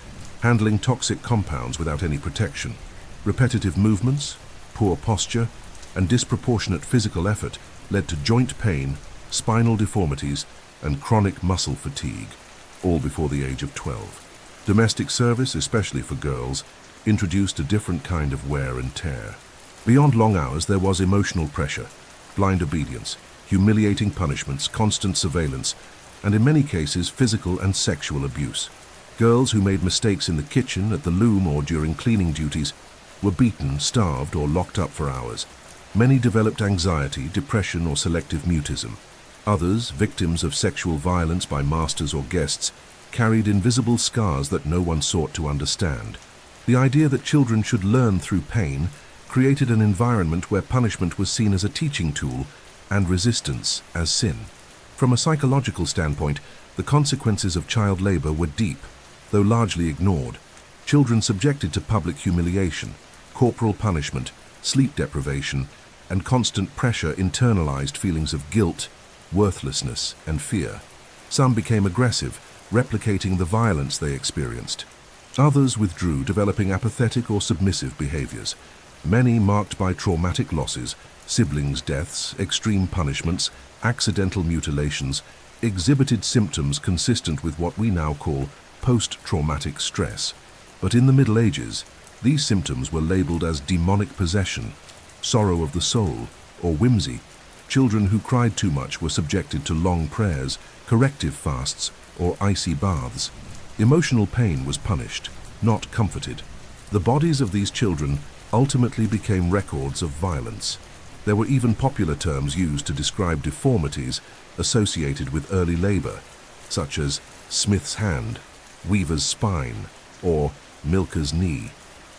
handling toxic compounds without any protection. Repetitive movements, poor posture, and disproportionate physical effort led to joint pain, spinal deformities, and chronic muscle fatigue, all before the age of 12. Domestic service, especially for girls, introduced a different kind of wear and tear. Beyond long hours, there was emotional pressure, blind obedience, humiliating punishments, constant surveillance, and in many cases, physical and sexual abuse. Girls who made mistakes in the kitchen, at the loom, or during cleaning duties were beaten, starved, or locked up for hours. Many developed anxiety, depression, or selective mutism. Others, victims of sexual violence by masters or guests, carried invisible scars that no one sought to understand. The idea that children should learn through pain created an environment where punishment was seen as a teaching tool and resistance as sin. From a psychological standpoint, the consequences of child labor were deep, though largely ignored. Children subjected to public humiliation, corporal punishment, sleep deprivation, and constant pressure internalized feelings of guilt, worthlessness, and fear. Some became aggressive, replicating the violence they experienced. Others withdrew, developing apathetic or submissive behaviors. Many, marked by traumatic losses, siblings' deaths, extreme punishments, accidental mutilations, exhibited symptoms consistent with what we now call post-traumatic stress. But in the Middle Ages, these symptoms were labeled as demonic possession, sorrow of the soul, or whimsy. Children who cried too much were subjected to long prayers, corrective fasts, or icy baths. Emotional pain was punished, not comforted. The bodies of these children ultimately became records of violence. There were even popular terms used to describe deformities associated with early labor, such as smith's hand, weaver's spine, or milker's knee.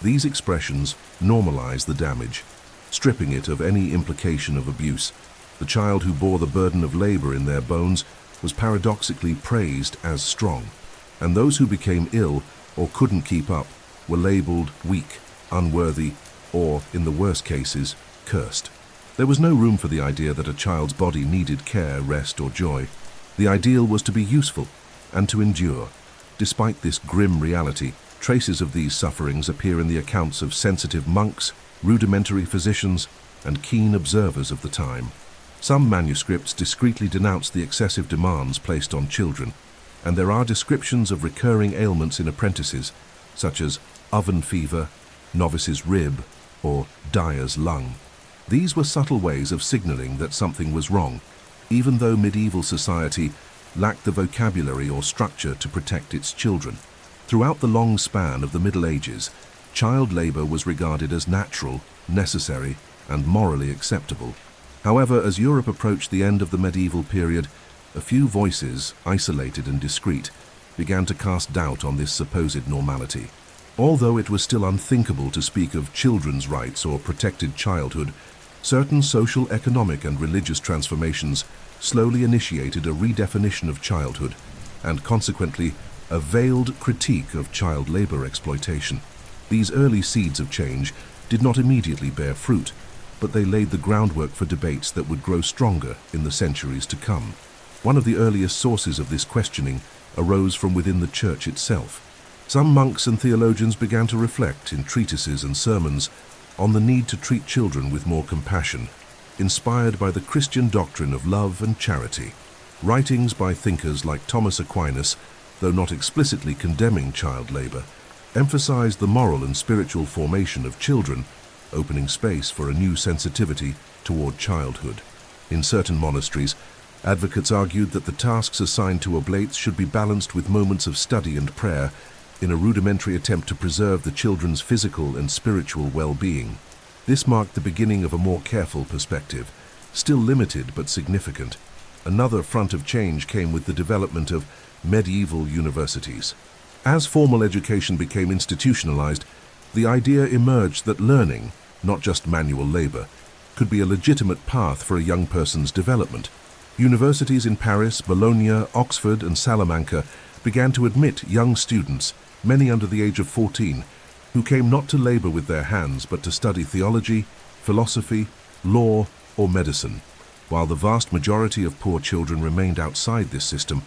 These expressions normalize the damage, stripping it of any implication of abuse. The child who bore the burden of labor in their bones was paradoxically praised as strong, and those who became ill or couldn't keep up were labeled weak, unworthy, or, in the worst cases, cursed. There was no room for the idea that a child's body needed care, rest, or joy. The ideal was to be useful and to endure. Despite this grim reality, traces of these sufferings appear in the accounts of sensitive monks, rudimentary physicians, and keen observers of the time. Some manuscripts discreetly denounce the excessive demands placed on children, and there are descriptions of recurring ailments in apprentices, such as oven fever, novice's rib, or dyer's lung. These were subtle ways of signaling that something was wrong, even though medieval society lacked the vocabulary or structure to protect its children. Throughout the long span of the Middle Ages, child labor was regarded as natural, necessary, and morally acceptable. However, as Europe approached the end of the medieval period, a few voices, isolated and discreet, began to cast doubt on this supposed normality. Although it was still unthinkable to speak of children's rights or protected childhood, certain social, economic, and religious transformations slowly initiated a redefinition of childhood, and consequently, a veiled critique of child labor exploitation. These early seeds of change did not immediately bear fruit, but they laid the groundwork for debates that would grow stronger in the centuries to come. One of the earliest sources of this questioning arose from within the church itself. Some monks and theologians began to reflect in treatises and sermons on the need to treat children with more compassion, inspired by the Christian doctrine of love and charity. Writings by thinkers like Thomas Aquinas, though not explicitly condemning child labor, emphasized the moral and spiritual formation of children, opening space for a new sensitivity toward childhood. In certain monasteries, advocates argued that the tasks assigned to oblates should be balanced with moments of study and prayer in a rudimentary attempt to preserve the children's physical and spiritual well-being. This marked the beginning of a more careful perspective, still limited but significant. Another front of change came with the development of medieval universities. As formal education became institutionalized, the idea emerged that learning, not just manual labor, could be a legitimate path for a young person's development. Universities in Paris, Bologna, Oxford, and Salamanca began to admit young students, many under the age of 14, who came not to labor with their hands but to study theology, philosophy, law, or medicine. While the vast majority of poor children remained outside this system,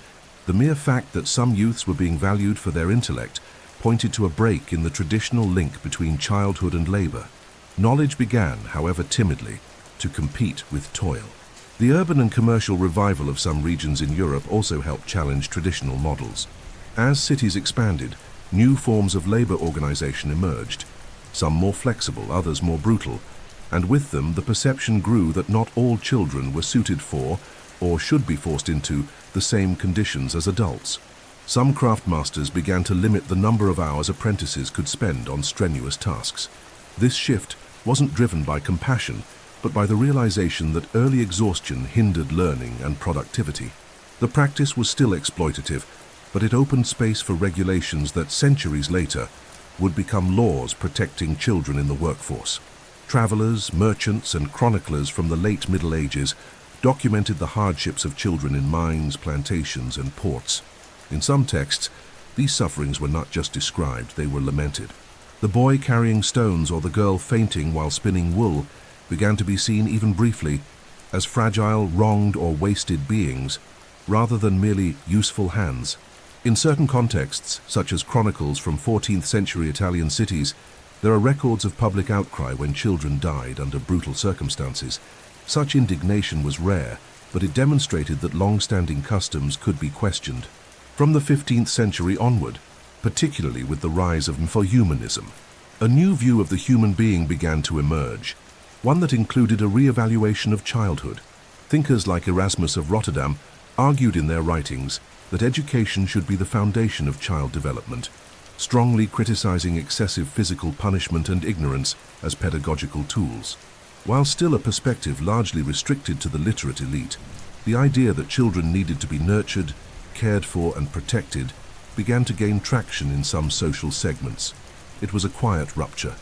the mere fact that some youths were being valued for their intellect pointed to a break in the traditional link between childhood and labor. Knowledge began, however timidly, to compete with toil. The urban and commercial revival of some regions in Europe also helped challenge traditional models. As cities expanded, new forms of labor organization emerged, some more flexible, others more brutal, and with them the perception grew that not all children were suited for, or should be forced into, the same conditions as adults. Some craftmasters began to limit the number of hours apprentices could spend on strenuous tasks. This shift wasn't driven by compassion, but by the realization that early exhaustion hindered learning and productivity. The practice was still exploitative, but it opened space for regulations that centuries later would become laws protecting children in the workforce. Travelers, merchants, and chroniclers from the late Middle Ages documented the hardships of children in mines, plantations, and ports. In some texts, these sufferings were not just described, they were lamented. The boy carrying stones or the girl fainting while spinning wool began to be seen even briefly as fragile, wronged, or wasted beings, rather than merely useful hands. In certain contexts, such as chronicles from 14th century Italian cities, there are records of public outcry when children died under brutal circumstances. Such indignation was rare, but it demonstrated that long-standing customs could be questioned. From the 15th century onward, particularly with the rise of humanism, a new view of the human being began to emerge, one that included a re-evaluation of childhood. Thinkers like Erasmus of Rotterdam argued in their writings that education should be the foundation of child development, strongly criticizing excessive physical punishment and ignorance as pedagogical tools. While still a perspective largely restricted to the literate elite, the idea that children needed to be nurtured, cared for, and protected began to gain traction in some social segments. It was a quiet rupture,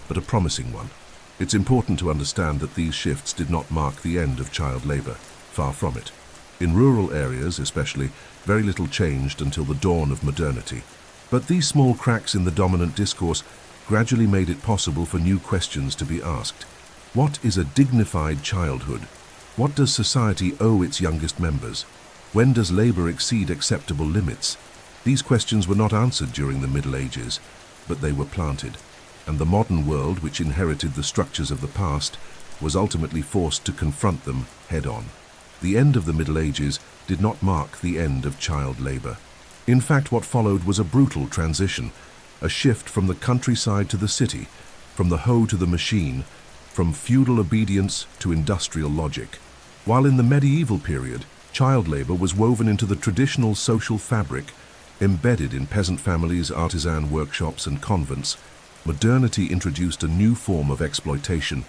but a promising one. It's important to understand that these shifts did not mark the end of child labor. Far from it. In rural areas, especially, very little changed until the dawn of modernity. But these small cracks in the dominant discourse gradually made it possible for new questions to be asked. What is a dignified childhood? What does society owe its youngest members? When does labor exceed acceptable limits? These questions were not answered during the Middle Ages, but they were planted, and the modern world, which inherited the structures of the past, was ultimately forced to confront them head-on. The end of the Middle Ages did not mark the end of child labor. In fact, what followed was a brutal transition, a shift from the countryside to the city, from the hoe to the machine, from feudal obedience to industrial logic. While in the medieval period, child labor was woven into the traditional social fabric, embedded in peasant families, artisan workshops, and convents, modernity introduced a new form of exploitation,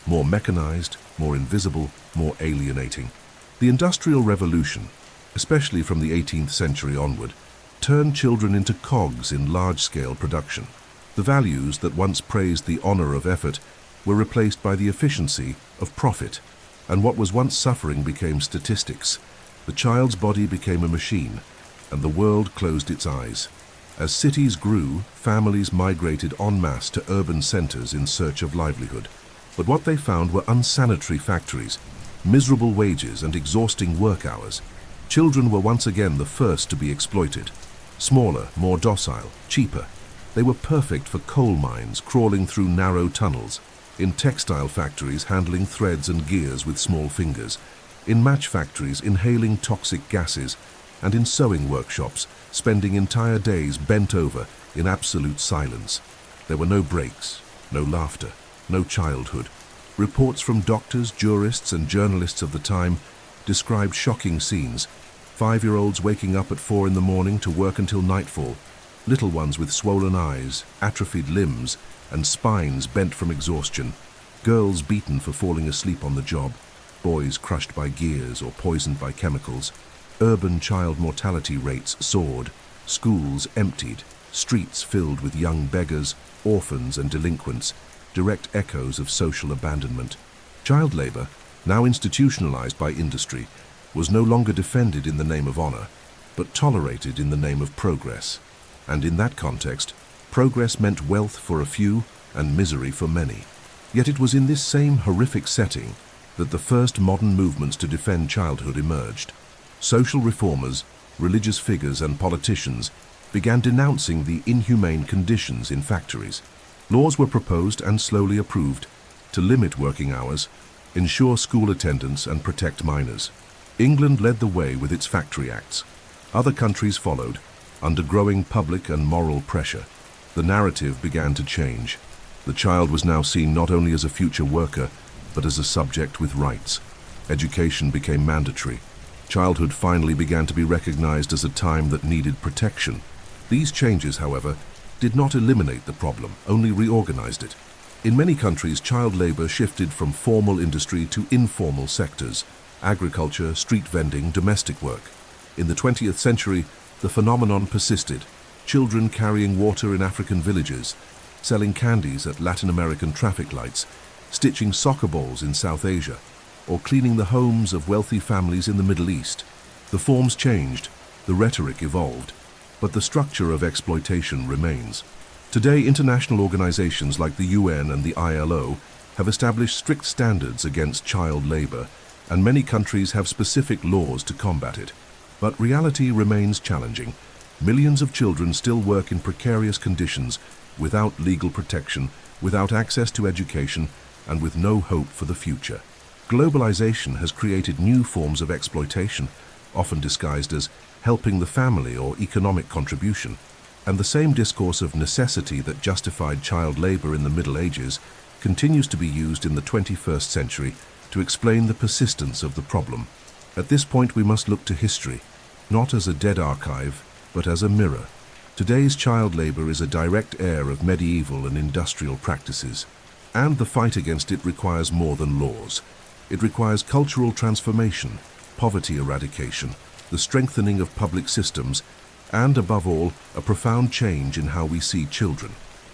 more mechanized, more invisible, more alienating. The Industrial Revolution, especially from the 18th century onward, turned children into cogs in large-scale production. The values that once praised the honor of effort were replaced by the efficiency of profit, and what was once suffering became statistics. The child's body became a machine, and the world closed its eyes. As cities grew, families migrated en masse to urban centers in search of livelihood. But what they found were unsanitary factories, miserable wages, and exhausting work hours. Children were once again the first to be exploited. Smaller, more docile, cheaper. They were perfect for coal mines crawling through narrow tunnels, in textile factories handling threads and gears with small fingers, in match factories inhaling toxic gases, and in sewing workshops spending entire days bent over in absolute silence. There were no breaks, no laughter, no childhood. Reports from doctors, jurists, and journalists of the time described shocking scenes. 5-year-olds waking up at 4 in the morning to work until nightfall, little ones with swollen eyes, atrophied limbs, and spines bent from exhaustion, girls beaten for falling asleep on the job, boys crushed by gears or poisoned by chemicals. Urban child mortality rates soared, schools emptied, streets filled with young beggars, orphans, and delinquents, direct echoes of social abandonment. Child labor, now institutionalized by industry, was no longer defended in the name of honor, but tolerated in the name of progress. And in that context, progress meant wealth for a few and misery for many. Yet it was in this same horrific setting that the first modern movements to defend childhood emerged. Social reformers, religious figures, and politicians began denouncing the inhumane conditions in factories. Laws were proposed and slowly approved to limit working hours, ensure school attendance, and protect minors. England led the way with its Factory Acts. Other countries followed, under growing public and moral pressure. The narrative began to change. The child was now seen not only as a future worker, but as a subject with rights. Education became mandatory. Childhood finally began to be recognized as a time that needed protection. These changes, however, did not eliminate the problem, only reorganized it. In many countries, child labor shifted from formal industry to informal sectors: agriculture, street vending, domestic work. In the 20th century, the phenomenon persisted. Children carrying water in African villages, selling candies at Latin American traffic lights, stitching soccer balls in South Asia, or cleaning the homes of wealthy families in the Middle East. The forms changed, the rhetoric evolved, but the structure of exploitation remains. Today, international organizations like the UN and the ILO have established strict standards against child labor, and many countries have specific laws to combat it. But reality remains challenging. Millions of children still work in precarious conditions, without legal protection, without access to education, and with no hope for the future. Globalization has created new forms of exploitation, often disguised as helping the family or economic contribution. And the same discourse of necessity that justified child labor in the Middle Ages continues to be used in the 21st century to explain the persistence of the problem. At this point, we must look to history, not as a dead archive, but as a mirror. Today's child labor is a direct heir of medieval and industrial practices, and the fight against it requires more than laws. It requires cultural transformation, poverty eradication, the strengthening of public systems, and above all, a profound change in how we see children.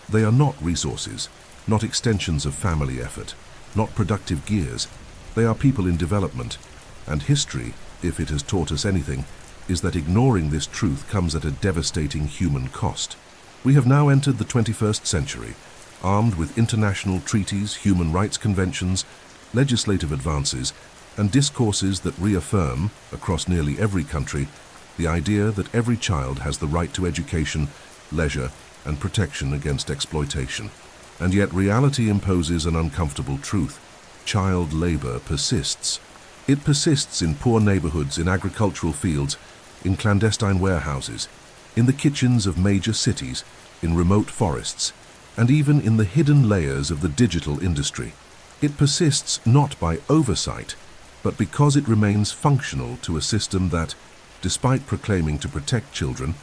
They are not resources, not extensions of family effort, not productive gears. They are people in development, and history, if it has taught us anything, is that ignoring this truth comes at a devastating human cost. We have now entered the 21st century, armed with international treaties, human rights conventions, legislative advances, and discourses that reaffirm, across nearly every country, the idea that every child has the right to education, leisure, and protection against exploitation. And yet reality imposes an uncomfortable truth. child labor persists. It persists in poor neighborhoods, in agricultural fields, in clandestine warehouses, in the kitchens of major cities, in remote forests, and even in the hidden layers of the digital industry. It persists not by oversight, but because it remains functional to a system that, despite proclaiming to protect children,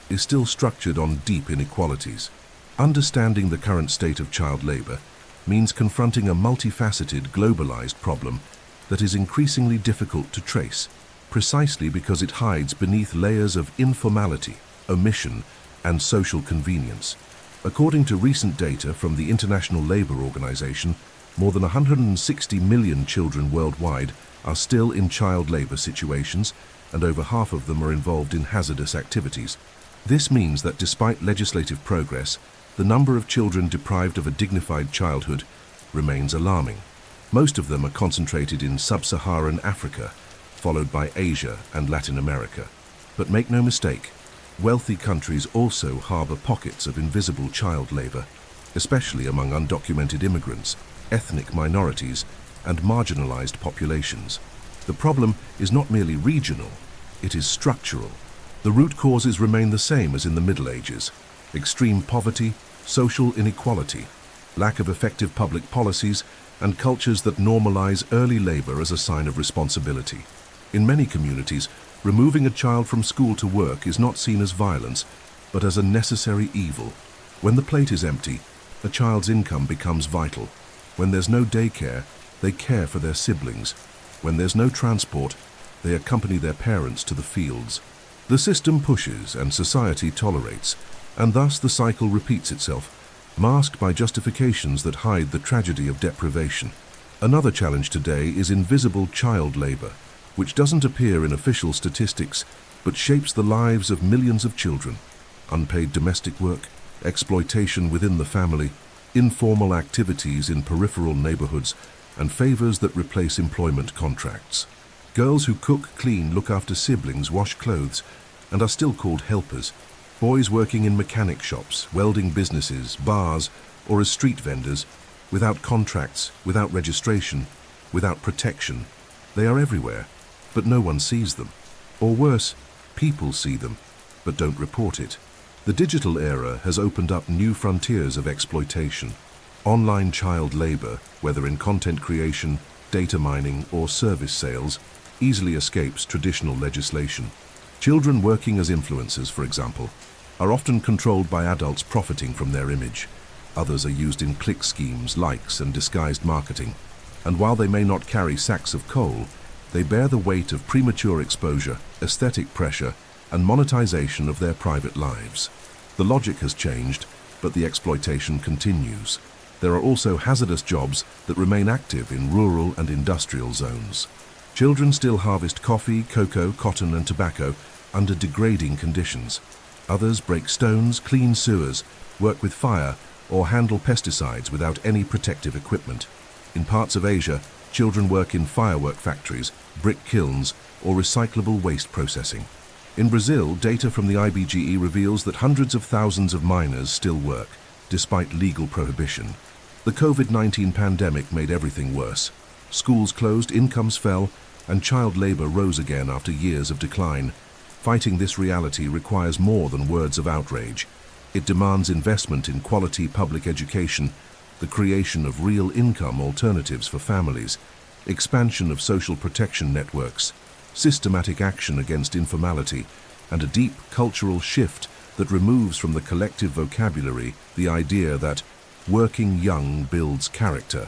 is still structured on deep inequalities. Understanding the current state of child labor means confronting a multifaceted, globalized problem that is increasingly difficult to trace, precisely because it hides beneath layers of informality, omission, and social convenience. According to recent data from the International Labour Organization, more than 160 million children worldwide are still in child labor situations, and over half of them are involved in hazardous activities. This means that despite legislative progress, the number of children deprived of a dignified childhood remains alarming. Most of them are concentrated in sub-Saharan Africa, followed by Asia and Latin America. But make no mistake, wealthy countries also harbor pockets of invisible child labor, especially among undocumented immigrants, ethnic minorities, and marginalized populations. The problem is not merely regional, it is structural. The root causes remain the same as in the Middle Ages: extreme poverty, social inequality, lack of effective public policies, and cultures that normalize early labor as a sign of responsibility. In many communities, removing a child from school to work is not seen as violence, but as a necessary evil. When the plate is empty, a child's income becomes vital. When there's no daycare, they care for their siblings. When there's no transport, they accompany their parents to the fields. The system pushes and society tolerates, and thus the cycle repeats itself, masked by justifications that hide the tragedy of deprivation. Another challenge today is invisible child labor, which doesn't appear in official statistics, but shapes the lives of millions of children. Unpaid domestic work, exploitation within the family, informal activities in peripheral neighborhoods, and favors that replace employment contracts. Girls who cook, clean, look after siblings, wash clothes, and are still called helpers. Boys working in mechanic shops, welding businesses, bars, or as street vendors, without contracts, without registration, without protection. They are everywhere, but no one sees them. Or worse, people see them, but don't report it. The digital era has opened up new frontiers of exploitation. Online child labor, whether in content creation, data mining, or service sales, easily escapes traditional legislation. Children working as influencers, for example, are often controlled by adults profiting from their image. Others are used in click schemes, likes, and disguised marketing. And while they may not carry sacks of coal, they bear the weight of premature exposure, aesthetic pressure, and monetization of their private lives. The logic has changed, but the exploitation continues. There are also hazardous jobs that remain active in rural and industrial zones. Children still harvest coffee, cocoa, cotton, and tobacco under degrading conditions. Others break stones, clean sewers, work with fire, or handle pesticides without any protective equipment. In parts of Asia, children work in firework factories, brick kilns, or recyclable waste processing. In Brazil, data from the IBGE reveals that hundreds of thousands of minors still work, despite legal prohibition. The COVID-19 pandemic made everything worse. Schools closed, incomes fell, and child labor rose again after years of decline. Fighting this reality requires more than words of outrage. It demands investment in quality public education, the creation of real income alternatives for families, expansion of social protection networks, systematic action against informality, and a deep cultural shift that removes from the collective vocabulary the idea that working young builds character.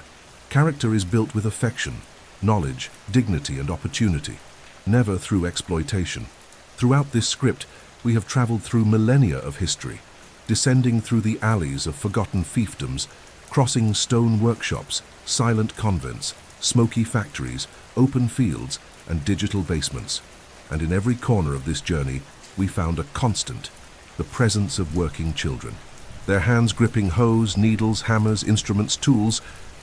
Character is built with affection, knowledge, dignity, and opportunity, never through exploitation. Throughout this script, we have traveled through millennia of history, descending through the alleys of forgotten fiefdoms, crossing stone workshops, silent convents, smoky factories, open fields, and digital basements. And in every corner of this journey, we found a constant: the presence of working children. Their hands gripping hoes, needles, hammers, instruments, tools,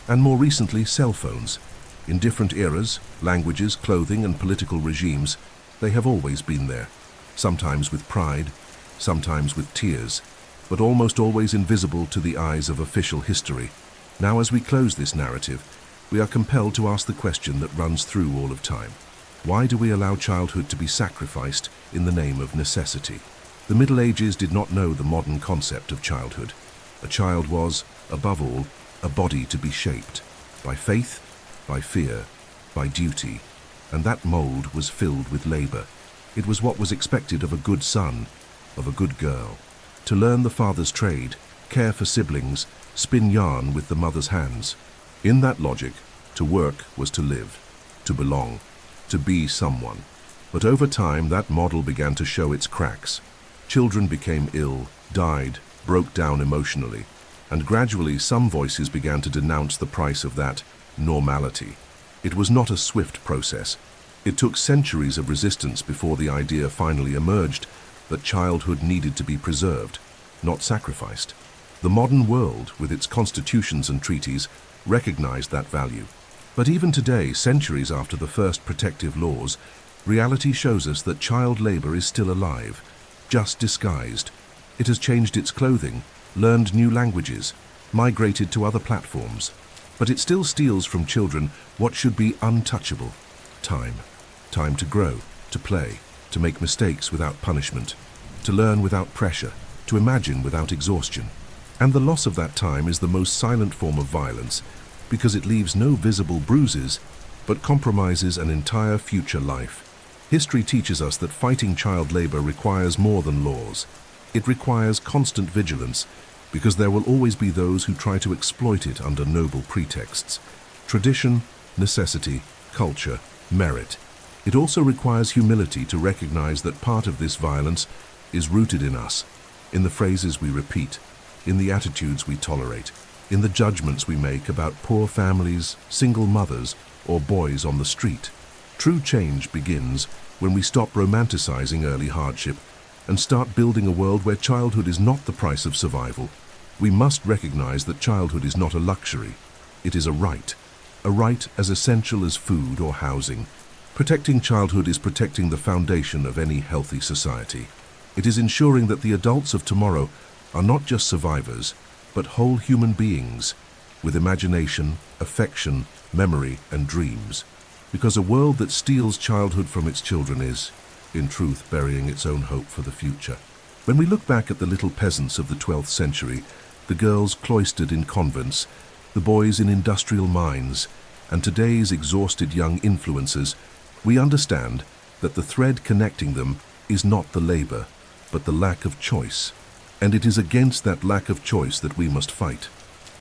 and more recently, cell phones. In different eras, languages, clothing, and political regimes, they have always been there, sometimes with pride, sometimes with tears, but almost always invisible to the eyes of official history. Now, as we close this narrative, we are compelled to ask the question that runs through all of time. Why do we allow childhood to be sacrificed in the name of necessity? The Middle Ages did not know the modern concept of childhood. A child was, above all, a body to be shaped by faith, by fear, by duty, and that mold was filled with labor. It was what was expected of a good son, of a good girl. To learn the father's trade, care for siblings, spin yarn with the mother's hands. In that logic, to work was to live, to belong, to be someone. But over time, that model began to show its cracks. Children became ill, died, broke down emotionally, and gradually some voices began to denounce the price of that normality. It was not a swift process. It took centuries of resistance before the idea finally emerged that childhood needed to be preserved, not sacrificed. The modern world, with its constitutions and treaties, recognized that value. But even today, centuries after the first protective laws, reality shows us that child labor is still alive, just disguised. It has changed its clothing, learned new languages, migrated to other platforms. But it still steals from children what should be untouchable: time. Time to grow, to play, to make mistakes without punishment, to learn without pressure, to imagine without exhaustion. And the loss of that time is the most silent form of violence, because it leaves no visible bruises, but compromises an entire future life. History teaches us that fighting child labor requires more than laws. It requires constant vigilance, because there will always be those who try to exploit it under noble pretexts. Tradition, necessity, culture, merit. It also requires humility to recognize that part of this violence is rooted in us, in the phrases we repeat, in the attitudes we tolerate, in the judgments we make about poor families, single mothers, or boys on the street. True change begins when we stop romanticizing early hardship and start building a world where childhood is not the price of survival. We must recognize that childhood is not a luxury. It is a right as essential as food or housing. Protecting childhood is protecting the foundation of any healthy society. It is ensuring that the adults of tomorrow are not just survivors, but whole human beings with imagination, affection, memory, and dreams. Because a world that steals childhood from its children is, in truth, burying its own hope for the future. When we look back at the little peasants of the 12th century, the girls cloistered in convents, the boys in industrial mines, and today's exhausted young influencers, we understand that the thread connecting them is not the labor, but the lack of choice. And it is against that lack of choice that we must fight.